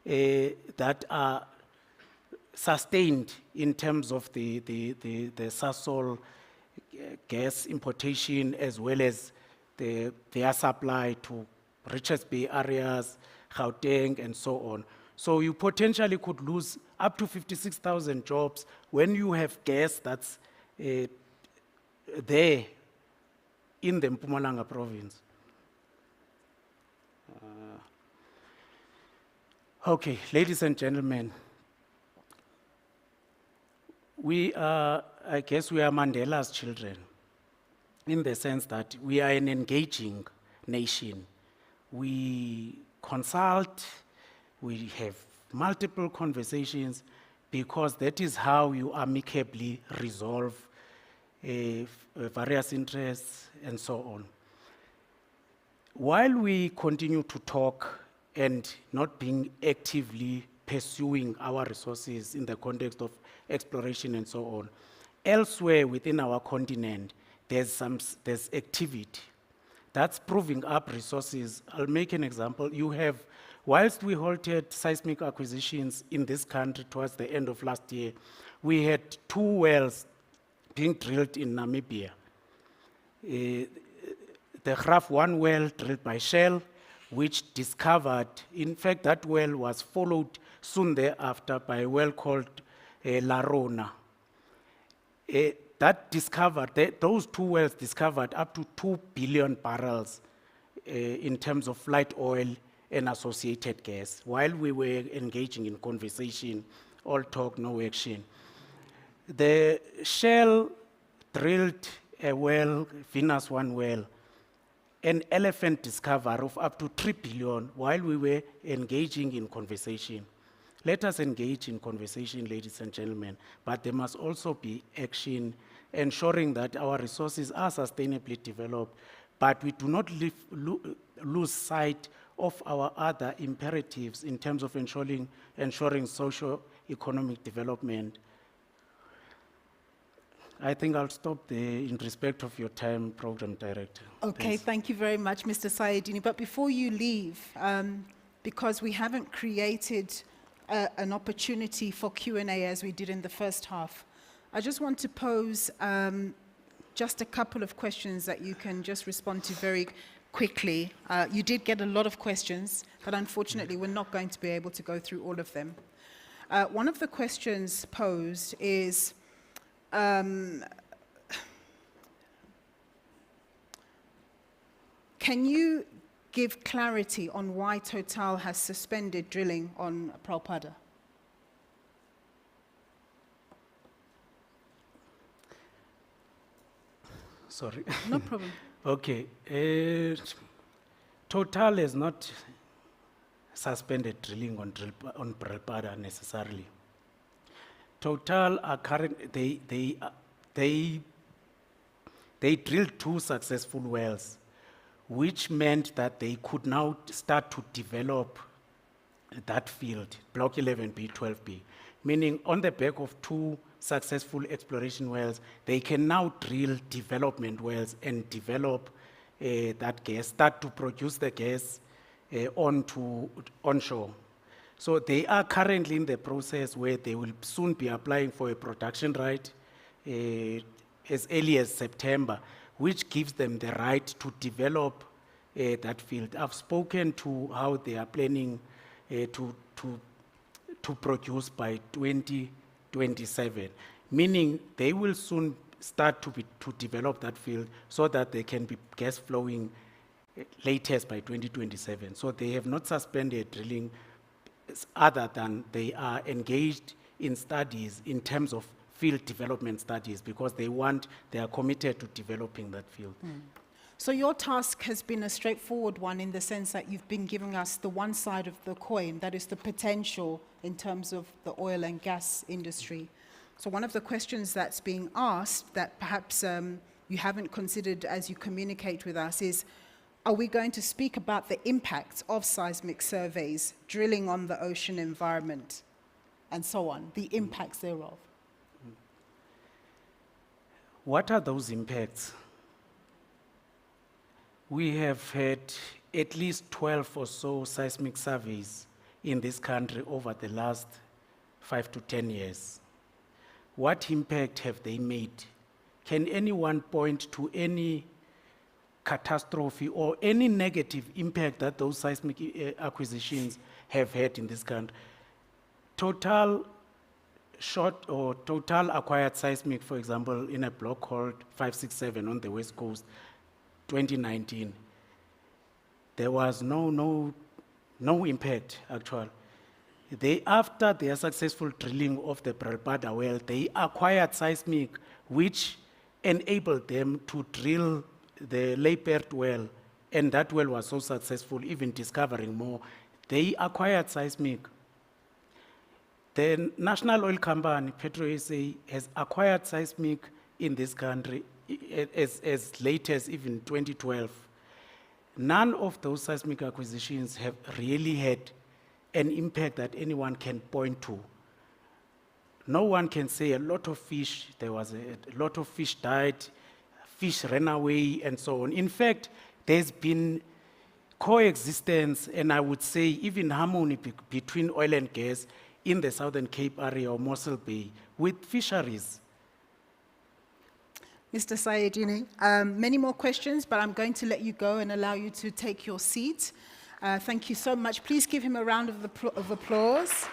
Speaker 12: that are sustained in terms of the Sasol gas importation, as well as their supply to Richards Bay areas, Gauteng, and so on. So you potentially could lose up to 56,000 jobs when you have gas that's there in the Mpumalanga province. Okay, ladies and gentlemen, I guess we are Mandela's children, in the sense that we are an engaging nation. We consult, we have multiple conversations, because that is how you amicably resolve various interests and so on. While we continue to talk and not being actively pursuing our resources in the context of exploration and so on, elsewhere within our continent, there's activity that's proving up resources. I'll make an example. You have, whilst we halted seismic acquisitions in this country towards the end of last year, we had 2 wells being drilled in Namibia. The Graf 1 well drilled by Shell, which discovered, in fact, that well was followed soon thereafter by a well called La Rona. Those 2 wells discovered up to 2 billion barrels in terms of light oil and associated gas, while we were engaging in conversation, all talk, no action. The Shell drilled a well, Venus 1 well, an elephant discovery of up to 3 billion while we were engaging in conversation. Let us engage in conversation, ladies and gentlemen, but there must also be action ensuring that our resources are sustainably developed, but we do not lose sight of our other imperatives in terms of ensuring socio-economic development. I think I'll stop there in respect of your time, Program Director.
Speaker 2: Okay,
Speaker 12: Thanks.
Speaker 2: thank you very much, Mr. Sayedini. But before you leave, because we haven't created an opportunity for Q&A as we did in the first half, I just want to pose just a couple of questions that you can just respond to very quickly. You did get a lot of questions, but unfortunately we're not going to be able to go through all of them. One of the questions posed is, can you give clarity on why Total has suspended drilling on Pralpada?
Speaker 12: Sorry.
Speaker 2: No problem.
Speaker 12: Okay. Total has not suspended drilling on Pralpada necessarily. Total are they drilled 2 successful wells, which meant that they could now start to develop that field, Block 11B, 12B, meaning on the back of 2 successful exploration wells, they can now drill development wells and develop that gas, start to produce the gas onshore. So they are currently in the process where they will soon be applying for a production right as early as September, which gives them the right to develop that field. I've spoken to how they are planning to produce by 2027, meaning they will soon start to develop that field so that they can be gas flowing latest by 2027. So they have not suspended drilling other than they are engaged in studies in terms of field development studies because they are committed to developing that field.
Speaker 2: So your task has been a straightforward one in the sense that you've been giving us the one side of the coin, that is the potential in terms of the oil and gas industry. So one of the questions that's being asked that perhaps you haven't considered as you communicate with us is, are we going to speak about the impacts of seismic surveys, drilling on the ocean environment, and so on, the impacts thereof?
Speaker 12: What are those impacts? We have had at least 12 or so seismic surveys in this country over the last 5 to 10 years. What impact have they made? Can anyone point to any catastrophe or any negative impact that those seismic acquisitions have had in this country? Total acquired seismic, for example, in a block called 567 on the West Coast, 2019, there was no impact, actually. After their successful drilling of the Pralpada well, they acquired seismic, which enabled them to drill the Leipert well, and that well was so successful, even discovering more. They acquired seismic. The National Oil Company, PetroSA, has acquired seismic in this country as late as even 2012. None of those seismic acquisitions have really had an impact that anyone can point to. No one can say a lot of fish, there was a lot of fish died, fish ran away, and so on. In fact, there's been coexistence, and I would say even harmony between oil and gas in the Southern Cape area or Mossel Bay with fisheries.
Speaker 2: Mr. Sayedini, many more questions, but I'm going to let you go and allow you to take your seat. Thank you so much. Please give him a round of applause.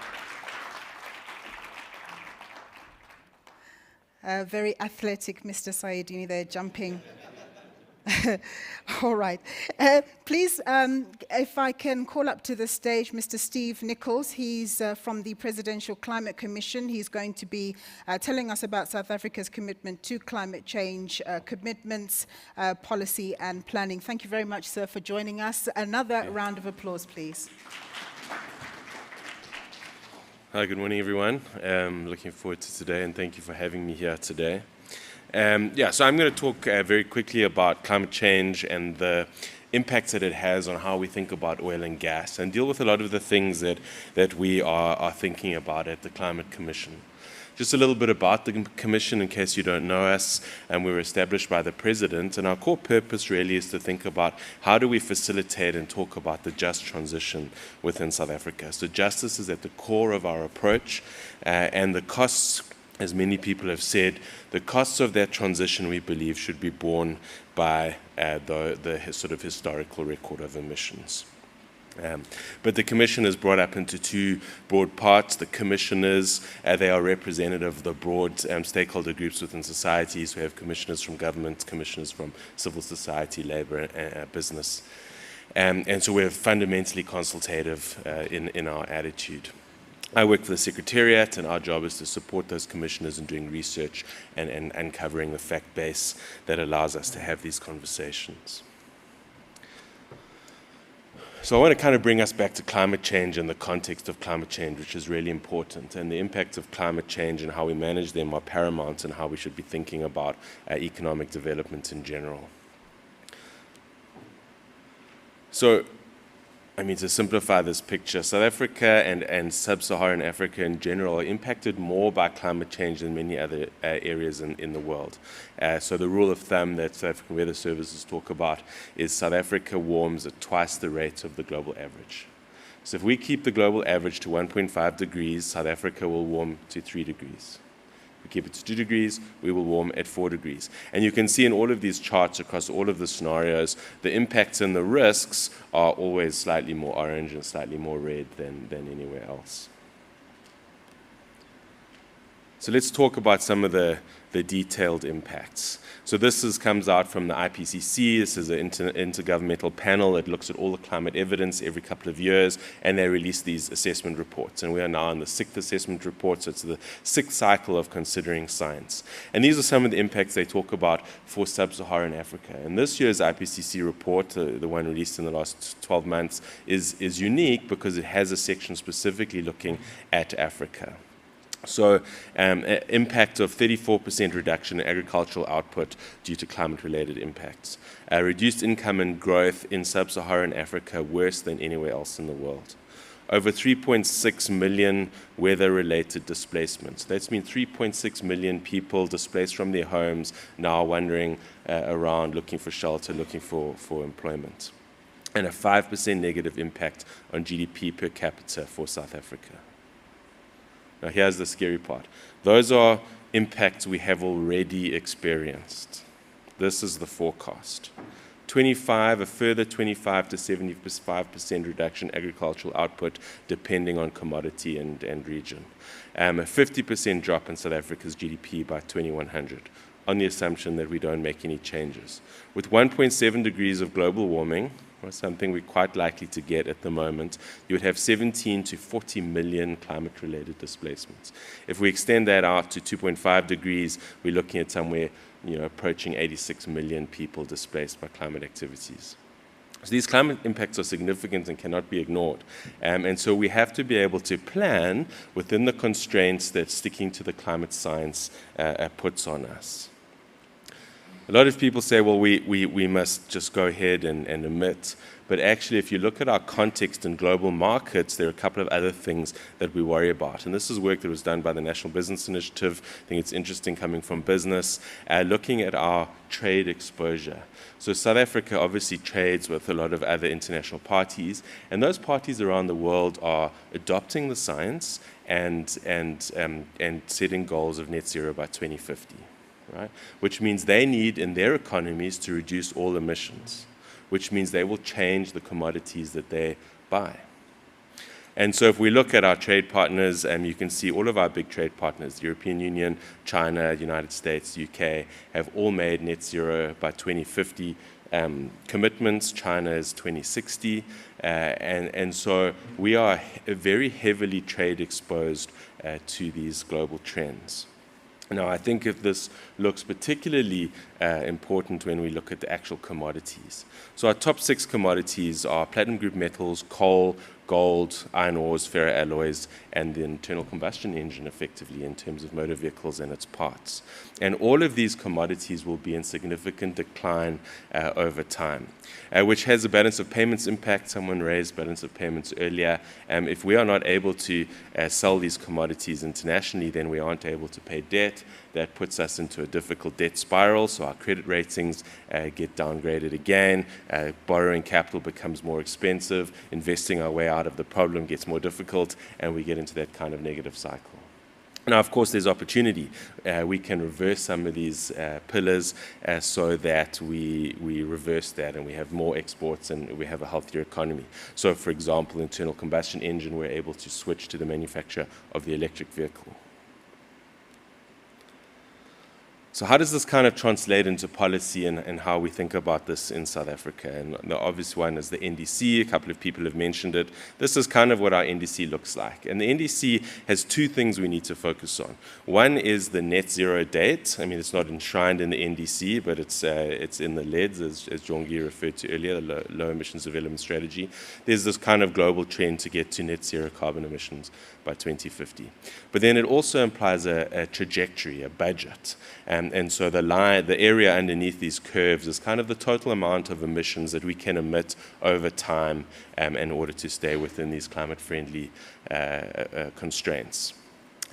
Speaker 2: Very athletic, Mr. Sayedini, there, jumping All right. Please, if I can call up to the stage Mr. Steve Nichols. He's from the Presidential Climate Commission. He's going to be telling us about South Africa's commitment to climate change, commitments, policy and planning. Thank you very much, sir, for joining us. Another round of applause, please.
Speaker 13: Hi, good morning, everyone. Looking forward to today, and thank you for having me here today. So I'm going to talk very quickly about climate change and the impacts that it has on how we think about oil and gas, and deal with a lot of the things that we are thinking about at the Climate Commission. Just a little bit about the Commission, in case you don't know us. We were established by the President, and our core purpose really is to think about how do we facilitate and talk about the just transition within South Africa. So justice is at the core of our approach, and the costs, as many people have said, the costs of that transition, we believe, should be borne by the sort of historical record of emissions. But the Commission is brought up into two broad parts. The commissioners, they are representative of the broad stakeholder groups within societies. We have commissioners from government, commissioners from civil society, labor, and business. And so we're fundamentally consultative in our attitude. I work for the Secretariat, and our job is to support those commissioners in doing research and uncovering the fact base that allows us to have these conversations. So I want to kind of bring us back to climate change and the context of climate change, which is really important. And the impacts of climate change and how we manage them are paramount in how we should be thinking about economic development in general. So, to simplify this picture, South Africa and sub-Saharan Africa in general are impacted more by climate change than many other areas in the world. So the rule of thumb that South African Weather Services talk about is South Africa warms at twice the rate of the global average. So if we keep the global average to 1.5 degrees, South Africa will warm to 3 degrees. We keep it to 2 degrees, we will warm at 4 degrees. And you can see in all of these charts across all of the scenarios, the impacts and the risks are always slightly more orange and slightly more red than anywhere else. So let's talk about some of the detailed impacts. So this comes out from the IPCC. This is an intergovernmental panel that looks at all the climate evidence every couple of years, and they release these assessment reports. And we are now on the 6th assessment report, so it's the 6th cycle of considering science. And these are some of the impacts they talk about for sub-Saharan Africa. And this year's IPCC report, the one released in the last 12 months, is unique because it has a section specifically looking at Africa. So impact of 34% reduction in agricultural output due to climate-related impacts. Reduced income and growth in sub-Saharan Africa worse than anywhere else in the world. Over 3.6 million weather-related displacements. That's mean 3.6 million people displaced from their homes, now wandering around looking for shelter, looking for employment. And a 5% negative impact on GDP per capita for South Africa. Now here's the scary part. Those are impacts we have already experienced. This is the forecast. A further 25 to 75% reduction in agricultural output depending on commodity and region. A 50% drop in South Africa's GDP by 2100 on the assumption that we don't make any changes. With 1.7 degrees of global warming, or something we're quite likely to get at the moment, you would have 17 to 40 million climate-related displacements. If we extend that out to 2.5 degrees, we're looking at somewhere approaching 86 million people displaced by climate activities. So these climate impacts are significant and cannot be ignored. And so we have to be able to plan within the constraints that sticking to the climate science puts on us. A lot of people say, well, we must just go ahead and emit. But actually, if you look at our context in global markets, there are a couple of other things that we worry about. And this is work that was done by the National Business Initiative. I think it's interesting coming from business, looking at our trade exposure. So South Africa obviously trades with a lot of other international parties, and those parties around the world are adopting the science and setting goals of net zero by 2050. Right? Which means they need in their economies to reduce all emissions, which means they will change the commodities that they buy. And so if we look at our trade partners, you can see all of our big trade partners, the European Union, China, United States, UK, have all made net zero by 2050 commitments. China is 2060. And so we are very heavily trade exposed to these global trends. Now, I think if this looks particularly important when we look at the actual commodities. So our top 6 commodities are platinum group metals, coal, gold, iron ores, ferroalloys, and the internal combustion engine, effectively, in terms of motor vehicles and its parts. And all of these commodities will be in significant decline over time, which has a balance of payments impact. Someone raised balance of payments earlier. If we are not able to sell these commodities internationally, then we aren't able to pay debt. That puts us into a difficult debt spiral, so our credit ratings get downgraded again, borrowing capital becomes more expensive, investing our way out of the problem gets more difficult, and we get into that kind of negative cycle. Now, of course, there's opportunity. We can reverse some of these pillars so that we reverse that and we have more exports and we have a healthier economy. So, for example, internal combustion engine, we're able to switch to the manufacture of the electric vehicle. So how does this kind of translate into policy and how we think about this in South Africa? And the obvious one is the NDC. A couple of people have mentioned it. This is kind of what our NDC looks like. And the NDC has 2 things we need to focus on. One is the net zero date. I mean, it's not enshrined in the NDC, but it's in the LEDs, as Jongi referred to earlier, the low emissions development strategy. There's this kind of global trend to get to net zero carbon emissions by 2050. But then it also implies a trajectory, a budget. And so the area underneath these curves is kind of the total amount of emissions that we can emit over time in order to stay within these climate-friendly constraints.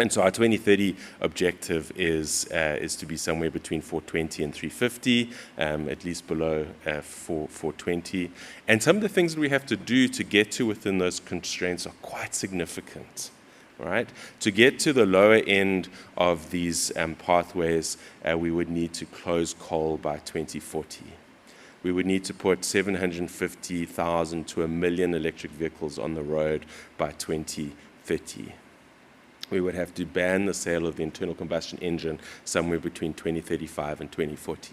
Speaker 13: And so our 2030 objective is to be somewhere between 420 and 350, at least below 420. And some of the things that we have to do to get to within those constraints are quite significant. Right? To get to the lower end of these pathways, we would need to close coal by 2040. We would need to put 750,000 to 1 million electric vehicles on the road by 2030. We would have to ban the sale of the internal combustion engine somewhere between 2035 and 2040.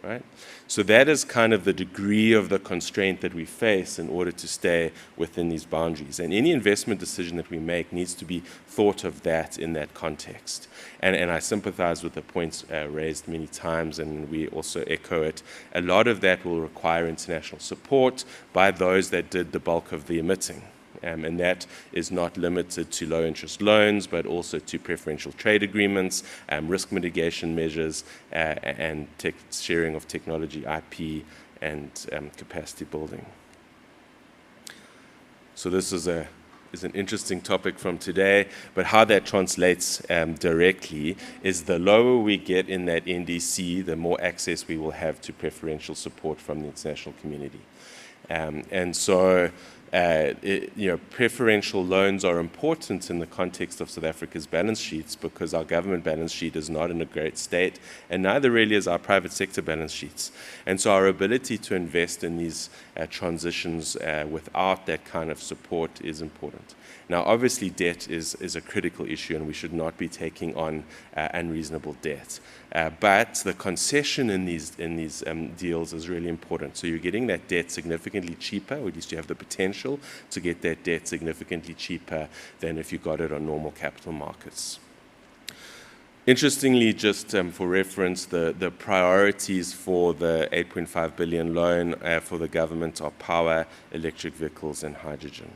Speaker 13: Right? So that is kind of the degree of the constraint that we face in order to stay within these boundaries. And any investment decision that we make needs to be thought of that in that context. And I sympathize with the points raised many times, and we also echo it. A lot of that will require international support by those that did the bulk of the emitting. And that is not limited to low-interest loans, but also to preferential trade agreements, risk mitigation measures, and sharing of technology, IP, and capacity building. So this is an interesting topic from today, but how that translates directly is the lower we get in that NDC, the more access we will have to preferential support from the international community. And so preferential loans are important in the context of South Africa's balance sheets because our government balance sheet is not in a great state, and neither really is our private sector balance sheets. And so our ability to invest in these transitions without that kind of support is important. Now, obviously, debt is a critical issue, and we should not be taking on unreasonable debt. But the concession in these deals is really important. So you're getting that debt significantly cheaper, or at least you have the potential to get that debt significantly cheaper than if you got it on normal capital markets. Interestingly, just for reference, the priorities for the 8.5 billion loan for the government are power, electric vehicles, and hydrogen.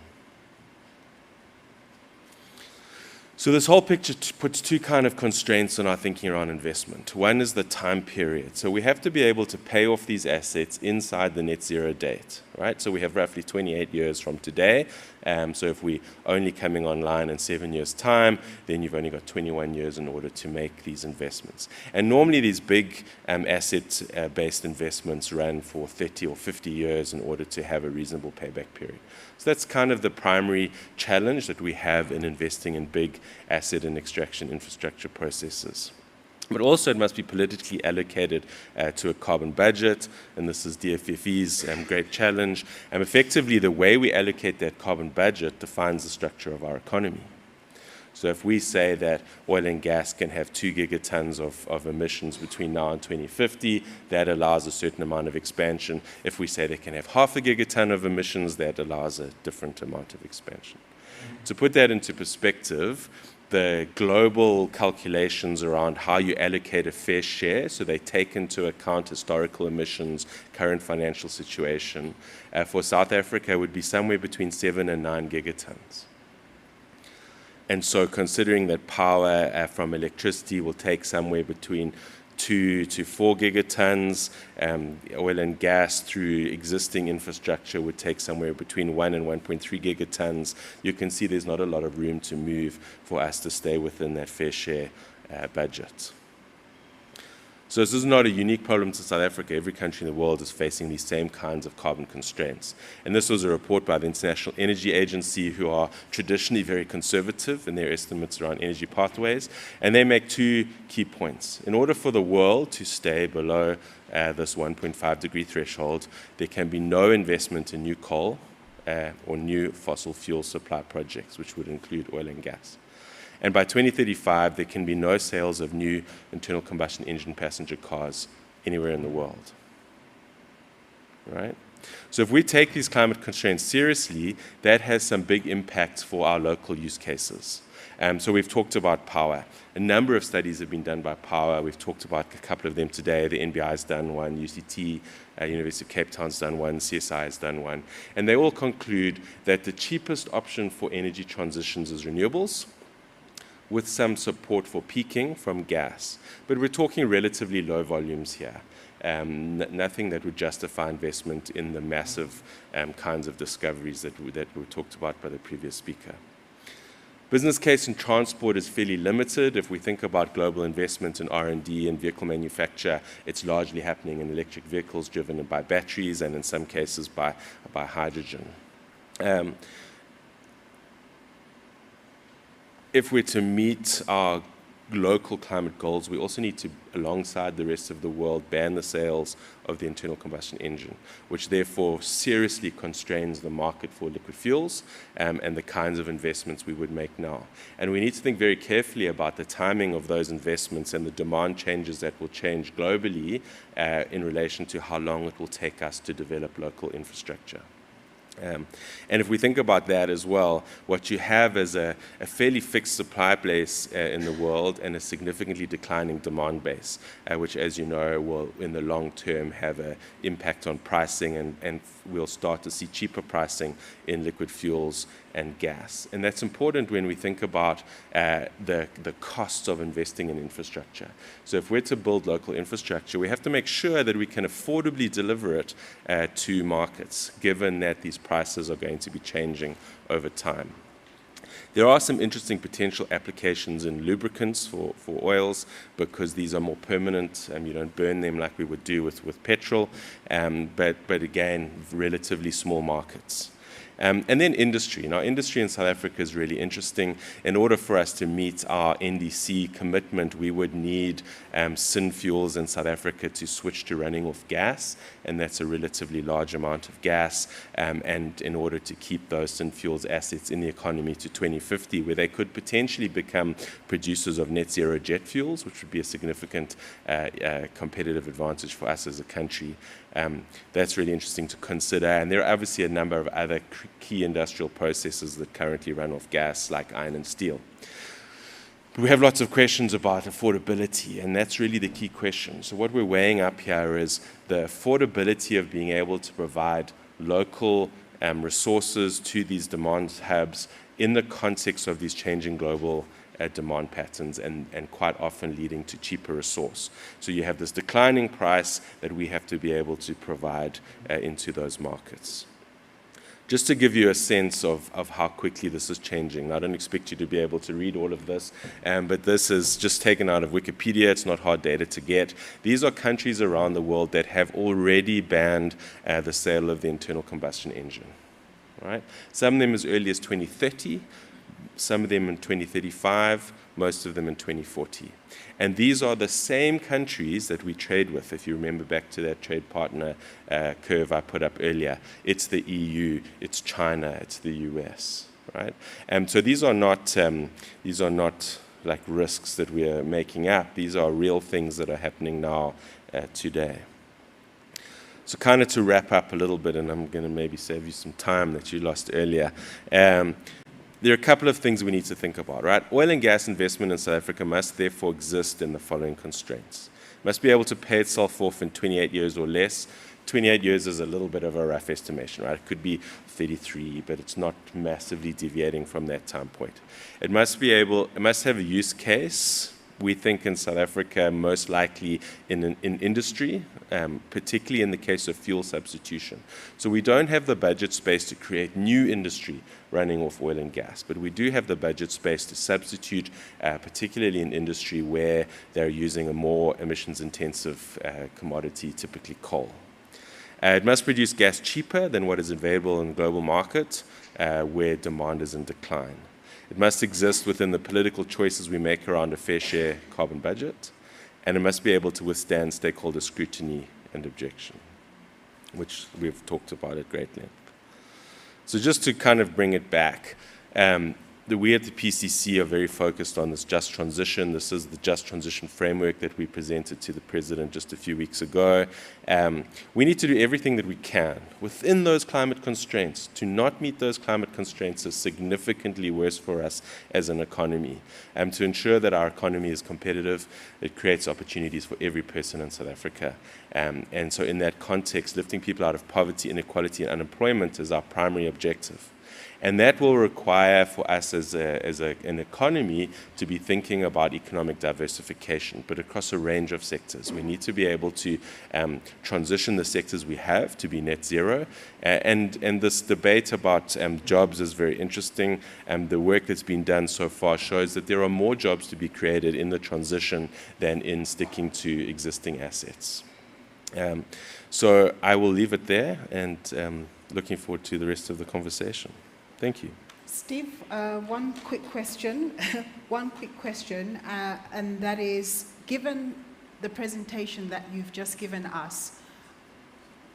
Speaker 13: So this whole picture puts 2 kind of constraints on our thinking around investment. One is the time period. So we have to be able to pay off these assets inside the net zero date, right? So we have roughly 28 years from today. So if we're only coming online in 7 years' time, then you've only got 21 years in order to make these investments. And normally these big asset-based investments run for 30 or 50 years in order to have a reasonable payback period. So that's kind of the primary challenge that we have in investing in big asset and extraction infrastructure processes. But also it must be politically allocated to a carbon budget, and this is DFFE's great challenge. And effectively, the way we allocate that carbon budget defines the structure of our economy. So if we say that oil and gas can have 2 gigatons of emissions between now and 2050, that allows a certain amount of expansion. If we say they can have half a gigaton of emissions, that allows a different amount of expansion. To put that into perspective, the global calculations around how you allocate a fair share, so they take into account historical emissions, current financial situation, for South Africa would be somewhere between 7 and 9 gigatons. And so considering that power from electricity will take somewhere between 2 to 4 gigatons, oil and gas through existing infrastructure would take somewhere between 1 and 1.3 gigatons. You can see there's not a lot of room to move for us to stay within that fair share budget. So this is not a unique problem to South Africa. Every country in the world is facing these same kinds of carbon constraints. And this was a report by the International Energy Agency, who are traditionally very conservative in their estimates around energy pathways. And they make 2 key points. In order for the world to stay below this 1.5 degree threshold, there can be no investment in new coal or new fossil fuel supply projects, which would include oil and gas. And by 2035, there can be no sales of new internal combustion engine passenger cars anywhere in the world. Right? So if we take these climate constraints seriously, that has some big impacts for our local use cases. So we've talked about power. A number of studies have been done by power. We've talked about a couple of them today. The NBI has done one, UCT, University of Cape Town's done one, CSI has done one. And they all conclude that the cheapest option for energy transitions is renewables, with some support for peaking from gas. But we're talking relatively low volumes here. Nothing that would justify investment in the massive kinds of discoveries that were talked about by the previous speaker. Business case in transport is fairly limited. If we think about global investment in R&D and vehicle manufacture, it's largely happening in electric vehicles driven by batteries and in some cases by hydrogen. If we're to meet our local climate goals, we also need to, alongside the rest of the world, ban the sales of the internal combustion engine, which therefore seriously constrains the market for liquid fuels and the kinds of investments we would make now. And we need to think very carefully about the timing of those investments and the demand changes that will change globally in relation to how long it will take us to develop local infrastructure. And if we think about that as well, what you have is a fairly fixed supply base in the world and a significantly declining demand base, which, as you know, will in the long term have an impact on pricing, and we'll start to see cheaper pricing in liquid fuels and gas. And that's important when we think about the costs of investing in infrastructure. So if we're to build local infrastructure, we have to make sure that we can affordably deliver it to markets, given that these prices are going to be changing over time. There are some interesting potential applications in lubricants for oils, because these are more permanent and you don't burn them like we would do with petrol, but again, relatively small markets. And then industry. Now, industry in South Africa is really interesting. In order for us to meet our NDC commitment, we would need synfuels in South Africa to switch to running off gas, and that's a relatively large amount of gas. And in order to keep those synfuels assets in the economy to 2050, where they could potentially become producers of net zero jet fuels, which would be a significant competitive advantage for us as a country. That's really interesting to consider. And there are obviously a number of other key industrial processes that currently run off gas, like iron and steel. We have lots of questions about affordability, and that's really the key question. So what we're weighing up here is the affordability of being able to provide local resources to these demand hubs in the context of these changing global demand patterns, and quite often leading to cheaper resource. So you have this declining price that we have to be able to provide into those markets. Just to give you a sense of how quickly this is changing, I don't expect you to be able to read all of this, but this is just taken out of Wikipedia. It's not hard data to get. These are countries around the world that have already banned the sale of the internal combustion engine. Right? Some of them as early as 2030, some of them in 2035, most of them in 2040. And these are the same countries that we trade with. If you remember back to that trade partner curve I put up earlier, it's the EU, it's China, it's the US. right? So these are not like risks that we are making up. These are real things that are happening now today. So kind of to wrap up a little bit, and I'm going to maybe save you some time that you lost earlier. There are a couple of things we need to think about, right? Oil and gas investment in South Africa must therefore exist in the following constraints. It must be able to pay itself off in 28 years or less. 28 years is a little bit of a rough estimation, right? It could be 33, but it's not massively deviating from that time point. It must have a use case. We think in South Africa, most likely in industry, particularly in the case of fuel substitution. So we don't have the budget space to create new industry running off oil and gas, but we do have the budget space to substitute, particularly in industry where they're using a more emissions-intensive commodity, typically coal. It must produce gas cheaper than what is available in the global market, where demand is in decline. It must exist within the political choices we make around a fair share carbon budget, and it must be able to withstand stakeholder scrutiny and objection, which we've talked about at great length. So just to kind of bring it back, we at the PCC are very focused on this just transition. This is the just transition framework that we presented to the President just a few weeks ago. We need to do everything that we can within those climate constraints. To not meet those climate constraints is significantly worse for us as an economy. To ensure that our economy is competitive, it creates opportunities for every person in South Africa. And so in that context, lifting people out of poverty, inequality, and unemployment is our primary objective. And that will require for us as an economy to be thinking about economic diversification, but across a range of sectors. We need to be able to transition the sectors we have to be net zero. And this debate about jobs is very interesting. The work that's been done so far shows that there are more jobs to be created in the transition than in sticking to existing assets. So I will leave it there, and looking forward to the rest of the conversation. Thank you.
Speaker 2: Steve, one quick question, and that is, given the presentation that you've just given us,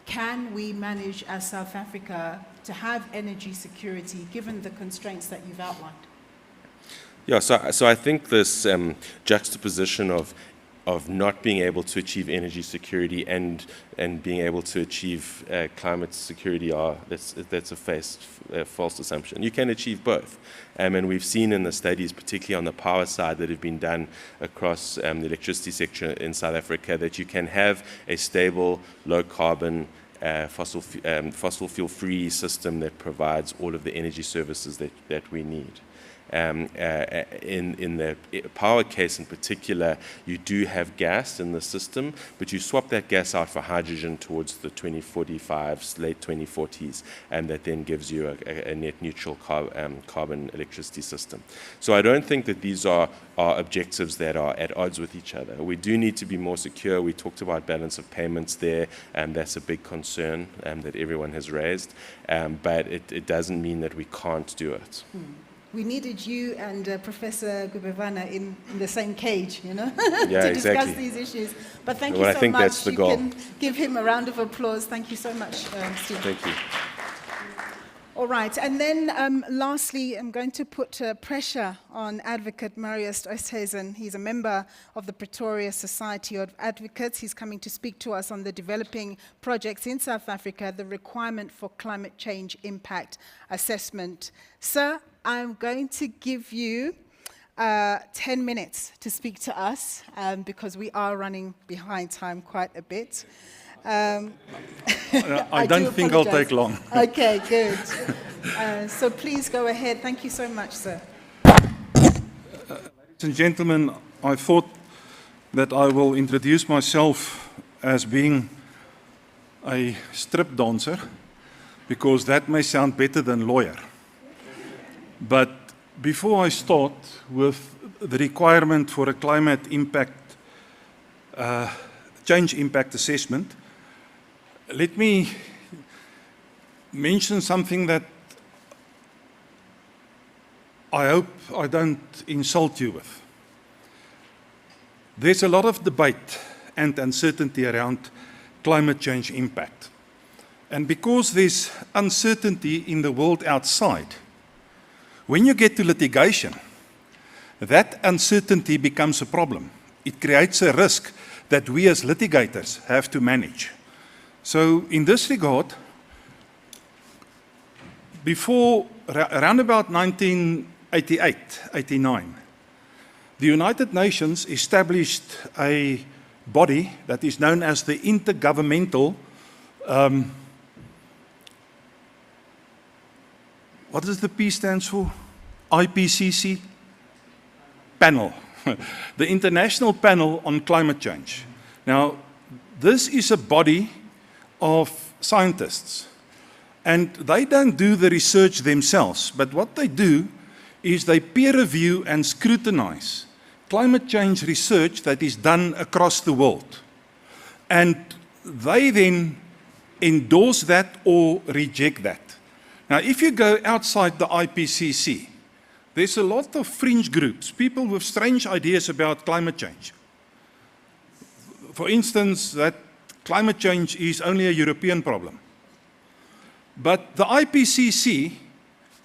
Speaker 2: can we manage as South Africa to have energy security given the constraints that you've outlined?
Speaker 13: Yeah, so I think this juxtaposition of not being able to achieve energy security and being able to achieve climate security that's a false assumption. You can achieve both. And we've seen in the studies, particularly on the power side that have been done across the electricity sector in South Africa, that you can have a stable, low carbon, fossil fuel free system that provides all of the energy services that we need. In the power case in particular, you do have gas in the system, but you swap that gas out for hydrogen towards the 2045s, late 2040s, and that then gives you a net neutral carbon electricity system. So I don't think that these are objectives that are at odds with each other. We do need to be more secure. We talked about balance of payments there, and that's a big concern that everyone has raised, but it doesn't mean that we can't do it.
Speaker 2: We needed you and Professor Gubevana in the same cage,
Speaker 13: Yeah,
Speaker 2: to discuss
Speaker 13: exactly.
Speaker 2: these issues. But thank
Speaker 13: Well,
Speaker 2: you
Speaker 13: I
Speaker 2: so
Speaker 13: think
Speaker 2: much.
Speaker 13: that's the goal.
Speaker 2: You can give him a round of applause. Thank you so much, Steve.
Speaker 13: Thank you.
Speaker 2: All right, and then lastly, I'm going to put pressure on Advocate Marius Oosthuizen. He's a member of the Pretoria Society of Advocates. He's coming to speak to us on the developing projects in South Africa, the requirement for climate change impact assessment. Sir, I'm going to give you 10 minutes to speak to us because we are running behind time quite a bit.
Speaker 14: I don't think I'll take long.
Speaker 2: Okay, good. So please go ahead. Thank you so much, sir.
Speaker 14: Ladies and gentlemen, I thought that I will introduce myself as being a strip dancer because that may sound better than lawyer. But before I start with the requirement for a climate impact, change impact assessment, let me mention something that I hope I don't insult you with. There's a lot of debate and uncertainty around climate change impact. And because there's uncertainty in the world outside, When you get to litigation, that uncertainty becomes a problem. It creates a risk that we as litigators have to manage. So in this regard, before, around about 1988, 89, the United Nations established a body that is known as the Intergovernmental, what does the P stands for? IPCC panel, the International Panel on Climate Change. Now, this is a body of scientists, and they don't do the research themselves, but what they do is they peer review and scrutinize climate change research that is done across the world. And they then endorse that or reject that. Now, if you go outside the IPCC, there's a lot of fringe groups, people with strange ideas about climate change. For instance, that climate change is only a European problem. But the IPCC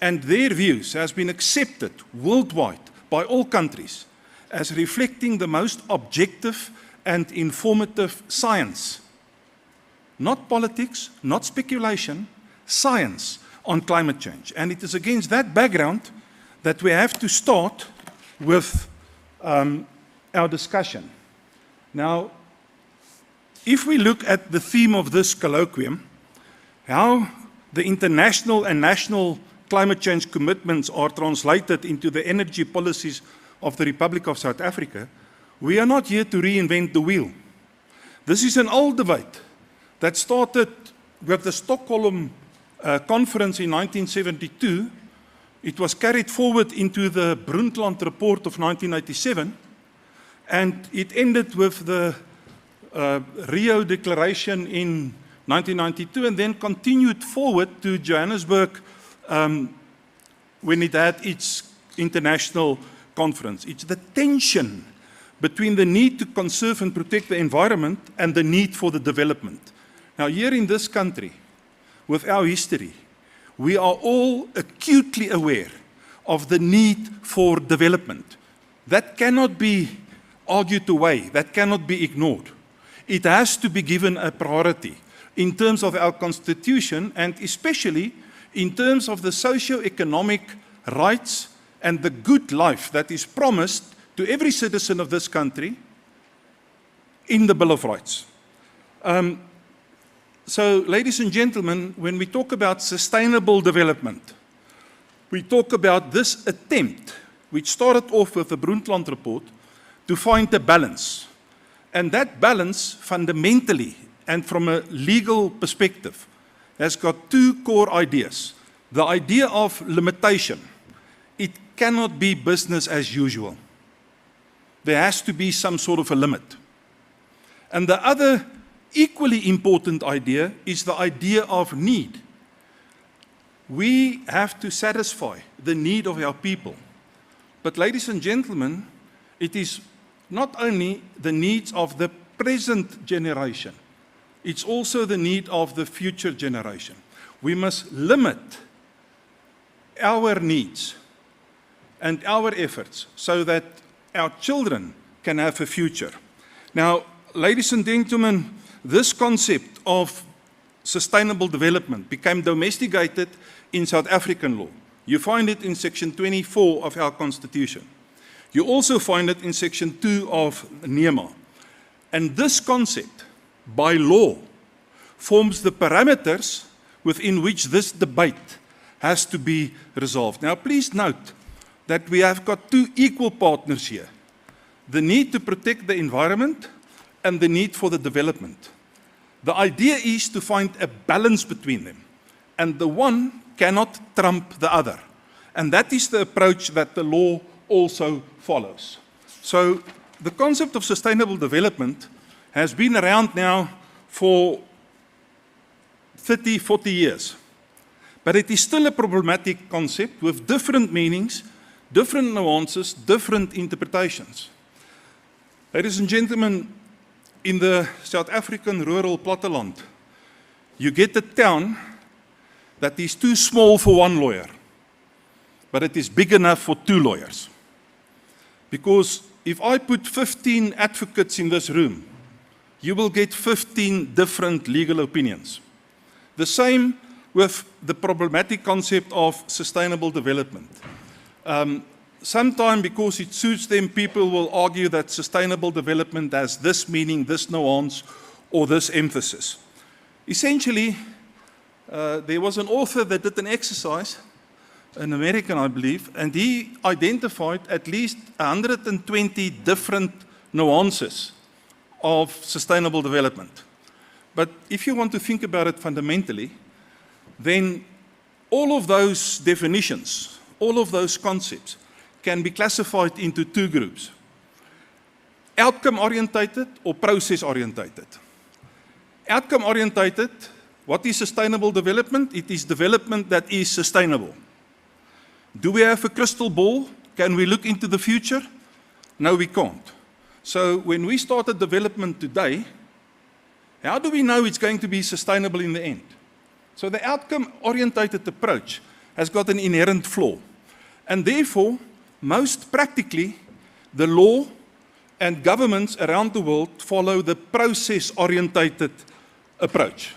Speaker 14: and their views has been accepted worldwide by all countries as reflecting the most objective and informative science. Not politics, not speculation, science on climate change. And it is against that background that we have to start with our discussion. Now, if we look at the theme of this colloquium, how the international and national climate change commitments are translated into the energy policies of the Republic of South Africa, we are not here to reinvent the wheel. This is an old debate that started with the Stockholm conference in 1972. It was carried forward into the Brundtland report of 1987, and it ended with the Rio Declaration in 1992, and then continued forward to Johannesburg when it had its international conference. It's the tension between the need to conserve and protect the environment and the need for the development. Now, here in this country, with our history, we are all acutely aware of the need for development. That cannot be argued away, that cannot be ignored. It has to be given a priority in terms of our constitution, and especially in terms of the socio-economic rights and the good life that is promised to every citizen of this country in the Bill of Rights. So, ladies and gentlemen, when we talk about sustainable development, we talk about this attempt, which started off with the Brundtland report, to find a balance. And that balance, fundamentally, and from a legal perspective, has got two core ideas. The idea of limitation. It cannot be business as usual. There has to be some sort of a limit. And the other equally important idea is the idea of need. We have to satisfy the need of our people. But ladies and gentlemen, it is not only the needs of the present generation, it's also the need of the future generation. We must limit our needs and our efforts so that our children can have a future. Now, ladies and gentlemen, this concept of sustainable development became domesticated in South African law. You find it in Section 24 of our Constitution. You also find it in Section 2 of NEMA. And this concept, by law, forms the parameters within which this debate has to be resolved. Now, please note that we have got two equal partners here. The need to protect the environment and the need for the development. The idea is to find a balance between them, and the one cannot trump the other. And that is the approach that the law also follows. So the concept of sustainable development has been around now for 30, 40 years. But it is still a problematic concept with different meanings, different nuances, different interpretations. Ladies and gentlemen, in the South African rural platteland, you get a town that is too small for one lawyer. but it is big enough for 2 lawyers. Because if I put 15 advocates in this room, you will get 15 different legal opinions. The same with the problematic concept of sustainable development. Sometimes, because it suits them, people will argue that sustainable development has this meaning, this nuance, or this emphasis. Essentially, there was an author that did an exercise, an American, I believe, and he identified at least 120 different nuances of sustainable development. But if you want to think about it fundamentally, then all of those definitions, all of those concepts can be classified into 2 groups: outcome-orientated or process-orientated. Outcome-orientated, what is sustainable development? It is development that is sustainable. Do we have a crystal ball? Can we look into the future? No, we can't. So when we started development today, how do we know it's going to be sustainable in the end? So the outcome-orientated approach has got an inherent flaw. And therefore, most practically, the law and governments around the world follow the process-orientated approach.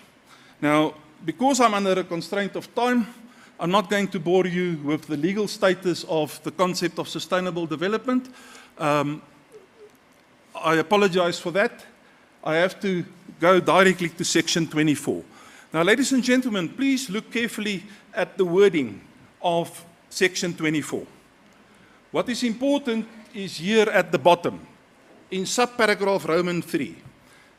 Speaker 14: Now, because I'm under a constraint of time, I'm not going to bore you with the legal status of the concept of sustainable development. I apologize for that. I have to go directly to section 24. Now, ladies and gentlemen, please look carefully at the wording of section 24. What is important is here at the bottom, in subparagraph Roman 3.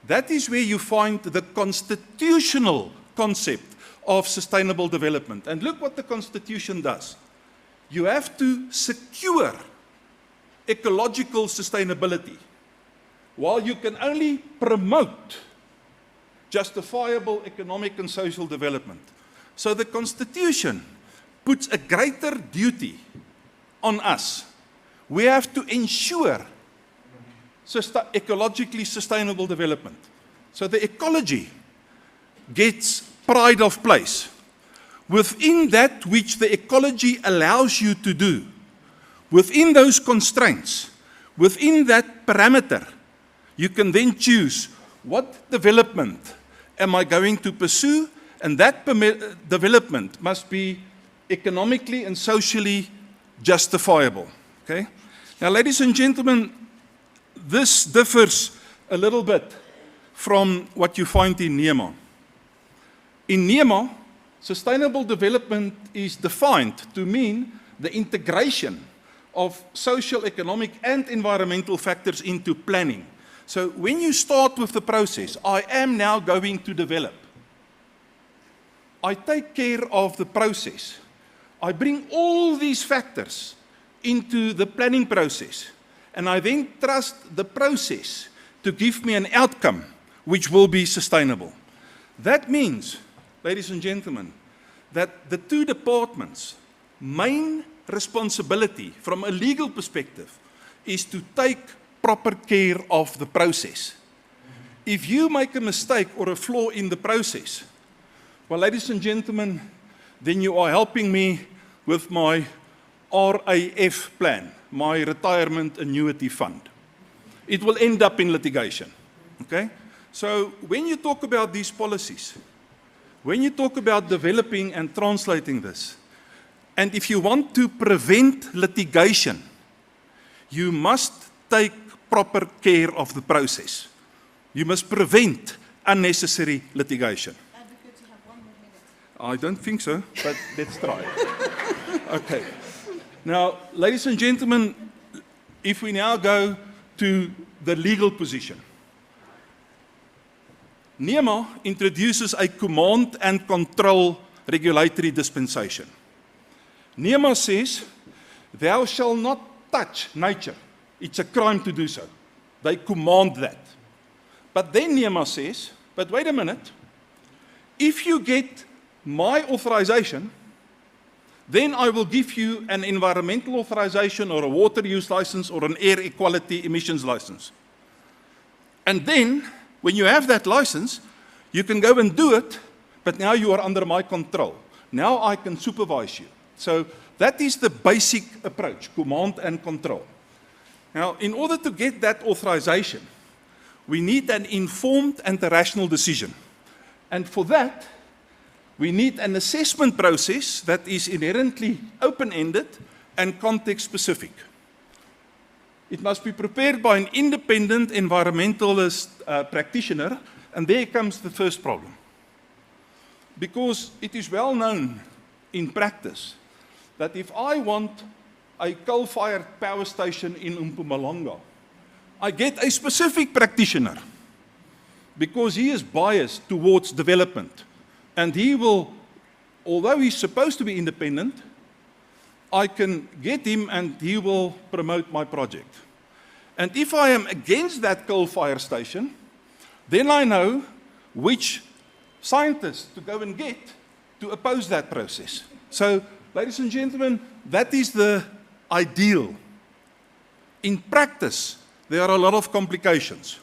Speaker 14: That is where you find the constitutional concept of sustainable development. And look what the Constitution does. You have to secure ecological sustainability, while you can only promote justifiable economic and social development. So the Constitution puts a greater duty on us. We have to ensure ecologically sustainable development. So the ecology gets pride of place. Within that which the ecology allows you to do, within those constraints, within that parameter, you can then choose what development am I going to pursue, and that development must be economically and socially justifiable. Okay? Now, ladies and gentlemen, this differs a little bit from what you find in NEMA. In NEMA, sustainable development is defined to mean the integration of social, economic, and environmental factors into planning. So when you start with the process, I am now going to develop. I take care of the process. I bring all these factors into the planning process, and I then trust the process to give me an outcome which will be sustainable. That means, ladies and gentlemen, that the 2 departments' main responsibility from a legal perspective is to take proper care of the process. If you make a mistake or a flaw in the process, well, ladies and gentlemen, then you are helping me with my RAF plan, my retirement annuity fund. It will end up in litigation. Okay? So when you talk about these policies, when you talk about developing and translating this, and if you want to prevent litigation, you must take proper care of the process. You must prevent unnecessary litigation.
Speaker 2: Advocate, you have 1 more minute.
Speaker 14: I don't think so, but let's try. Okay. Now, ladies and gentlemen, if we now go to the legal position. NEMA introduces a command and control regulatory dispensation. NEMA says, thou shalt not touch nature. It's a crime to do so. They command that. But then NEMA says, but wait a minute, if you get my authorization, then I will give you an environmental authorization or a water use license or an air quality emissions license. And then, when you have that license, you can go and do it, but now you are under my control. Now I can supervise you. So That is the basic approach, command and control. Now, in order to get that authorization, we need an informed and a rational decision. And for that, we need an assessment process that is inherently open-ended and context-specific. It must be prepared by an independent environmentalist practitioner, and there comes the first problem. Because it is well known in practice that if I want a coal-fired power station in Mpumalanga, I get a specific practitioner because he is biased towards development. And he will, although he's supposed to be independent, I can get him and he will promote my project. And if I am against that coal fire station, then I know which scientists to go and get to oppose that process. So, ladies and gentlemen, that is the ideal. In practice, there are a lot of complications.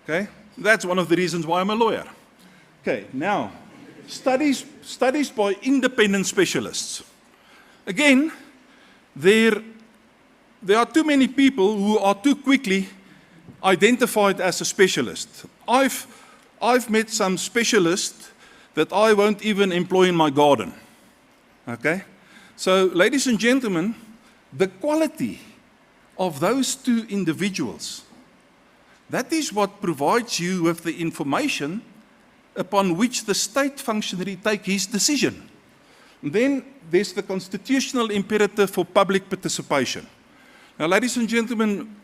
Speaker 14: Okay? That's one of the reasons why I'm a lawyer. Okay, now, studies by independent specialists. Again, there are too many people who are too quickly identified as a specialist. I've met some specialists that I won't even employ in my garden. Okay? So, ladies and gentlemen, the quality of those two individuals, that is what provides you with the information upon which the state functionary take his decision. And then there's the constitutional imperative for public participation. Now, ladies and gentlemen,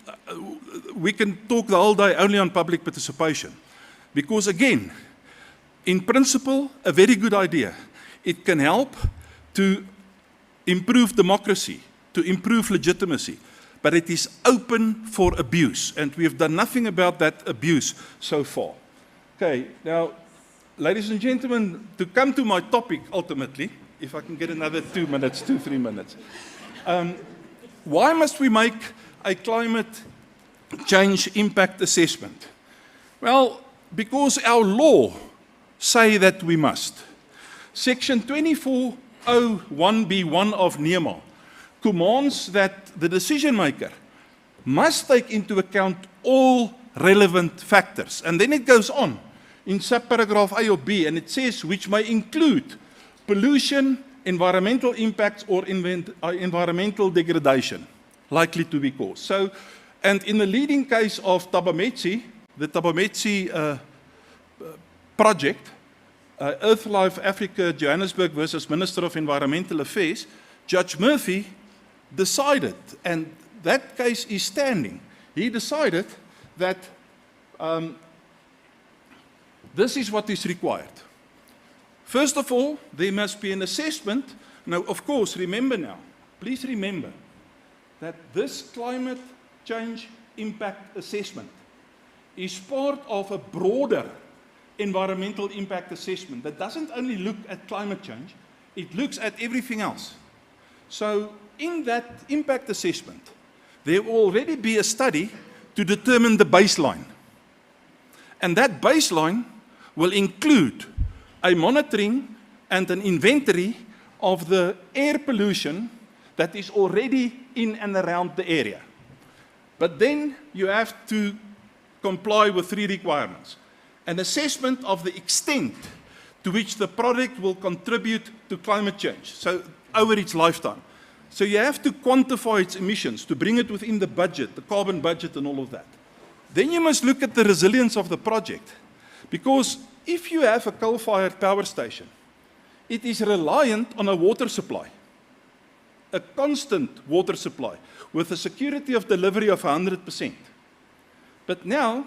Speaker 14: we can talk the whole day only on public participation. Because again, in principle, a very good idea. It can help to improve democracy, to improve legitimacy. But it is open for abuse, and we have done nothing about that abuse so far. Okay, now, ladies and gentlemen, to come to my topic ultimately, if I can get another 2 minutes, 3 minutes. Why must we make a climate change impact assessment? Well, because our law say that we must. Section 2401B1 of NEMA commands that the decision maker must take into account all relevant factors. And then it goes on in subparagraph A or B, and it says which may include pollution, environmental impacts, or environmental degradation likely to be caused. So, and in the leading case of Thabametsi, the Thabametsi project, Earthlife Africa, Johannesburg versus Minister of Environmental Affairs, Judge Murphy decided, and that case is standing, he decided that this is what is required. First of all, there must be an assessment. Now, of course, remember now, please remember that this climate change impact assessment is part of a broader environmental impact assessment that doesn't only look at climate change, it looks at everything else. So, in that impact assessment, there will already be a study to determine the baseline. And that baseline will include a monitoring and an inventory of the air pollution that is already in and around the area. But then you have to comply with 3 requirements. An assessment of the extent to which the product will contribute to climate change, so over its lifetime. So you have to quantify its emissions to bring it within the budget, the carbon budget and all of that. Then you must look at the resilience of the project. Because if you have a coal-fired power station, it is reliant on a water supply, a constant water supply, with a security of delivery of 100%. But now,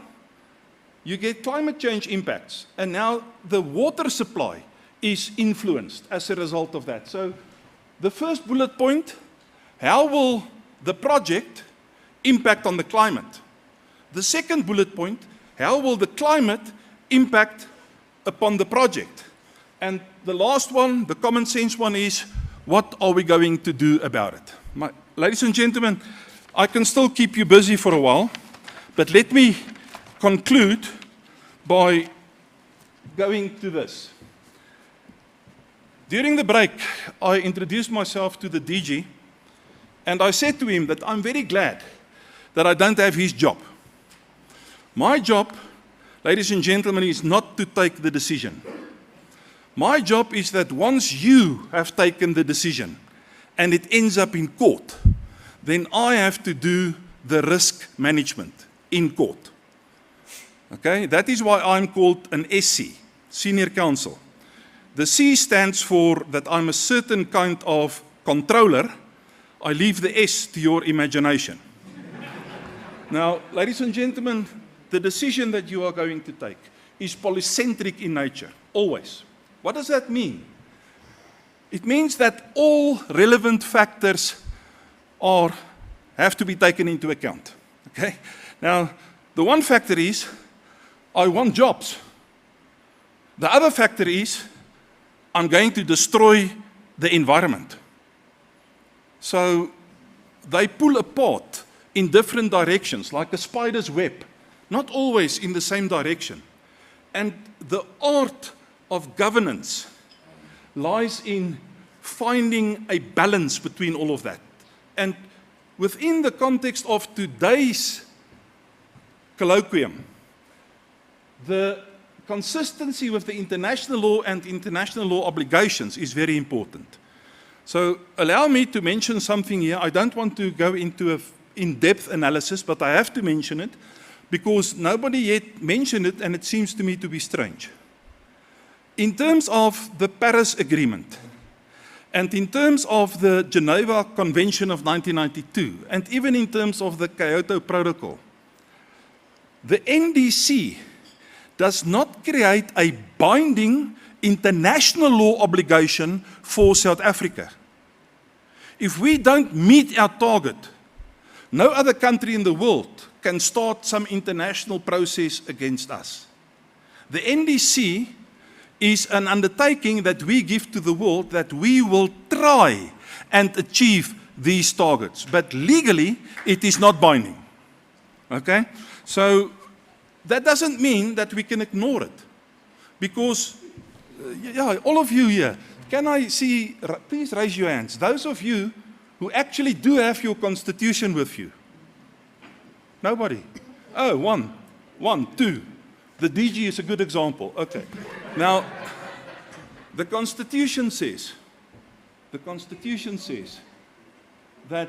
Speaker 14: you get climate change impacts, and now the water supply is influenced as a result of that. So, the first bullet point, how will the project impact on the climate? The second bullet point, how will the climate impact upon the project? And the last one, the common sense one, is what are we going to do about it? Ladies and gentlemen, I can still keep you busy for a while, but let me conclude by going to this. During the break, I introduced myself to the DG, and I said to him that I'm very glad that I don't have his job. My job, ladies and gentlemen, is not to take the decision. My job is that once you have taken the decision and it ends up in court, then I have to do the risk management in court. Okay, that is why I'm called an SC, Senior Counsel. The C stands for that I'm a certain kind of controller. I leave the S to your imagination. Now, ladies and gentlemen, the decision that you are going to take is polycentric in nature, always. What does that mean? It means that all relevant factors have to be taken into account. Okay? Now, the one factor is, I want jobs. The other factor is, I'm going to destroy the environment. So they pull apart in different directions, like a spider's web, not always in the same direction. And the art of governance lies in finding a balance between all of that. And within the context of today's colloquium, the consistency with the international law and international law obligations is very important. So allow me to mention something here. I don't want to go into an in-depth analysis, but I have to mention it because nobody yet mentioned it and it seems to me to be strange. In terms of the Paris Agreement, and in terms of the Geneva Convention of 1992, and even in terms of the Kyoto Protocol, the NDC does not create a binding international law obligation for South Africa. If we don't meet our target, no other country in the world can start some international process against us. The NDC is an undertaking that we give to the world that we will try and achieve these targets. But legally, it is not binding. Okay? So that doesn't mean that we can ignore it. Because, all of you here, can I see, please raise your hands. Those of you who actually do have your constitution with you. Nobody? Oh, one, two. The DG is a good example. Okay. Now, the Constitution says that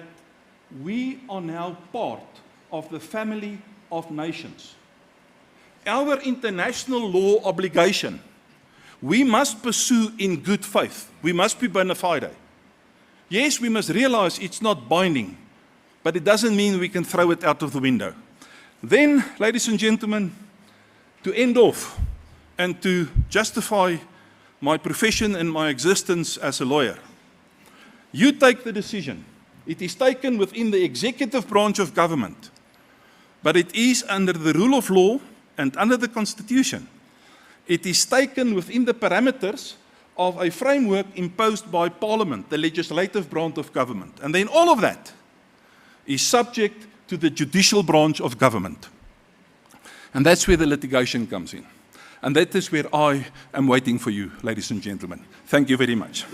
Speaker 14: we are now part of the family of nations. Our international law obligation, we must pursue in good faith. We must be bona fide. Yes, we must realize it's not binding, but it doesn't mean we can throw it out of the window. Then, ladies and gentlemen, to end off and to justify my profession and my existence as a lawyer, you take the decision. It is taken within the executive branch of government, but it is under the rule of law and under the Constitution. It is taken within the parameters of a framework imposed by Parliament, the legislative branch of government. And then all of that is subject to the judicial branch of government. And that's where the litigation comes in. And that is where I am waiting for you, ladies and gentlemen. Thank you very much.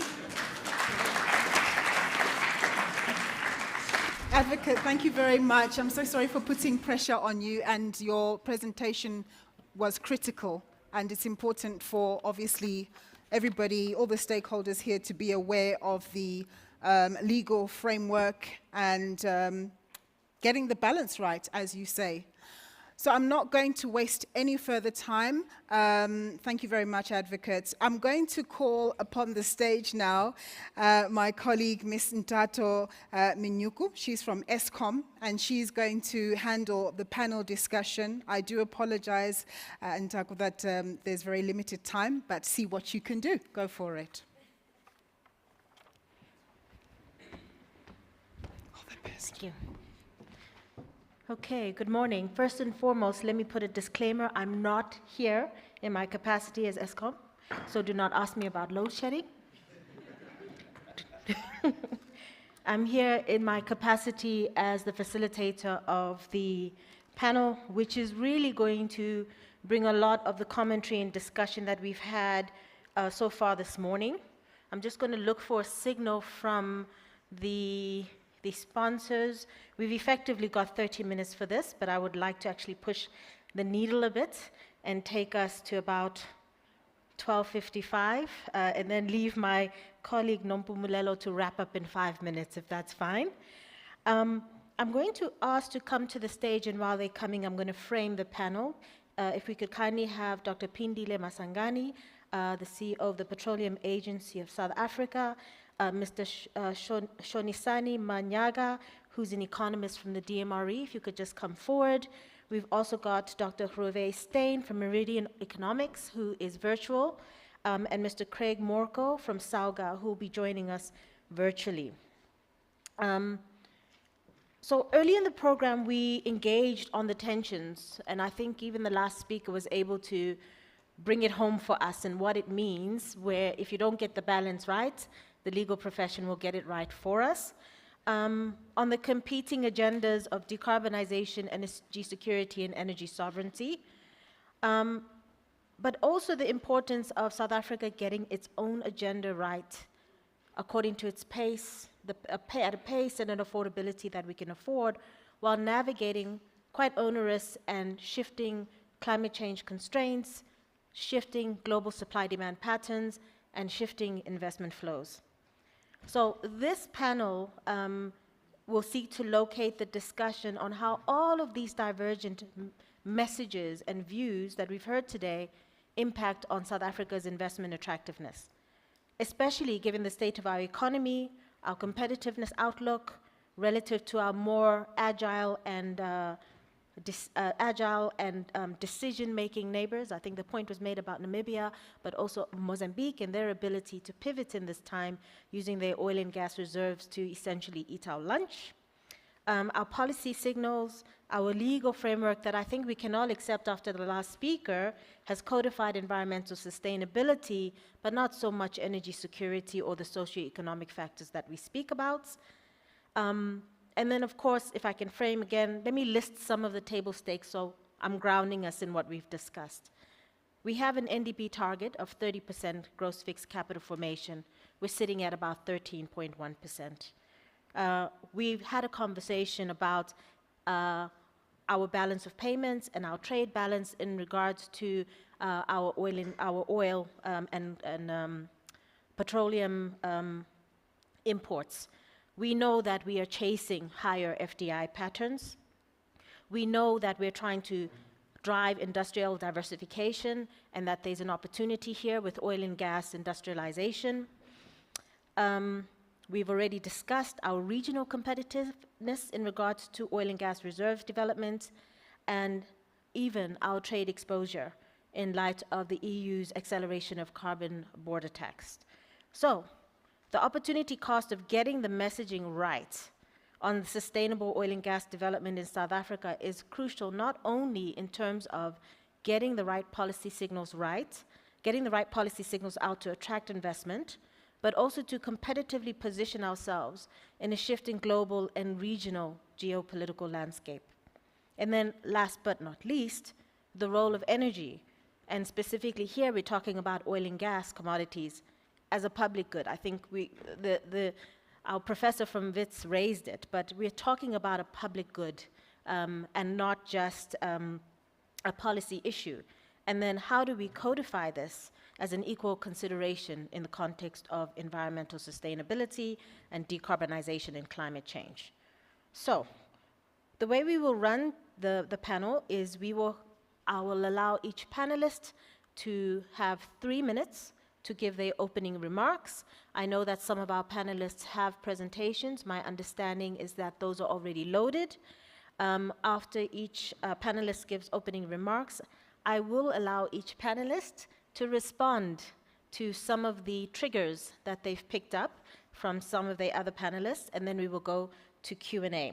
Speaker 2: Advocate, thank you very much. I'm so sorry for putting pressure on you, and your presentation was critical, and it's important for, obviously, everybody, all the stakeholders here to be aware of the legal framework and getting the balance right, as you say. So I'm not going to waste any further time. Thank you very much, advocates. I'm going to call upon the stage now my colleague, Ms. Ntato Minyuku. She's from Eskom, and she's going to handle the panel discussion. I do apologize, Ntato, that there's very limited time, but see what you can do. Go for it.
Speaker 15: All the best. Thank you. Okay, good morning. First and foremost, let me put a disclaimer. I'm not here in my capacity as Eskom, so do not ask me about load shedding. I'm here in my capacity as the facilitator of the panel, which is really going to bring a lot of the commentary and discussion that we've had so far this morning. I'm just going to look for a signal from the sponsors. We've effectively got 30 minutes for this, but I would like to actually push the needle a bit and take us to about 12:55, and then leave my colleague Nompumulelo to wrap up in 5 minutes, if that's fine. I'm going to ask to come to the stage, and while they're coming, I'm going to frame the panel. If we could kindly have Dr. Pindile Masangani, the CEO of the Petroleum Agency of South Africa, Mr. Shonisani Manyaga, who's an economist from the DMRE, if you could just come forward. We've also got Dr. Hrove Steyn from Meridian Economics, who is virtual, and Mr. Craig Morco from Sauga, who will be joining us virtually. So early in the program, we engaged on the tensions, and I think even the last speaker was able to bring it home for us and what it means, where if you don't get the balance right, the legal profession will get it right for us. On the competing agendas of decarbonization, energy security, and energy sovereignty, but also the importance of South Africa getting its own agenda right according to its pace, at a pace and an affordability that we can afford, while navigating quite onerous and shifting climate change constraints, shifting global supply-demand patterns, and shifting investment flows. So this panel will seek to locate the discussion on how all of these divergent messages and views that we've heard today impact on South Africa's investment attractiveness, especially given the state of our economy, our competitiveness outlook, relative to our more agile and decision-making neighbors. I think the point was made about Namibia, but also Mozambique and their ability to pivot in this time using their oil and gas reserves to essentially eat our lunch. Our policy signals, our legal framework that I think we can all accept after the last speaker has codified environmental sustainability, but not so much energy security or the socioeconomic factors that we speak about. And then, of course, if I can frame again, let me list some of the table stakes so I'm grounding us in what we've discussed. We have an NDP target of 30% gross fixed capital formation. We're sitting at about 13.1%. We've had a conversation about our balance of payments and our trade balance in regards to our oil and petroleum imports. We know that we are chasing higher FDI patterns. We know that we're trying to drive industrial diversification and that there's an opportunity here with oil and gas industrialization. We've already discussed our regional competitiveness in regards to oil and gas reserve development and even our trade exposure in light of the EU's acceleration of carbon border tax. So, the opportunity cost of getting the messaging right on sustainable oil and gas development in South Africa is crucial, not only in terms of getting the right policy signals right, getting the right policy signals out to attract investment, but also to competitively position ourselves in a shifting global and regional geopolitical landscape. And then last but not least, the role of energy. And specifically here, we're talking about oil and gas commodities as a public good. I think our professor from WITS raised it, but we're talking about a public good and not just a policy issue. And then how do we codify this as an equal consideration in the context of environmental sustainability and decarbonization and climate change? So the way we will run the panel is I will allow each panelist to have 3 minutes to give their opening remarks. I know that some of our panelists have presentations. My understanding is that those are already loaded. After each panelist gives opening remarks, I will allow each panelist to respond to some of the triggers that they've picked up from some of the other panelists, and then we will go to Q&A.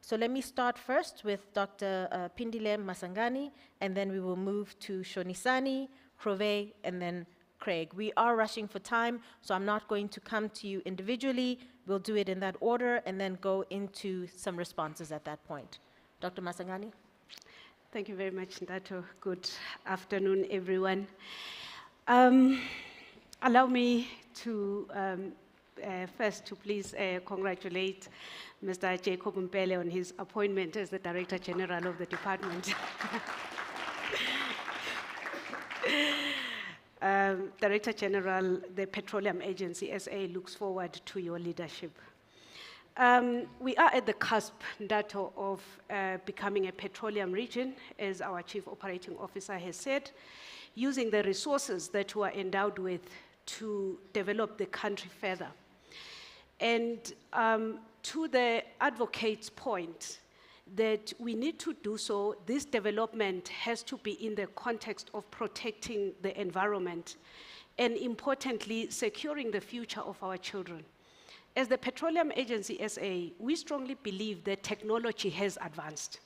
Speaker 15: So let me start first with Dr. Pindile Masangani, and then we will move to Shonisani, Hrove, and then Craig. We are rushing for time, so I'm not going to come to you individually. We'll do it in that order and then go into some responses at that point. Dr. Masangani?
Speaker 16: Thank you very much, Ndato. Good afternoon, everyone. Allow me to first to please congratulate Mr. Jacob Mpele on his appointment as the Director General of the department. Director General, the Petroleum Agency SA looks forward to your leadership. We are at the cusp, Ndato, of becoming a petroleum region, as our Chief Operating Officer has said, using the resources that we are endowed with to develop the country further. And to the advocate's point, that we need to do so, this development has to be in the context of protecting the environment and, importantly, securing the future of our children. As the Petroleum Agency SA, we strongly believe that technology has advanced.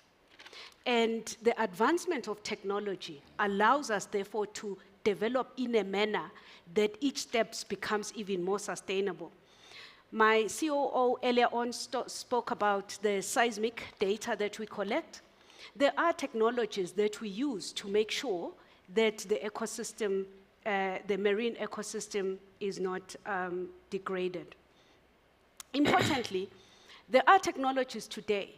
Speaker 16: And the advancement of technology allows us, therefore, to develop in a manner that each step becomes even more sustainable. My COO earlier on spoke about the seismic data that we collect. There are technologies that we use to make sure that the ecosystem, the marine ecosystem, is not degraded. Importantly, there are technologies today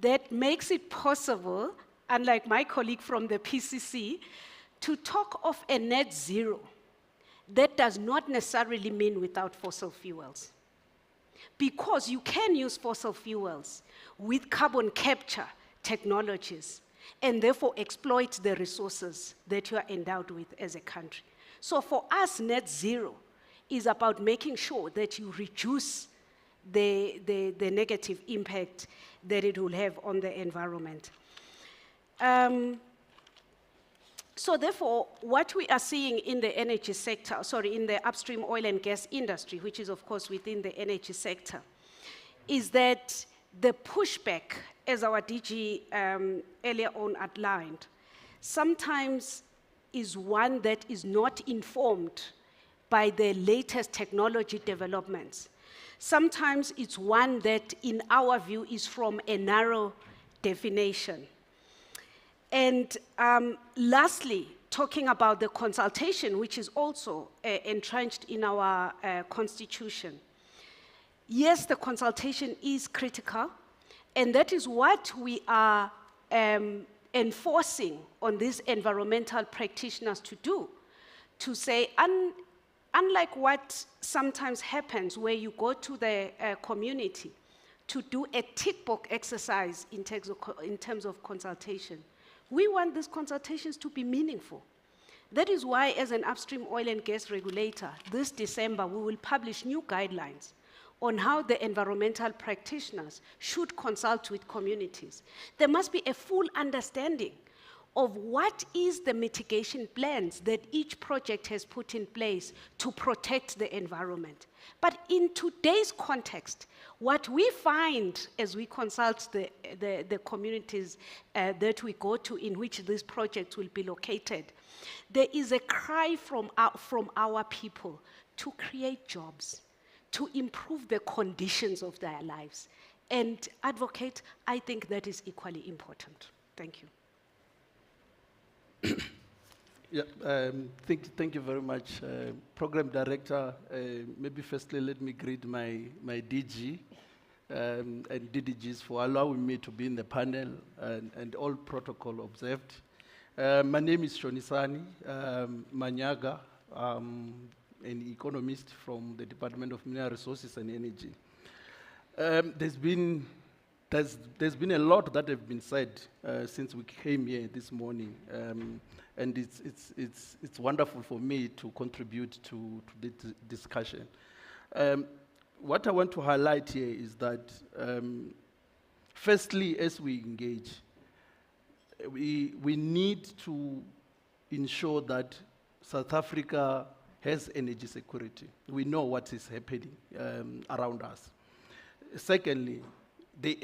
Speaker 16: that makes it possible, unlike my colleague from the PCC, to talk of a net zero. That does not necessarily mean without fossil fuels. Because you can use fossil fuels with carbon capture technologies and therefore exploit the resources that you are endowed with as a country. So for us, net zero is about making sure that you reduce the negative impact that it will have on the environment. So therefore, what we are seeing in the energy sector, in the upstream oil and gas industry, which is of course within the energy sector, is that the pushback, as our DG earlier on outlined, sometimes is one that is not informed by the latest technology developments. Sometimes it's one that, in our view, is from a narrow definition. And lastly, talking about the consultation, which is also entrenched in our constitution. Yes, the consultation is critical, and that is what we are enforcing on these environmental practitioners to do, to say, unlike what sometimes happens where you go to the community to do a tick box exercise in terms of consultation, we want these consultations to be meaningful. That is why, as an upstream oil and gas regulator, this December we will publish new guidelines on how the environmental practitioners should consult with communities. There must be a full understanding of what is the mitigation plans that each project has put in place to protect the environment. But in today's context, what we find as we consult the communities that we go to in which these projects will be located, there is a cry from our people to create jobs, to improve the conditions of their lives. And advocate, I think that is equally important. Thank you.
Speaker 17: Yeah, thank you very much. Program Director, maybe firstly let me greet my DG and DDGs for allowing me to be in the panel and all protocol observed. My name is Shonisani Manyaga, an economist from the Department of Mineral Resources and Energy. There's been a lot that have been said since we came here this morning, and it's wonderful for me to contribute to the discussion. What I want to highlight here is that, firstly, as we engage, we need to ensure that South Africa has energy security. We know what is happening around us. Secondly, the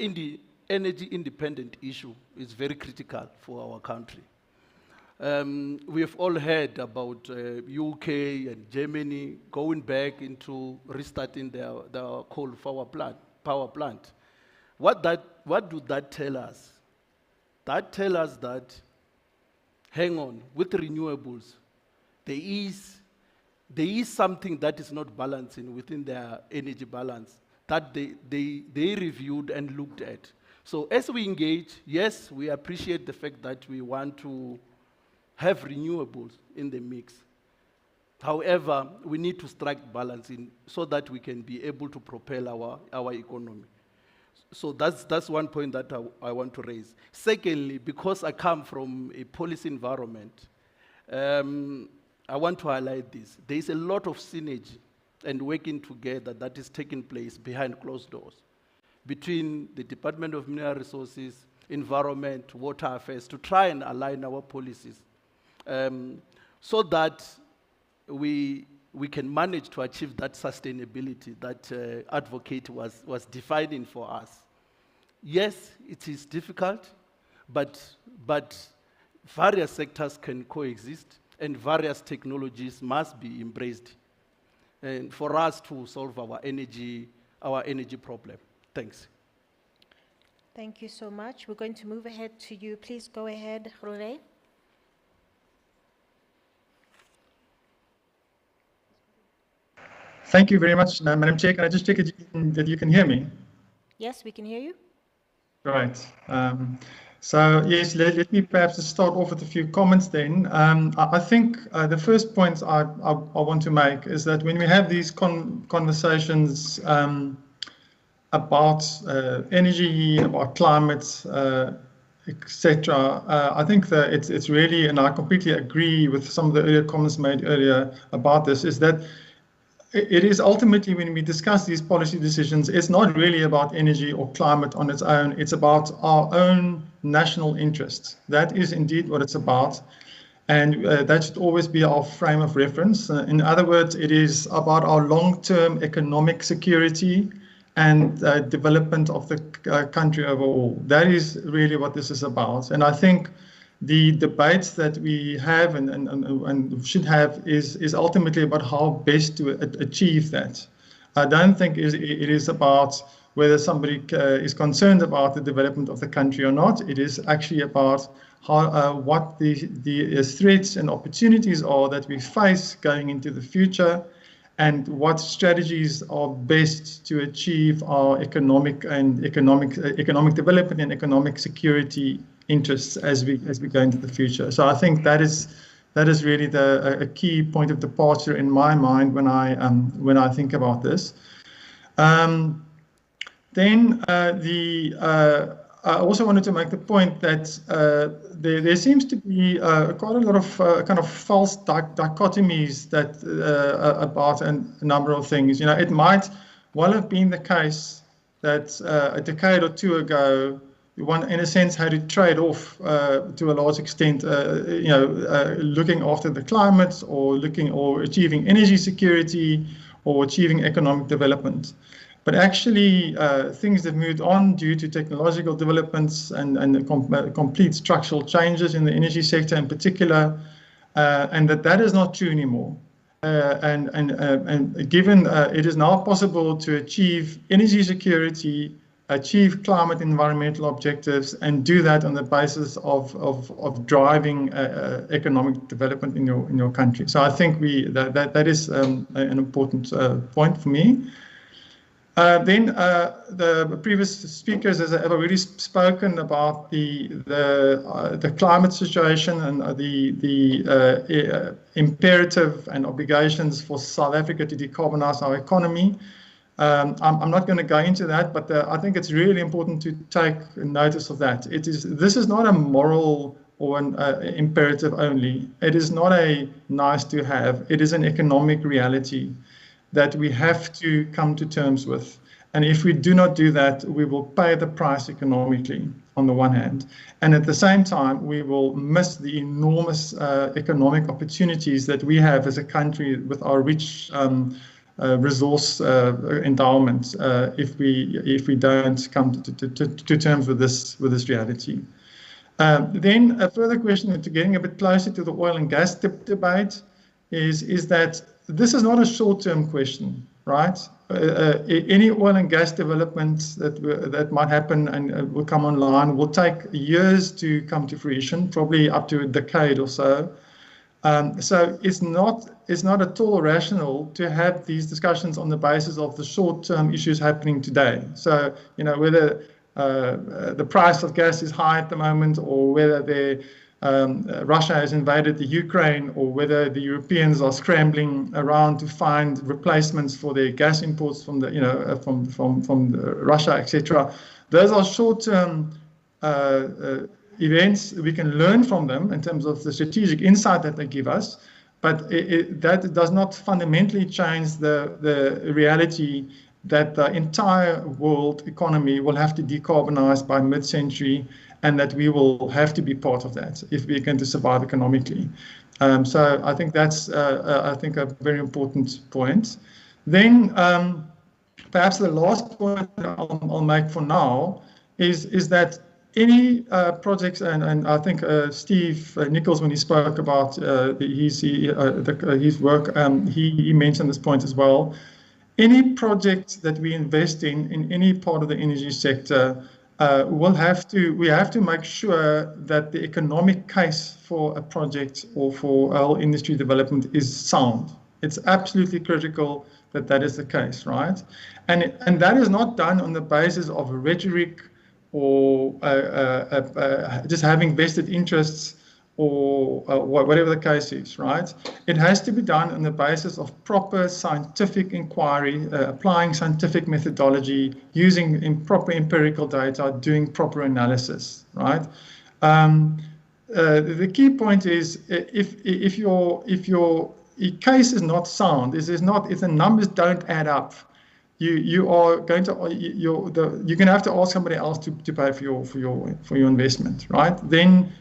Speaker 17: energy independent issue is very critical for our country. We have all heard about UK and Germany going back into restarting their coal power plant. What do that tell us? That tells us that, hang on, with renewables, there is there is something that is not balancing within their energy balance that they reviewed and looked at. So as we engage, yes, we appreciate the fact that we want to have renewables in the mix. However, we need to strike balance so that we can be able to propel our economy. So that's one point that I want to raise. Secondly, because I come from a policy environment, I want to highlight this. There is a lot of synergy and working together that is taking place behind closed doors between the Department of Mineral Resources, Environment, Water Affairs, to try and align our policies so that we can manage to achieve that sustainability that Advocate was defining for us. Yes, it is difficult, but various sectors can coexist and various technologies must be embraced and for us to solve our energy problem. Thanks.
Speaker 15: Thank you so much. We're going to move ahead to you. Please go ahead, Rore.
Speaker 18: Thank you very much, Madam Chair. Can I just check that you can hear me?
Speaker 15: Yes, we can hear you.
Speaker 18: Right. So yes, let me perhaps just start off with a few comments then. I think the first point I want to make is that when we have these conversations about energy, about climate, etc., I think that it's really, and I completely agree with some of the earlier comments made earlier about this, is that it is ultimately, when we discuss these policy decisions, it's not really about energy or climate on its own. It's about our own national interests. That is indeed what it's about. And that should always be our frame of reference. In other words, it is about our long-term economic security and development of the country overall. That is really what this is about. And I think the debates that we have and should have is ultimately about how best to achieve that. I don't think it is about whether somebody is concerned about the development of the country or not. It is actually about how, what the threats and opportunities are that we face going into the future, and what strategies are best to achieve our economic development and economic security interests as we go into the future. So I think that is really a key point of departure in my mind when I think about this. I also wanted to make the point that there seems to be quite a lot of kind of false dichotomies that about a number of things. You know, it might well have been the case that a decade or two ago, one, in a sense, had to trade off to a large extent, looking after the climate or achieving energy security or achieving economic development. But actually, things have moved on due to technological developments and complete structural changes in the energy sector in particular, and that is not true anymore. And given it is now possible to achieve energy security, achieve climate environmental objectives, and do that on the basis of driving economic development in your country. So I think that is an important point for me. Then the previous speakers have already spoken about the climate situation and the imperative and obligations for South Africa to decarbonize our economy. I'm not going to go into that, but I think it's really important to take notice of that. This is not a moral or an imperative only. It is not a nice to have. It is an economic reality that we have to come to terms with. And if we do not do that, we will pay the price economically, on the one hand. And at the same time, we will miss the enormous economic opportunities that we have as a country with our rich resource endowment if we don't come to terms with this reality. Then a further question, to getting a bit closer to the oil and gas debate, is that this is not a short-term question, right? Any oil and gas development that might happen and will come online will take years to come to fruition, probably up to a decade or so. So it's not at all rational to have these discussions on the basis of the short-term issues happening today. So, you know, whether the price of gas is high at the moment, or whether Russia has invaded the Ukraine, or whether the Europeans are scrambling around to find replacements for their gas imports from the, you know, from Russia, etc. Those are short-term events. We can learn from them in terms of the strategic insight that they give us, but that does not fundamentally change the reality that the entire world economy will have to decarbonize by mid-century, and that we will have to be part of that if we're going to survive economically. So I think that's a very important point. Then perhaps the last point I'll make for now is that any projects, and I think Steve Nichols, when he spoke about his work, he mentioned this point as well. Any project that we invest in any part of the energy sector, we have to make sure that the economic case for a project or for our industry development is sound. It's absolutely critical that that is the case, right? And that is not done on the basis of rhetoric or just having vested interests or whatever the case is, right? It has to be done on the basis of proper scientific inquiry, applying scientific methodology, using proper empirical data, doing proper analysis, right? The key point is if your case is not sound, if the numbers don't add up, you're going to have to ask somebody else to pay for your investment, right? Then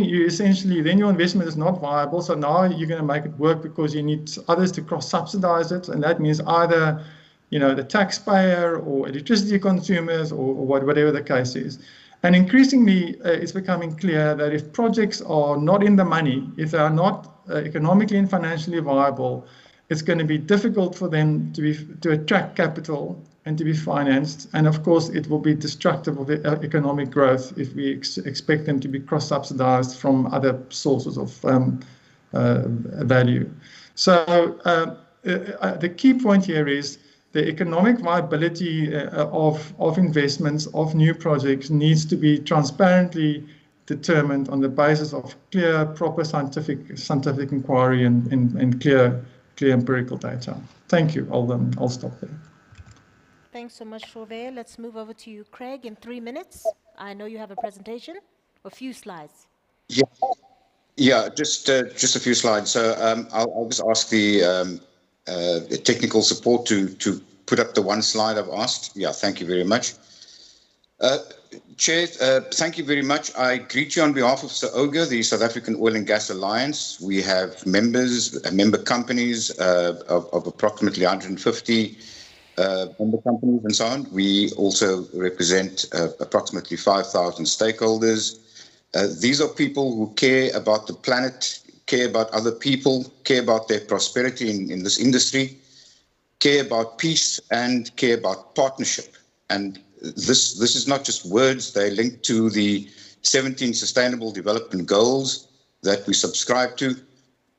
Speaker 18: your investment is not viable. So now you're going to make it work because you need others to cross-subsidize it, and that means either, you know, the taxpayer or electricity consumers or whatever the case is. And increasingly, it's becoming clear that if projects are not in the money, if they are not economically and financially viable, it's going to be difficult for them to attract capital and to be financed. And of course, it will be destructive of economic growth if we expect them to be cross-subsidized from other sources of value. So the key point here is the economic viability of investments, of new projects, needs to be transparently determined on the basis of clear, proper scientific inquiry and clear empirical data. Thank you. I'll stop there.
Speaker 15: Thanks so much, Chauvet. Let's move over to you, Craig, in 3 minutes. I know you have a presentation, a few slides.
Speaker 19: Yeah, just a few slides. So I'll just ask the technical support to put up the one slide I've asked. Yeah, thank you very much. Chair, thank you very much. I greet you on behalf of SAOGA, the South African Oil and Gas Alliance. We have member companies of approximately 150 member companies and so on. We also represent approximately 5,000 stakeholders. These are people who care about the planet, care about other people, care about their prosperity in this industry, care about peace, and care about partnership. And this is not just words. They link to the 17 Sustainable Development Goals that we subscribe to.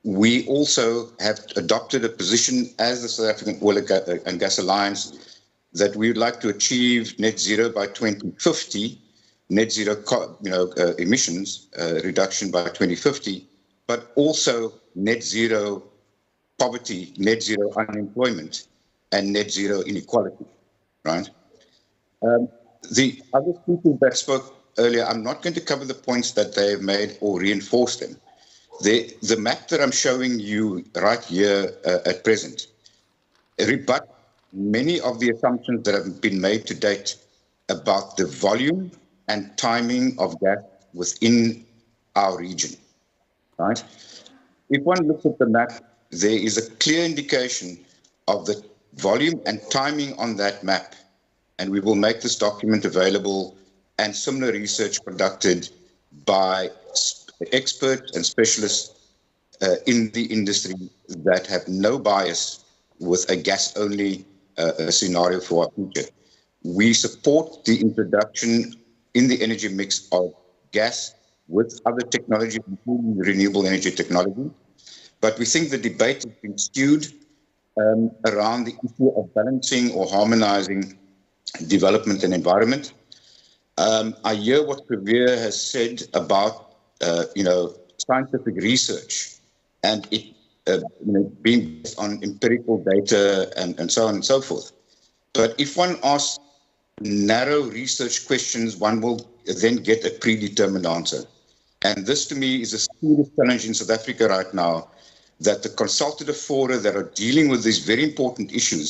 Speaker 19: We also have adopted a position as the South African Oil and Gas Alliance that we would like to achieve net zero by 2050, net zero emissions reduction by 2050, but also net zero poverty, net zero unemployment, and net zero inequality, right? The other people that spoke earlier, I'm not going to cover the points that they have made or reinforce them. The map that I'm showing you right here at present rebut many of the assumptions that have been made to date about the volume and timing of gas within our region, right? If one looks at the map, there is a clear indication of the volume and timing on that map. And we will make this document available and similar research conducted by experts and specialists in the industry that have no bias with a gas-only scenario for our future. We support the introduction in the energy mix of gas with other technology, including renewable energy technology. but we think the debate has been skewed around the issue of balancing or harmonizing development and environment. I hear what Javier has said about, scientific research and it being based on empirical data and so on and so forth. But if one asks narrow research questions, one will then get a predetermined answer. And this to me is a serious challenge in South Africa right now, that the consultative fora that are dealing with these very important issues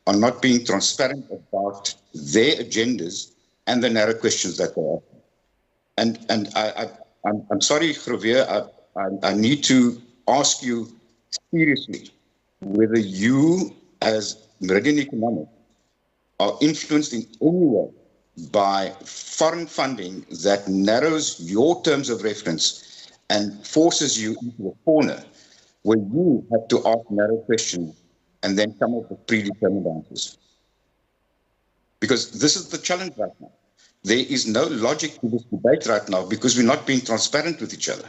Speaker 19: are not being transparent about their agendas and the narrow questions that they ask. And I'm sorry, Javier, I need to ask you seriously whether you, as Meridian Economics, are influenced in any way by foreign funding that narrows your terms of reference and forces you into a corner where you have to ask narrow questions and then come up with predetermined answers. Because this is the challenge right now. There is no logic to this debate right now because we're not being transparent with each other.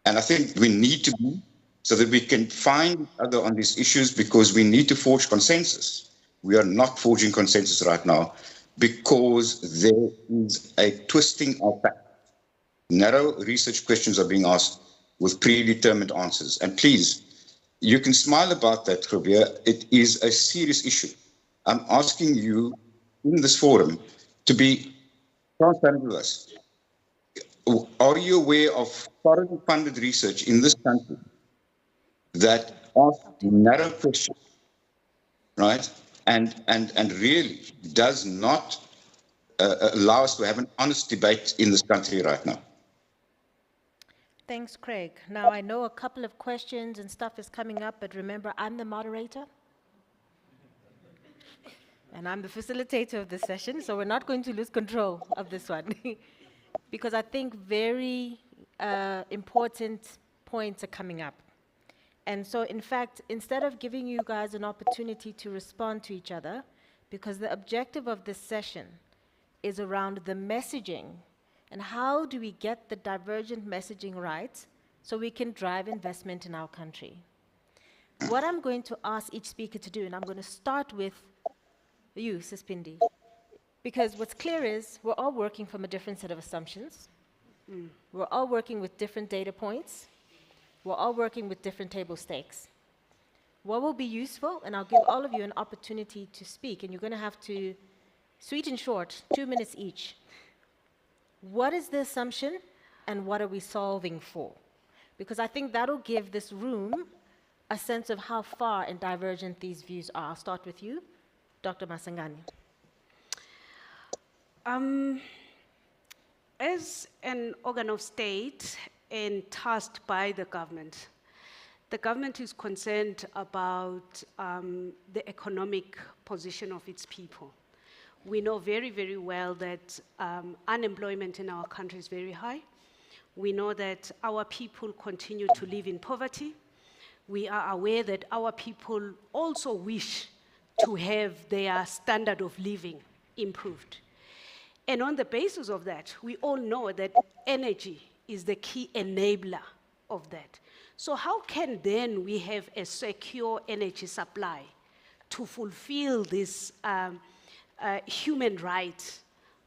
Speaker 19: And I think we need to be, so that we can find each other on these issues, because we need to forge consensus. We are not forging consensus right now because there is a twisting of facts. Narrow research questions are being asked with predetermined answers. And please, you can smile about that, Javier. It is a serious issue. I'm asking you in this forum to be transparent with us. Are you aware of foreign funded research in this country that asks narrow questions, right? And really does not allow us to have an honest debate in this country right now?
Speaker 15: Thanks, Craig. Now, I know a couple of questions and stuff is coming up, but remember, I'm the moderator. And I'm the facilitator of this session, so we're not going to lose control of this one. Because I think very important points are coming up. And so, in fact, instead of giving you guys an opportunity to respond to each other, because the objective of this session is around the messaging and how do we get the divergent messaging right so we can drive investment in our country. What I'm going to ask each speaker to do, and I'm going to start with you, Sispindi, because what's clear is we're all working from a different set of assumptions. We're all working with different data points. We're all working with different table stakes. What will be useful, and I'll give all of you an opportunity to speak, and you're going to have to, sweet and short, 2 minutes each. What is the assumption, and what are we solving for? Because I think that'll give this room a sense of how far and divergent these views are. I'll start with you, Dr. Masangani.
Speaker 16: As an organ of state and tasked by the government is concerned about the economic position of its people. We know very, very well that unemployment in our country is very high. We know that our people continue to live in poverty. We are aware that our people also wish to have their standard of living improved. And on the basis of that, we all know that energy is the key enabler of that. So how can then we have a secure energy supply to fulfill this human right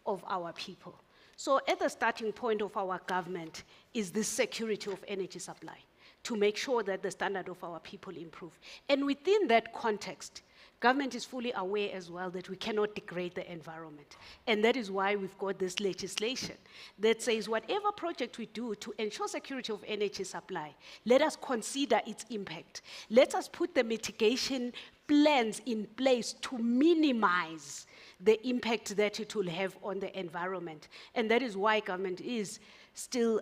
Speaker 16: of our people? So at the starting point of our government is the security of energy supply, to make sure that the standard of our people improve. And within that context, government is fully aware as well that we cannot degrade the environment. And that is why we've got this legislation that says whatever project we do to ensure security of energy supply, let us consider its impact. Let us put the mitigation plans in place to minimize the impact that it will have on the environment. And that is why government is still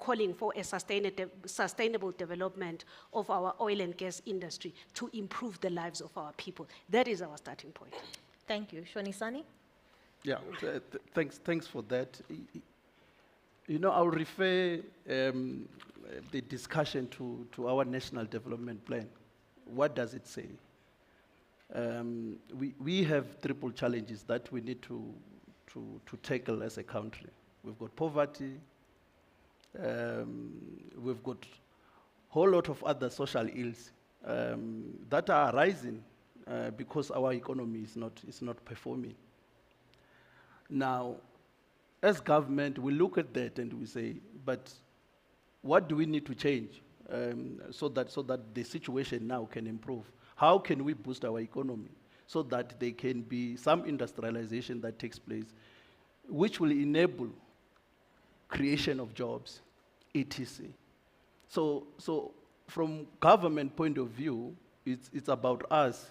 Speaker 16: calling for a sustainable development of our oil and gas industry to improve the lives of our people. That is our starting point.
Speaker 15: Thank you. Shonisani?
Speaker 17: Yeah, thanks for that. You know, I'll refer the discussion to our National Development Plan. What does it say? We have triple challenges that we need to tackle as a country. We've got poverty, we've got whole lot of other social ills that are arising because our economy is not performing. Now, as government, we look at that and we say, but what do we need to change so that the situation now can improve? How can we boost our economy so that there can be some industrialization that takes place, which will enable creation of jobs, etc. So from government point of view, it's about us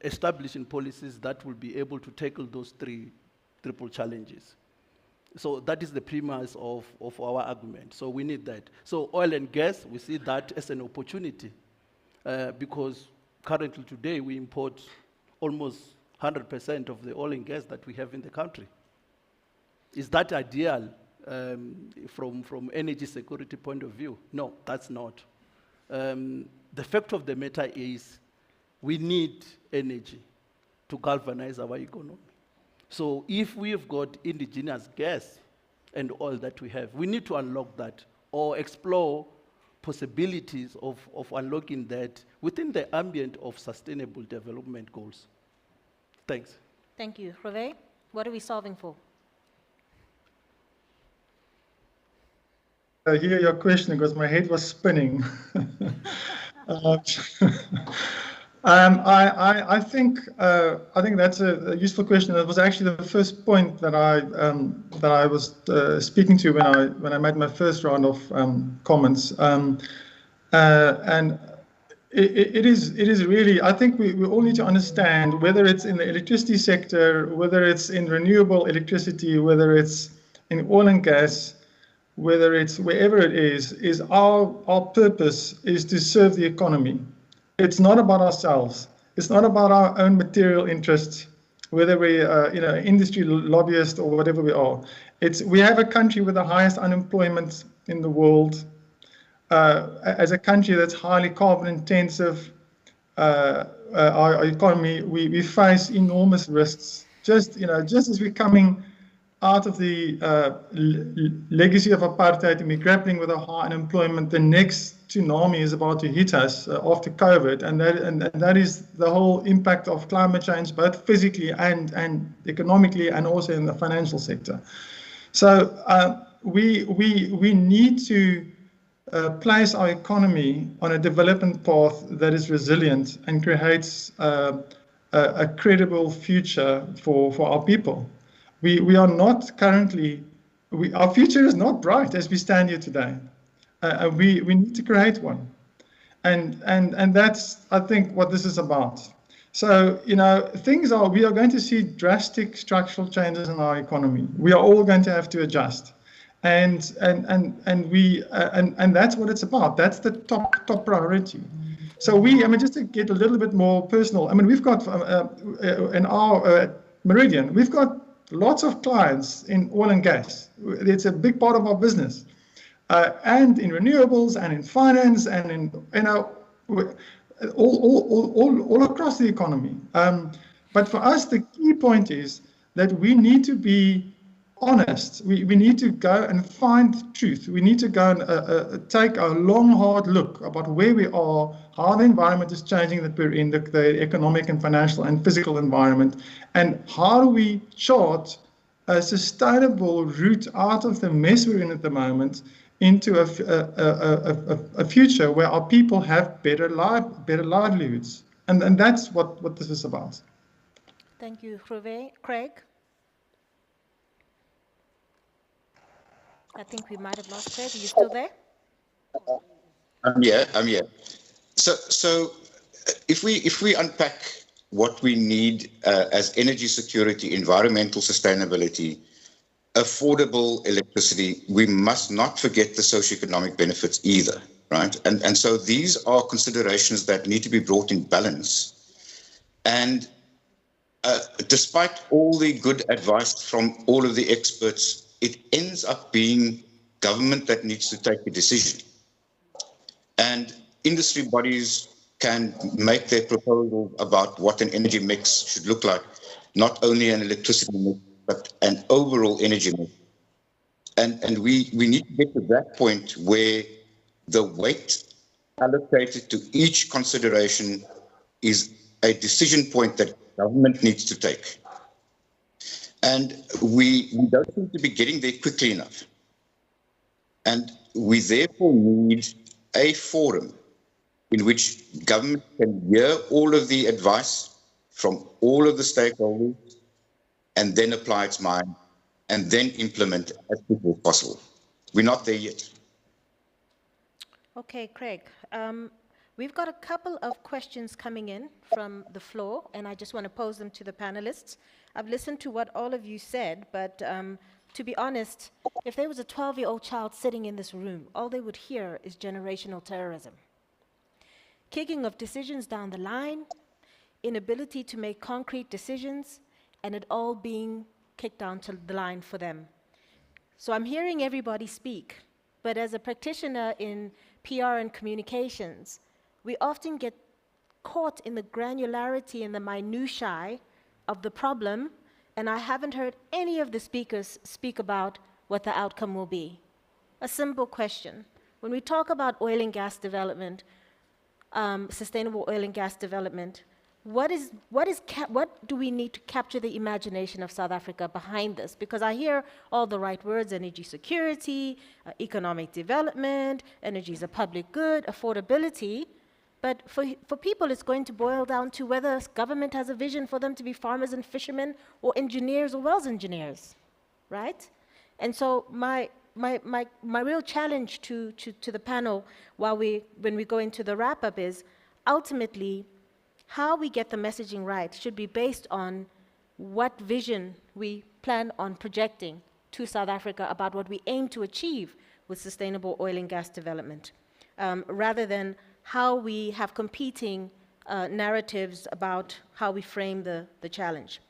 Speaker 17: establishing policies that will be able to tackle those triple challenges. So that is the premise of our argument. So we need that. So oil and gas, we see that as an opportunity because currently today we import almost 100% of the oil and gas that we have in the country. Is that ideal from energy security point of view? No, that's not. The fact of the matter is we need energy to galvanize our economy. So if we've got indigenous gas and oil that we have, we need to unlock that or explore possibilities of unlocking that within the ambient of sustainable development goals. Thanks.
Speaker 15: Thank you. Rove, what are we solving for?
Speaker 18: I hear your question because my head was spinning. I think that's a useful question. That was actually the first point that I was speaking to when I made my first round of comments. And it is really, I think we all need to understand, whether it's in the electricity sector, whether it's in renewable electricity, whether it's in oil and gas, whether it's wherever it is our purpose is to serve the economy. It's not about ourselves. It's not about our own material interests, whether we're industry lobbyist or whatever we are. We have a country with the highest unemployment in the world. As a country that's highly carbon intensive, our economy, we face enormous risks. Just as we're coming out of the legacy of apartheid and we're grappling with a high unemployment, the next tsunami is about to hit us after COVID, and that is the whole impact of climate change, both physically and economically, and also in the financial sector. So we need to place our economy on a development path that is resilient and creates a credible future for our people. We are not currently, our future is not bright as we stand here today. We need to create one. And that's, I think, what this is about. So, we are going to see drastic structural changes in our economy. We are all going to have to adjust. And that's what it's about. That's the top priority. So just to get a little bit more personal, we've got in our Meridian, we've got lots of clients in oil and gas. It's a big part of our business, and in renewables, and in finance, and in all across the economy. But for us, the key point is that we need to be honest. We need to go and find truth. We need to go and take a long, hard look about where we are, how the environment is changing that we're in, the economic and financial and physical environment, and how do we chart a sustainable route out of the mess we're in at the moment into a future where our people have better livelihoods. And that's what this is about.
Speaker 15: Thank you, Rove. Craig? I think we might have lost Craig. Are you still there?
Speaker 19: I'm here. So if we unpack what we need as energy security, environmental sustainability, affordable electricity, we must not forget the socioeconomic benefits either, right? And so these are considerations that need to be brought in balance. And despite all the good advice from all of the experts, it ends up being government that needs to take a decision. And industry bodies can make their proposal about what an energy mix should look like, not only an electricity mix, but an overall energy mix. And we need to get to that point where the weight allocated to each consideration is a decision point that government needs to take. And we don't seem to be getting there quickly enough. And we therefore need a forum in which government can hear all of the advice from all of the stakeholders and then apply its mind and then implement as quickly as possible. We're not there yet.
Speaker 15: Okay, Craig. We've got a couple of questions coming in from the floor, and I just want to pose them to the panelists. I've listened to what all of you said, but to be honest, if there was a 12-year-old child sitting in this room, all they would hear is generational terrorism. Kicking of decisions down the line, inability to make concrete decisions, and it all being kicked down to the line for them. So I'm hearing everybody speak, but as a practitioner in PR and communications, we often get caught in the granularity and the minutiae of the problem, and I haven't heard any of the speakers speak about what the outcome will be. A simple question. When we talk about oil and gas development, sustainable oil and gas development, what do we need to capture the imagination of South Africa behind this? Because I hear all the right words: energy security, economic development, energy is a public good, affordability. But for people, it's going to boil down to whether government has a vision for them to be farmers and fishermen or engineers or wells engineers, right? And so my real challenge to the panel when we go into the wrap-up is, ultimately, how we get the messaging right should be based on what vision we plan on projecting to South Africa about what we aim to achieve with sustainable oil and gas development, rather than how we have competing narratives about how we frame the challenge.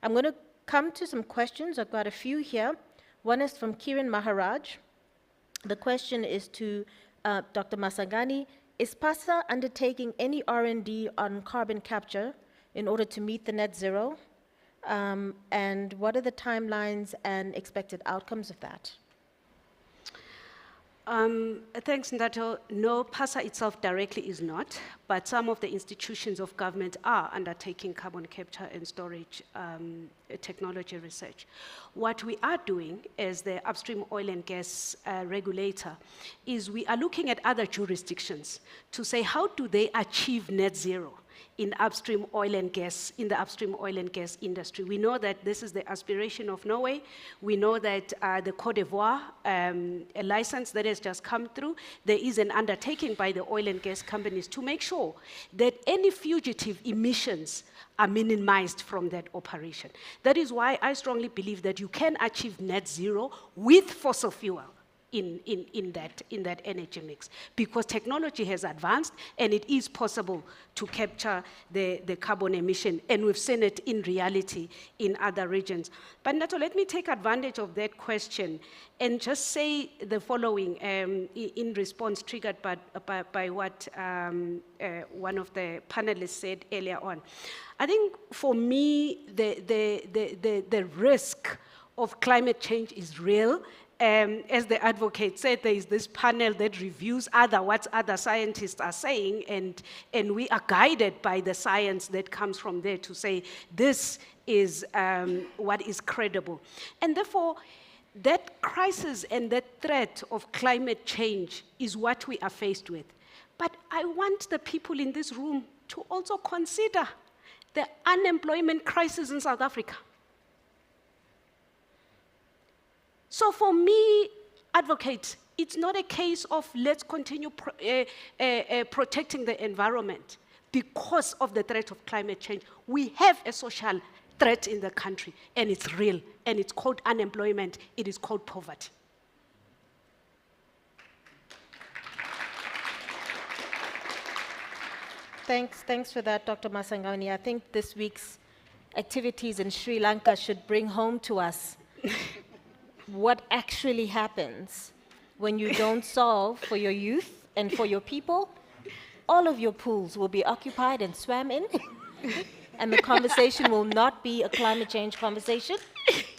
Speaker 15: I'm going to come to some questions. I've got a few here. One is from Kiran Maharaj. The question is to Dr. Masangani. Is PASA undertaking any R&D on carbon capture in order to meet the net zero? And what are the timelines and expected outcomes of that?
Speaker 16: Thanks, Ndato. No, PASA itself directly is not, but some of the institutions of government are undertaking carbon capture and storage technology research. What we are doing as the upstream oil and gas regulator is we are looking at other jurisdictions to say, how do they achieve net zero in upstream oil and gas, in the upstream oil and gas industry? We know that this is the aspiration of Norway. We know that the Côte d'Ivoire a license that has just come through, there is an undertaking by the oil and gas companies to make sure that any fugitive emissions are minimized from that operation. That is why I strongly believe that you can achieve net zero with fossil fuel in that energy mix, because technology has advanced and it is possible to capture the carbon emission, and we've seen it in reality in other regions. But Nato, let me take advantage of that question and just say the following in response, triggered by what one of the panelists said earlier on. I think for me, the risk of climate change is real. As the advocate said, there is this panel that reviews what other scientists are saying, and we are guided by the science that comes from there to say this is what is credible. And therefore, that crisis and that threat of climate change is what we are faced with. But I want the people in this room to also consider the unemployment crisis in South Africa. So for me, advocate, it's not a case of let's continue protecting the environment because of the threat of climate change. We have a social threat in the country, and it's real, and it's called unemployment, it is called poverty.
Speaker 15: Thanks for that, Dr. Masangani. I think this week's activities in Sri Lanka should bring home to us what actually happens when you don't solve for your youth and for your people. All of your pools will be occupied and swam in, and the conversation will not be a climate change conversation.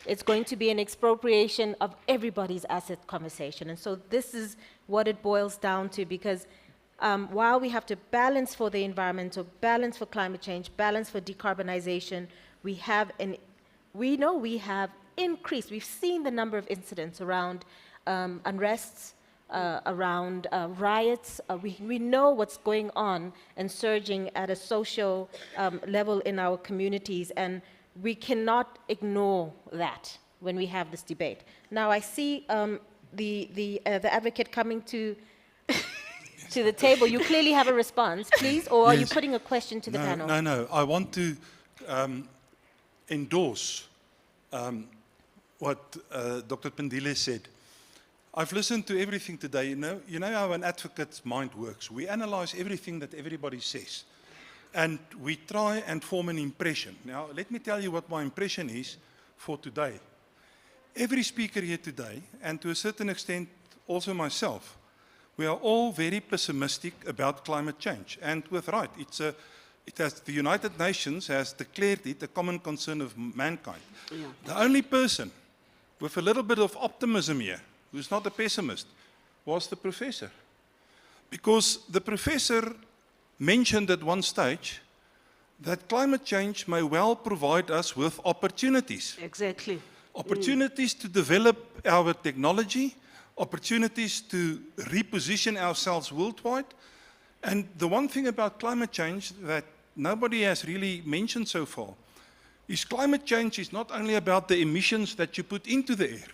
Speaker 15: It's going to be an expropriation of everybody's asset conversation. And so this is what it boils down to, because while we have to balance for the environmental, balance for climate change, balance for decarbonization, we know we have increased. We've seen the number of incidents around unrests, around riots. We know what's going on and surging at a social level in our communities, and we cannot ignore that when we have this debate. Now I see the advocate coming to to the table. You clearly have a response, please, or are you putting a question to the panel?
Speaker 14: No. I want to endorse what Dr. Pendile said. I've listened to everything today. You know how an advocate's mind works. We analyze everything that everybody says, and we try and form an impression. Now, let me tell you what my impression is for today. Every speaker here today, and to a certain extent also myself, we are all very pessimistic about climate change, and with right. The United Nations has declared it a common concern of mankind. Yeah. The only person with a little bit of optimism here, who's not a pessimist, was the professor. Because the professor mentioned at one stage that climate change may well provide us with opportunities.
Speaker 16: Exactly.
Speaker 14: Opportunities to develop our technology, opportunities to reposition ourselves worldwide. And the one thing about climate change that nobody has really mentioned so far is climate change is not only about the emissions that you put into the air.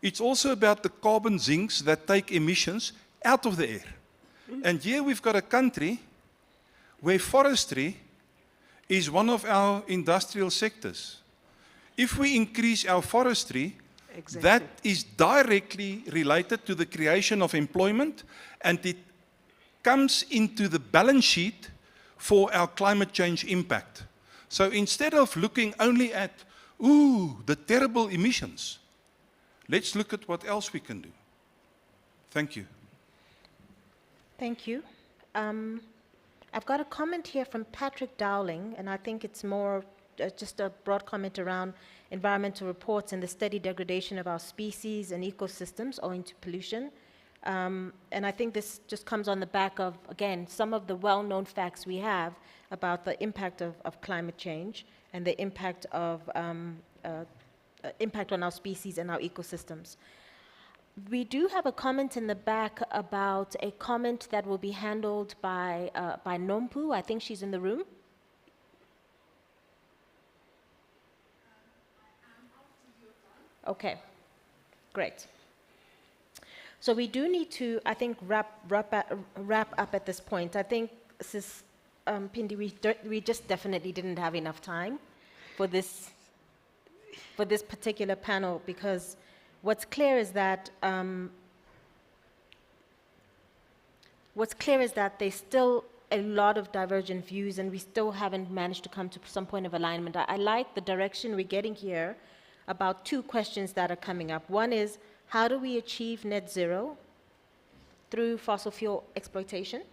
Speaker 14: It's also about the carbon sinks that take emissions out of the air. And here we've got a country where forestry is one of our industrial sectors. If we increase our forestry, that is directly related to the creation of employment, and it comes into the balance sheet for our climate change impact. So instead of looking only at, the terrible emissions, let's look at what else we can do. Thank you.
Speaker 15: Thank you. I've got a comment here from Patrick Dowling, and I think it's more just a broad comment around environmental reports and the steady degradation of our species and ecosystems owing to pollution. And I think this just comes on the back of, again, some of the well-known facts we have about the impact of climate change and the impact of impact on our species and our ecosystems. We do have a comment in the back about a comment that will be handled by Nompu. I think she's in the room. Okay, great. So we do need to, I think, wrap up at this point. I think, Sis Pindi, we just definitely didn't have enough time for this particular panel, because what's clear is that there's still a lot of divergent views, and we still haven't managed to come to some point of alignment. I like the direction we're getting here about two questions that are coming up. One is, how do we achieve net zero through fossil fuel exploitation?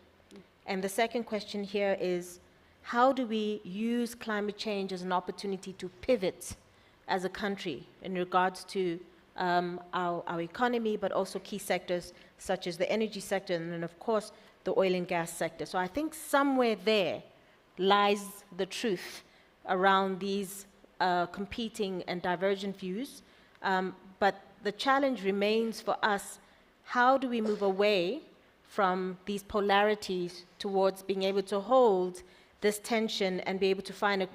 Speaker 15: And the second question here is, how do we use climate change as an opportunity to pivot as a country in regards to our economy, but also key sectors such as the energy sector and then, of course, the oil and gas sector. So I think somewhere there lies the truth around these competing and divergent views. But the challenge remains for us, how do we move away from these polarities towards being able to hold this tension and be able to find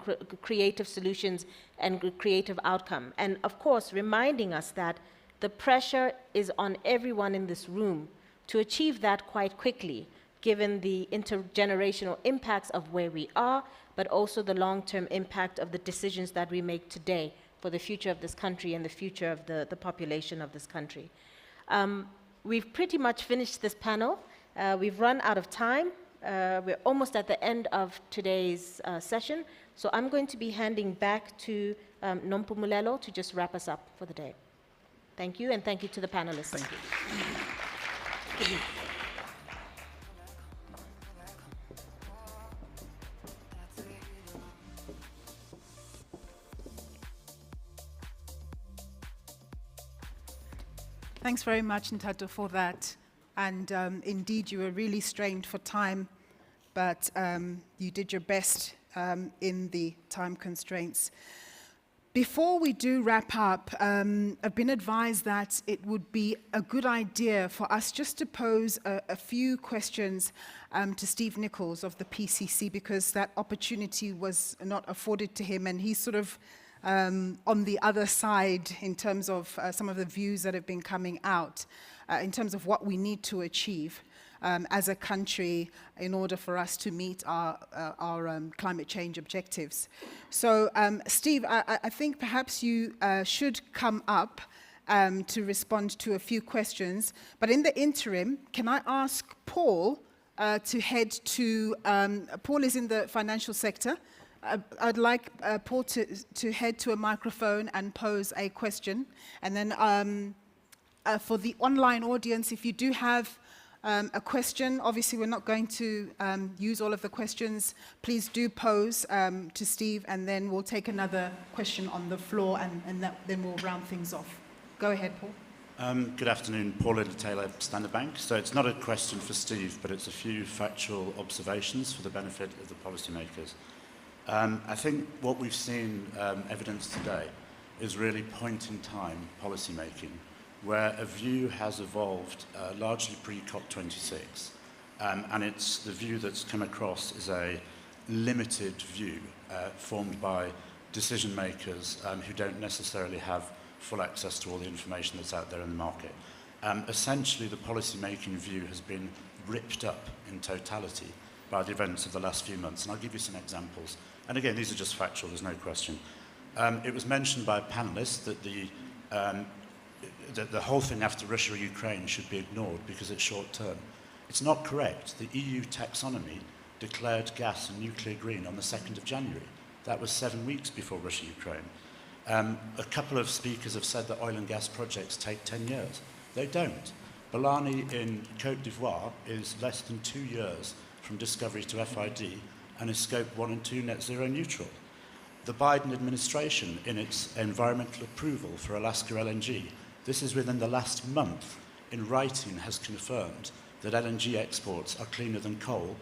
Speaker 15: creative solutions and creative outcome. And of course, reminding us that the pressure is on everyone in this room to achieve that quite quickly, given the intergenerational impacts of where we are, but also the long-term impact of the decisions that we make today for the future of this country and the future of the population of this country. We've pretty much finished this panel. We've run out of time. We're almost at the end of today's session. So I'm going to be handing back to Nompu Mulelo to just wrap us up for the day. Thank you, and thank you to the panelists.
Speaker 14: Thank you.
Speaker 2: Thanks very much, Ntato, for that. And indeed, you were really strained for time, but you did your best in the time constraints. Before we do wrap up, I've been advised that it would be a good idea for us just to pose a few questions to Steve Nichols of the PCC, because that opportunity was not afforded to him, and he's sort of on the other side in terms of some of the views that have been coming out in terms of what we need to achieve as a country in order for us to meet our climate change objectives. So, Steve, I think perhaps you should come up to respond to a few questions. But in the interim, can I ask Paul to head to, Paul is in the financial sector. I'd like Paul to head to a microphone and pose a question. And then for the online audience, if you do have a question, obviously we're not going to use all of the questions. Please do pose to Steve, and then we'll take another question on the floor, and then we'll round things off. Go ahead, Paul.
Speaker 20: Good afternoon, Paul Taylor, Standard Bank. So it's not a question for Steve, but it's a few factual observations for the benefit of the policymakers. I think what we've seen evidenced today is really point-in-time policymaking, where a view has evolved largely pre-COP26, and it's the view that's come across as a limited view formed by decision makers who don't necessarily have full access to all the information that's out there in the market. Essentially, the policy-making view has been ripped up in totality by the events of the last few months, and I'll give you some examples. And again, these are just factual, there's no question. It was mentioned by a panelist that the whole thing after Russia or Ukraine should be ignored because it's short-term. It's not correct. The EU taxonomy declared gas and nuclear green on the 2nd of January. That was 7 weeks before Russia-Ukraine. A couple of speakers have said that oil and gas projects take 10 years. They don't. Balani in Côte d'Ivoire is less than 2 years from discovery to FID and is Scope 1 and 2 net zero neutral. The Biden administration, in its environmental approval for Alaska LNG, this is within the last month, in writing has confirmed that LNG exports are cleaner than coal.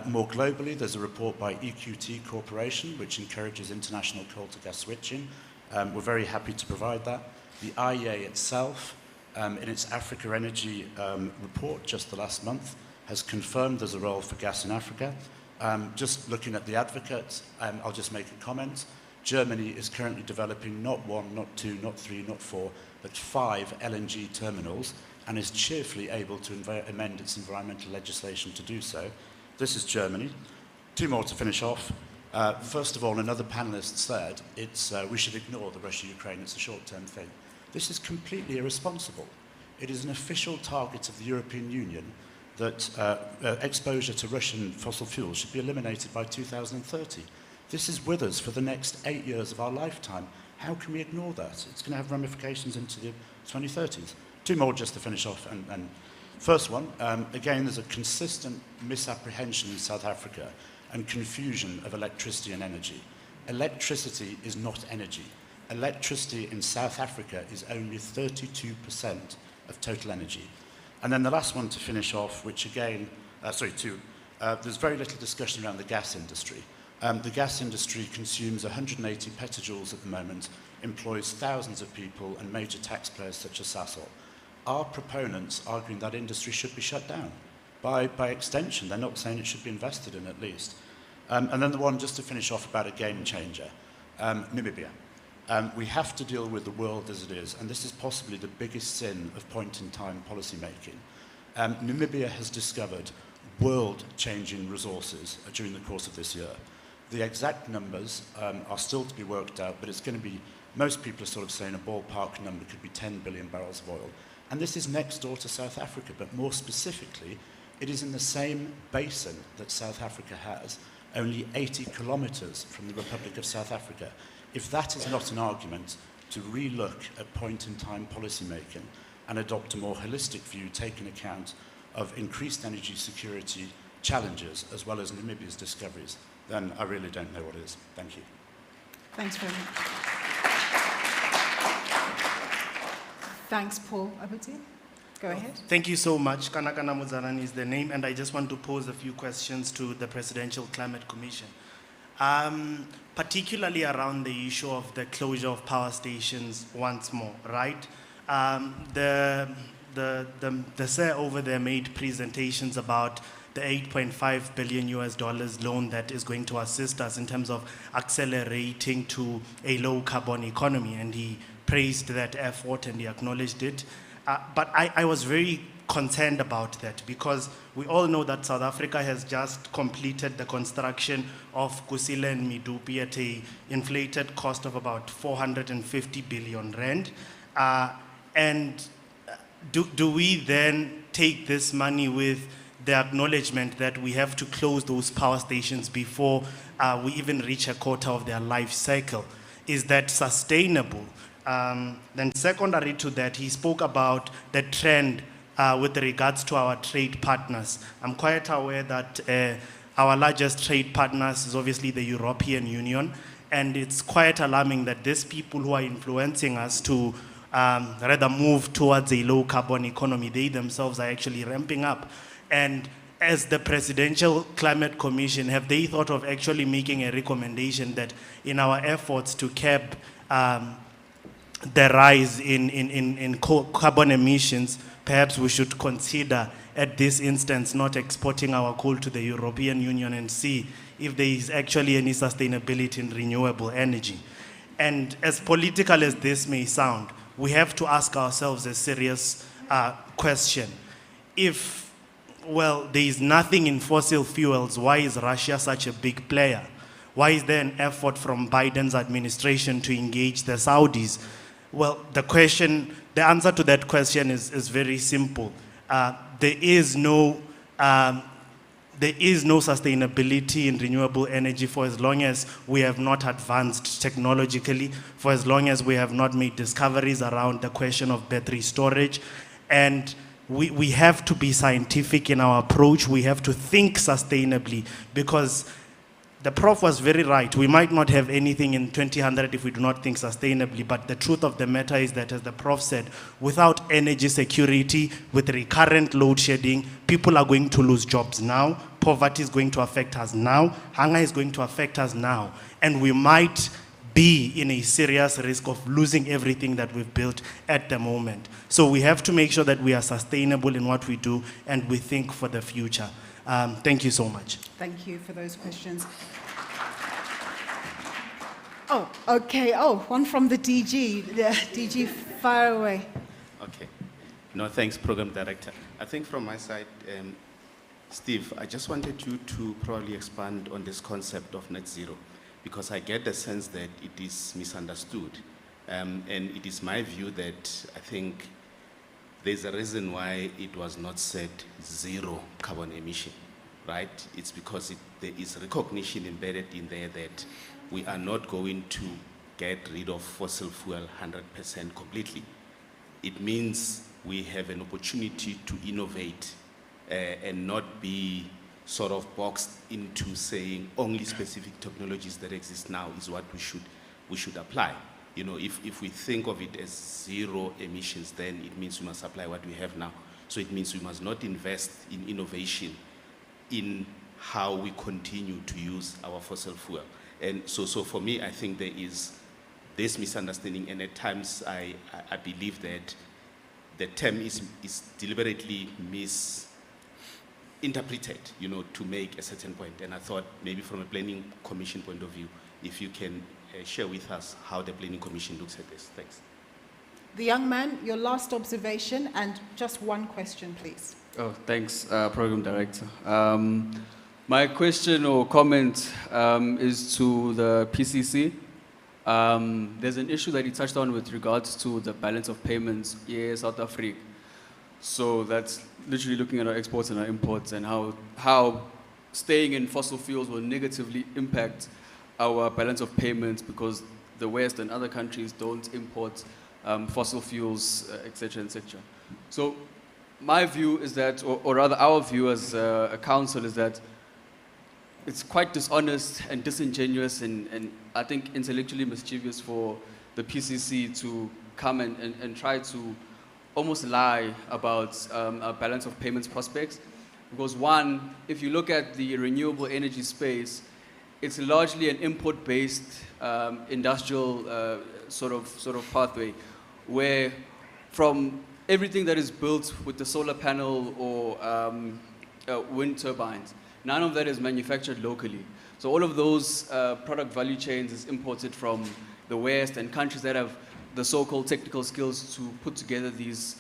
Speaker 20: More globally, there's a report by EQT Corporation, which encourages international coal to gas switching. We're very happy to provide that. The IEA itself, in its Africa Energy report just the last month, has confirmed there's a role for gas in Africa. Just looking at the advocates, I'll just make a comment. Germany is currently developing not 1, not 2, not 3, not 4, but 5 LNG terminals, and is cheerfully able to amend its environmental legislation to do so. This is Germany. 2 more to finish off. First of all, another panelist said we should ignore the Russia-Ukraine, it's a short-term thing. This is completely irresponsible. It is an official target of the European Union that exposure to Russian fossil fuels should be eliminated by 2030. This is with us for the next 8 years of our lifetime. How can we ignore that? It's going to have ramifications into the 2030s. 2 more just to finish off. And first one, again, there's a consistent misapprehension in South Africa and confusion of electricity and energy. Electricity is not energy. Electricity in South Africa is only 32% of total energy. And then the last one to finish off, which again, there's very little discussion around the gas industry. The gas industry consumes 180 petajoules at the moment, employs thousands of people and major taxpayers such as Sasol. Our proponents arguing that industry should be shut down. By extension, they're not saying it should be invested in at least. And then the one just to finish off about a game changer, Namibia. We have to deal with the world as it is, and this is possibly the biggest sin of point-in-time policy making. Namibia has discovered world-changing resources during the course of this year. The exact numbers are still to be worked out, but it's going to be, most people are sort of saying a ballpark number could be 10 billion barrels of oil. And this is next door to South Africa, but more specifically, it is in the same basin that South Africa has, only 80 kilometers from the Republic of South Africa. If that is not an argument to relook at point-in-time policy making and adopt a more holistic view, taking account of increased energy security challenges as well as Namibia's discoveries, then I really don't know what is. Thank you.
Speaker 2: Thanks very much. Thanks, Paul. Abuti, go ahead.
Speaker 11: Thank you so much. Kanakana Muzarani is the name, and I just want to pose a few questions to the Presidential Climate Commission. Particularly around the issue of the closure of power stations once more, right? The sir over there made presentations about the $8.5 billion loan that is going to assist us in terms of accelerating to a low carbon economy, and he praised that effort and he acknowledged it. But I was very concerned about that, because we all know that South Africa has just completed the construction of Kusile and Medupi at an inflated cost of about 450 billion rand. And do we then take this money with the acknowledgement that we have to close those power stations before we even reach a quarter of their life cycle? Is that sustainable? Then secondary to that, he spoke about the trend with regards to our trade partners. I'm quite aware that our largest trade partners is obviously the European Union, and it's quite alarming that these people who are influencing us to rather move towards a low carbon economy, they themselves are actually ramping up. And as the Presidential Climate Commission, have they thought of actually making a recommendation that in our efforts to cap the rise in carbon emissions, perhaps we should consider at this instance not exporting our coal to the European Union and see if there is actually any sustainability in renewable energy? And as political as this may sound, we have to ask ourselves a serious question. If, well, there is nothing in fossil fuels, why is Russia such a big player? Why is there an effort from Biden's administration to engage the Saudis? Well, the answer to that question is very simple. There is no sustainability in renewable energy for as long as we have not advanced technologically, for as long as we have not made discoveries around the question of battery storage. And we have to be scientific in our approach. We have to think sustainably, because the Prof was very right. We might not have anything in 2000 if we do not think sustainably, but the truth of the matter is that, as the Prof said, without energy security, with recurrent load shedding, people are going to lose jobs now, poverty is going to affect us now, hunger is going to affect us now, and we might be in a serious risk of losing everything that we've built at the moment. So we have to make sure that we are sustainable in what we do and we think for the future. Thank you so much.
Speaker 2: Thank you for those questions. Oh, okay. Oh, one from the DG. The DG, fire away.
Speaker 3: Okay. No, thanks, Program Director. I think from my side, Steve, I just wanted you to probably expand on this concept of net zero, because I get the sense that it is misunderstood. And it is my view that I think there's a reason why it was not said zero carbon emission, right? It's because there is recognition embedded in there that we are not going to get rid of fossil fuel 100% completely. It means we have an opportunity to innovate and not be sort of boxed into saying only specific technologies that exist now is what we should apply. You know, if we think of it as zero emissions, then it means we must apply what we have now. So it means we must not invest in innovation in how we continue to use our fossil fuel. And so for me, I think there is this misunderstanding, and at times I believe that the term is deliberately misinterpreted, you know, to make a certain point. And I thought maybe from a planning commission point of view, if you can share with us how the planning commission looks at this. Thanks.
Speaker 2: The young man, your last observation, and just one question, please.
Speaker 21: Oh, thanks, Program Director. My question or comment is to the PCC. There's an issue that you touched on with regards to the balance of payments in South Africa. So that's literally looking at our exports and our imports, and how staying in fossil fuels will negatively impact our balance of payments, because the West and other countries don't import fossil fuels, et cetera, et cetera. So my view is that, or rather our view as a council, is that it's quite dishonest and disingenuous and I think intellectually mischievous for the PCC to come and try to almost lie about our balance of payments prospects. Because one, if you look at the renewable energy space, it's largely an import-based industrial sort of pathway, where from everything that is built with the solar panel or wind turbines, none of that is manufactured locally. So all of those product value chains is imported from the West and countries that have the so-called technical skills to put together these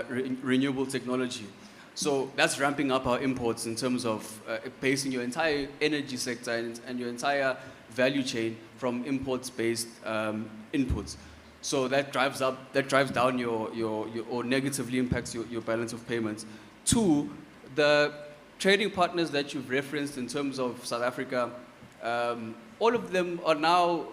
Speaker 21: renewable technology. So that's ramping up our imports in terms of basing your entire energy sector and your entire value chain from imports-based inputs. So that drives down your or negatively impacts your balance of payments. Two, the trading partners that you've referenced in terms of South Africa, all of them are now,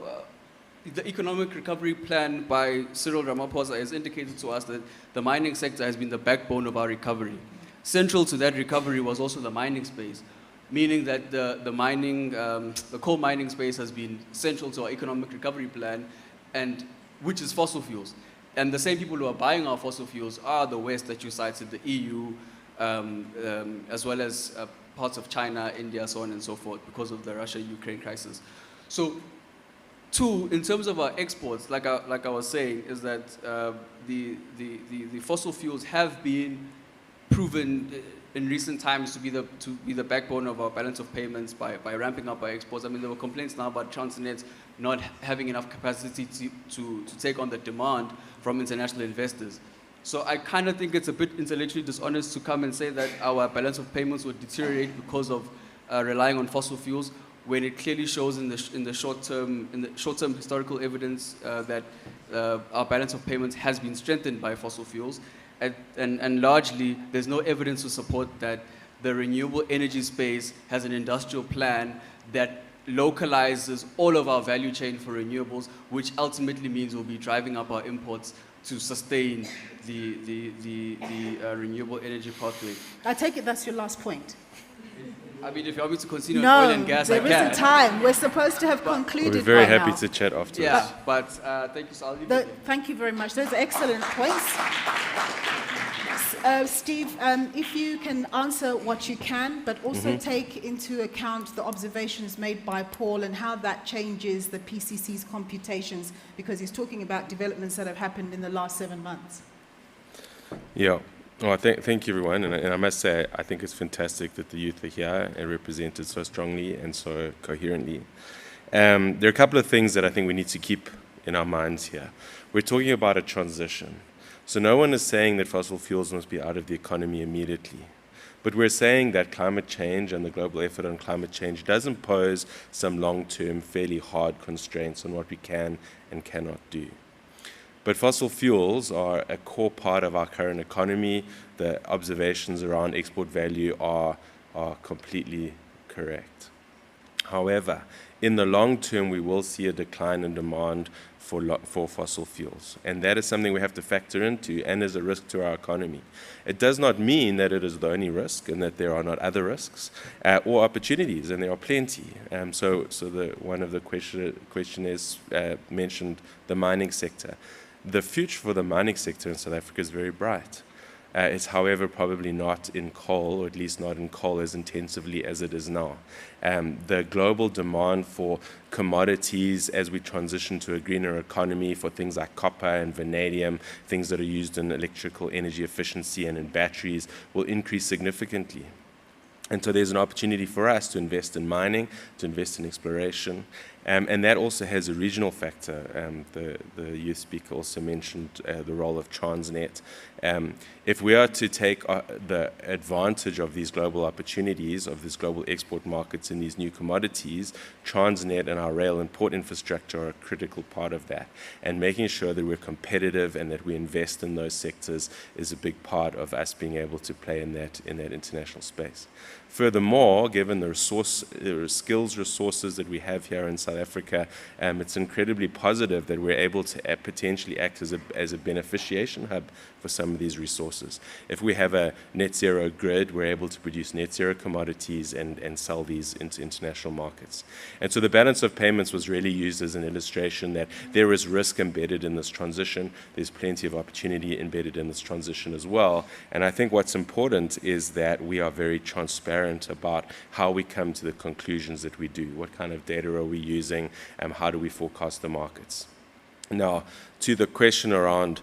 Speaker 21: the economic recovery plan by Cyril Ramaphosa has indicated to us that the mining sector has been the backbone of our recovery. Central to that recovery was also the mining space, meaning that the coal mining space has been central to our economic recovery plan, and which is fossil fuels. And the same people who are buying our fossil fuels are the West that you cited, the EU, as well as parts of China, India, so on and so forth, because of the Russia-Ukraine crisis. So, two, in terms of our exports, like I was saying, is that the fossil fuels have been proven in recent times to be the backbone of our balance of payments by ramping up our exports. I mean, there were complaints now about Transnet not having enough capacity to take on the demand from international investors. So I kind of think it's a bit intellectually dishonest to come and say that our balance of payments would deteriorate because of relying on fossil fuels, when it clearly shows in the short-term historical evidence that our balance of payments has been strengthened by fossil fuels. And largely, there's no evidence to support that the renewable energy space has an industrial plan that localizes all of our value chain for renewables, which ultimately means we'll be driving up our imports to sustain the renewable energy pathway.
Speaker 2: I take it that's your last point.
Speaker 21: I mean, if you want me to continue on oil and gas, I can.
Speaker 2: There isn't time. We're supposed to have concluded.
Speaker 13: We're very
Speaker 2: by
Speaker 13: happy
Speaker 2: now.
Speaker 13: to chat afterwards.
Speaker 21: Yeah, but thank you, so I'll leave it there.
Speaker 2: Thank you very much. Those are excellent points. Steve, if you can answer what you can, but also take into account the observations made by Paul and how that changes the PCC's computations, because he's talking about developments that have happened in the last 7 months.
Speaker 13: Yeah. Well, thank you, everyone. And I must say, I think it's fantastic that the youth are here and represented so strongly and so coherently. There are a couple of things that I think we need to keep in our minds here. We're talking about a transition. So no one is saying that fossil fuels must be out of the economy immediately. But we're saying that climate change and the global effort on climate change does impose some long-term, fairly hard constraints on what we can and cannot do. But fossil fuels are a core part of our current economy. The observations around export value are completely correct. However, in the long term, we will see a decline in demand for fossil fuels. And that is something we have to factor into and is a risk to our economy. It does not mean that it is the only risk and that there are not other risks or opportunities, and there are plenty. So one of the questionnaires mentioned the mining sector. The future for the mining sector in South Africa is very bright. It's, however, probably not in coal, or at least not in coal as intensively as it is now. The global demand for commodities as we transition to a greener economy for things like copper and vanadium, things that are used in electrical energy efficiency and in batteries, will increase significantly. And so there's an opportunity for us to invest in mining, to invest in exploration, and that also has a regional factor. The youth speaker also mentioned the role of Transnet. If we are to take the advantage of these global opportunities, of these global export markets and these new commodities, Transnet and our rail and port infrastructure are a critical part of that. And making sure that we're competitive and that we invest in those sectors is a big part of us being able to play in that international space. Furthermore, given the skills resources that we have here in South Africa, it's incredibly positive that we're able to potentially act as a beneficiation hub for some of these resources. If we have a net zero grid, we're able to produce net zero commodities and sell these into international markets. And so the balance of payments was really used as an illustration that there is risk embedded in this transition. There's plenty of opportunity embedded in this transition as well. And I think what's important is that we are very transparent about how we come to the conclusions that we do. What kind of data are we using, and how do we forecast the markets? Now, to the question around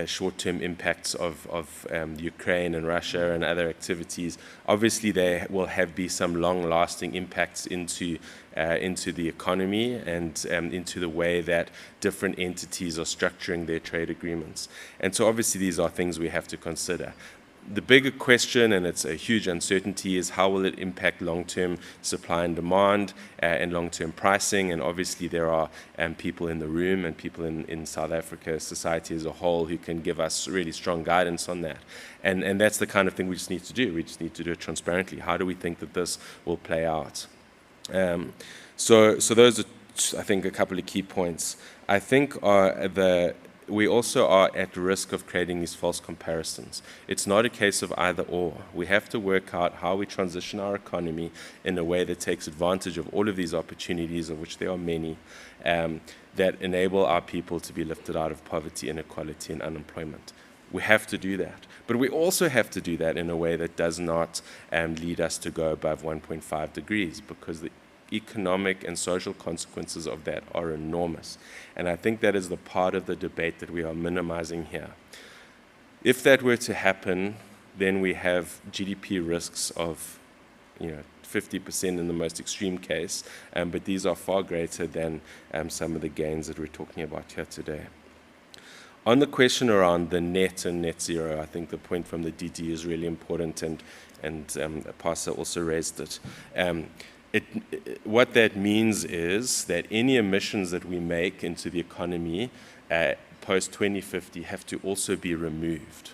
Speaker 13: short-term impacts of Ukraine and Russia and other activities, obviously there will be some long-lasting impacts into the economy and into the way that different entities are structuring their trade agreements. And so obviously these are things we have to consider. The bigger question, and it's a huge uncertainty, is how will it impact long-term supply and demand and long-term pricing? And obviously there are people in the room and people in South Africa, society as a whole, who can give us really strong guidance on that. And that's the kind of thing we just need to do. We just need to do it transparently. How do we think that this will play out? So those are, I think, a couple of key points. I think we also are at risk of creating these false comparisons. It's not a case of either or. We have to work out how we transition our economy in a way that takes advantage of all of these opportunities, of which there are many, that enable our people to be lifted out of poverty, inequality, and unemployment. We have to do that. But we also have to do that in a way that does not lead us to go above 1.5 degrees, because the economic and social consequences of that are enormous. And I think that is the part of the debate that we are minimizing here. If that were to happen, then we have GDP risks of 50% in the most extreme case, but these are far greater than some of the gains that we're talking about here today. On the question around the net and net zero, I think the point from the DD is really important, and PASA also raised it. What that means is that any emissions that we make into the economy post-2050 have to also be removed,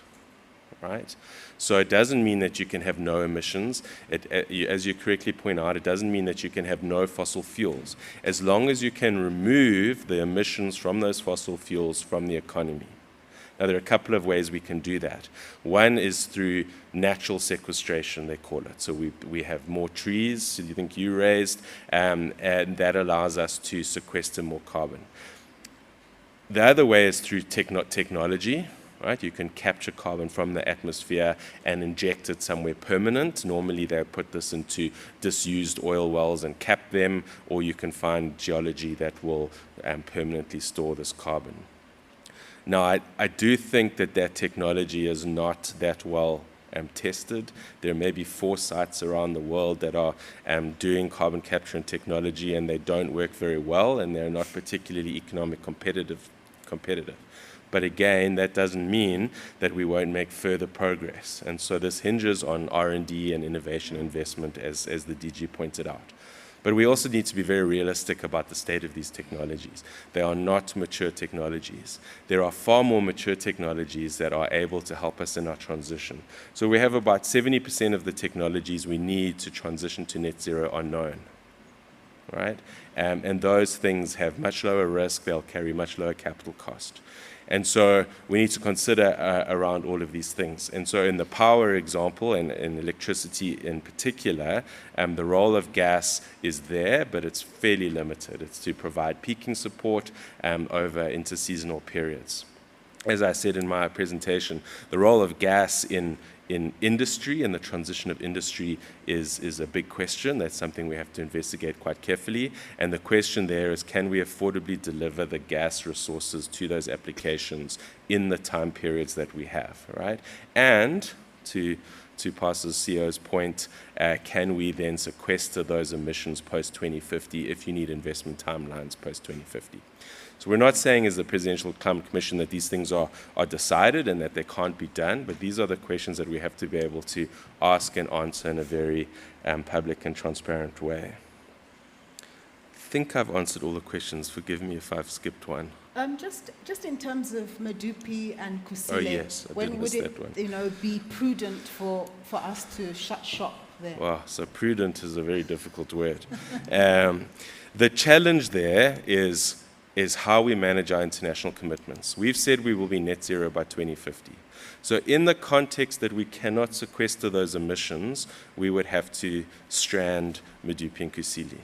Speaker 13: right? So it doesn't mean that you can have no emissions. As you correctly point out, it doesn't mean that you can have no fossil fuels, as long as you can remove the emissions from those fossil fuels from the economy. Now, there are a couple of ways we can do that. One is through natural sequestration, they call it. So we have more trees, you think you raised, and that allows us to sequester more carbon. The other way is through technology, right? You can capture carbon from the atmosphere and inject it somewhere permanent. Normally, they put this into disused oil wells and cap them, or you can find geology that will permanently store this carbon. Now, I do think that technology is not that well tested. There may be 4 sites around the world that are doing carbon capture and technology, and they don't work very well, and they're not particularly economic competitive. But again, that doesn't mean that we won't make further progress. And so this hinges on R&D and innovation investment, as the DG pointed out. But we also need to be very realistic about the state of these technologies. They are not mature technologies. There are far more mature technologies that are able to help us in our transition. So we have about 70% of the technologies we need to transition to net zero are known, right? And those things have much lower risk. They'll carry much lower capital cost. And so we need to consider around all of these things. And so in the power example, and in electricity in particular, the role of gas is there, but it's fairly limited. It's to provide peaking support over interseasonal periods. As I said in my presentation, the role of gas in industry and the transition of industry is a big question. That's something we have to investigate quite carefully. And the question there is, can we affordably deliver the gas resources to those applications in the time periods that we have, right? And to PASA's CEO's point, can we then sequester those emissions post-2050 if you need investment timelines post-2050? So we're not saying as the Presidential Climate Commission that these things are decided and that they can't be done, but these are the questions that we have to be able to ask and answer in a very public and transparent way. I think I've answered all the questions. Forgive me if I've skipped one.
Speaker 2: Just in terms of Medupi and Kusile,
Speaker 13: Oh, yes,
Speaker 2: when would it be prudent for us to shut shop there?
Speaker 13: Wow, so prudent is a very difficult word. The challenge there is how we manage our international commitments. We've said we will be net zero by 2050. So in the context that we cannot sequester those emissions, we would have to strand Medupi and Kusile,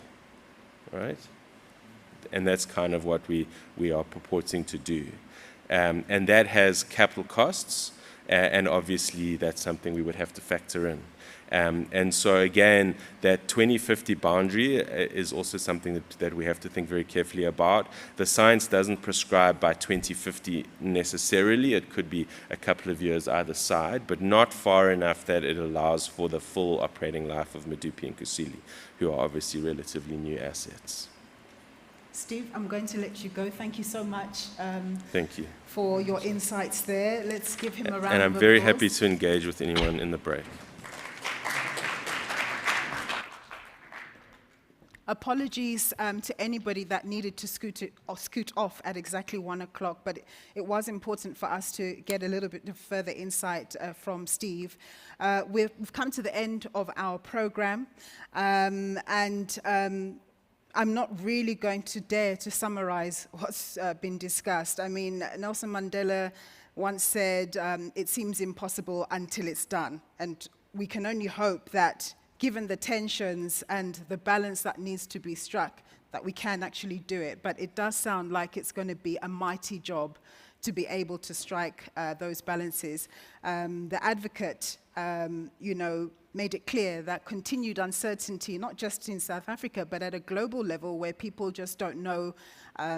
Speaker 13: right? And that's kind of what we are purporting to do. And that has capital costs, and obviously that's something we would have to factor in. And so again, that 2050 boundary is also something that we have to think very carefully about. The science doesn't prescribe by 2050 necessarily. It could be a couple of years either side, but not far enough that it allows for the full operating life of Medupi and Kusile, who are obviously relatively new assets.
Speaker 2: Steve, I'm going to let you go. Thank you so much.
Speaker 13: Thank you.
Speaker 2: For your insights there. Let's give him a round of applause.
Speaker 13: And I'm very happy to engage with anyone in the break.
Speaker 2: Apologies to anybody that needed to scoot off at exactly 1 o'clock, but it was important for us to get a little bit of further insight from Steve. We've come to the end of our program, and I'm not really going to dare to summarize what's been discussed. I mean, Nelson Mandela once said, it seems impossible until it's done. And we can only hope that given the tensions and the balance that needs to be struck, that we can actually do it. But it does sound like it's going to be a mighty job to be able to strike those balances. The advocate, made it clear that continued uncertainty, not just in South Africa, but at a global level where people just don't know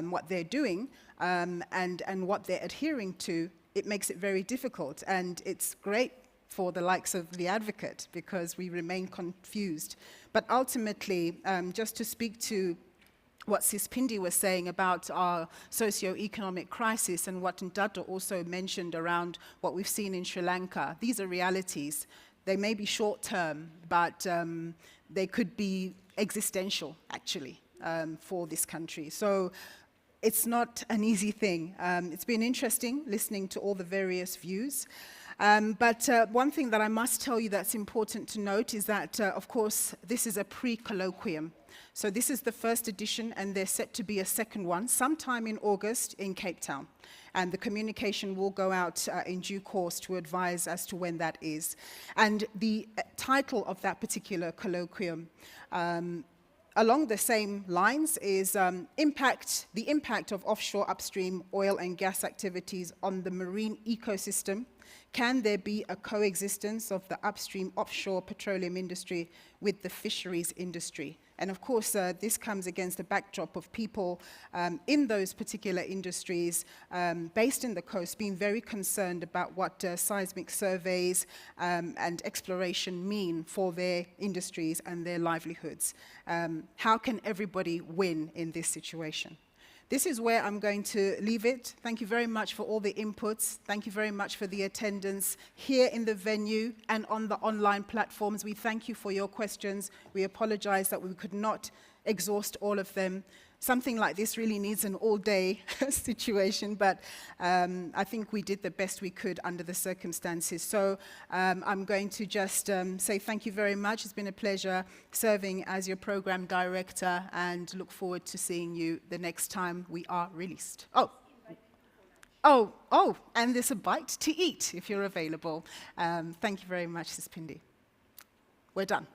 Speaker 2: what they're doing and what they're adhering to, it makes it very difficult. And it's great for the likes of the advocate because we remain confused. But ultimately, just to speak to what Sispindi was saying about our socio-economic crisis and what Ndato also mentioned around what we've seen in Sri Lanka, these are realities. They may be short-term, but they could be existential, actually, for this country. So it's not an easy thing. It's been interesting listening to all the various views. But one thing that I must tell you that's important to note is that, of course, this is a pre-colloquium. So this is the first edition, and there's set to be a second one sometime in August in Cape Town. And the communication will go out in due course to advise as to when that is. And the title of that particular colloquium, along the same lines, is the impact of offshore upstream oil and gas activities on the marine ecosystem. Can there be a coexistence of the upstream offshore petroleum industry with the fisheries industry? And of course, this comes against the backdrop of people in those particular industries based in the coast being very concerned about what seismic surveys and exploration mean for their industries and their livelihoods. How can everybody win in this situation? This is where I'm going to leave it. Thank you very much for all the inputs. Thank you very much for the attendance here in the venue and on the online platforms. We thank you for your questions. We apologize that we could not exhaust all of them. Something like this really needs an all-day situation, but I think we did the best we could under the circumstances. So I'm going to just say thank you very much. It's been a pleasure serving as your program director and look forward to seeing you the next time we are released. Oh, and there's a bite to eat if you're available. Thank you very much, Sispindi. We're done.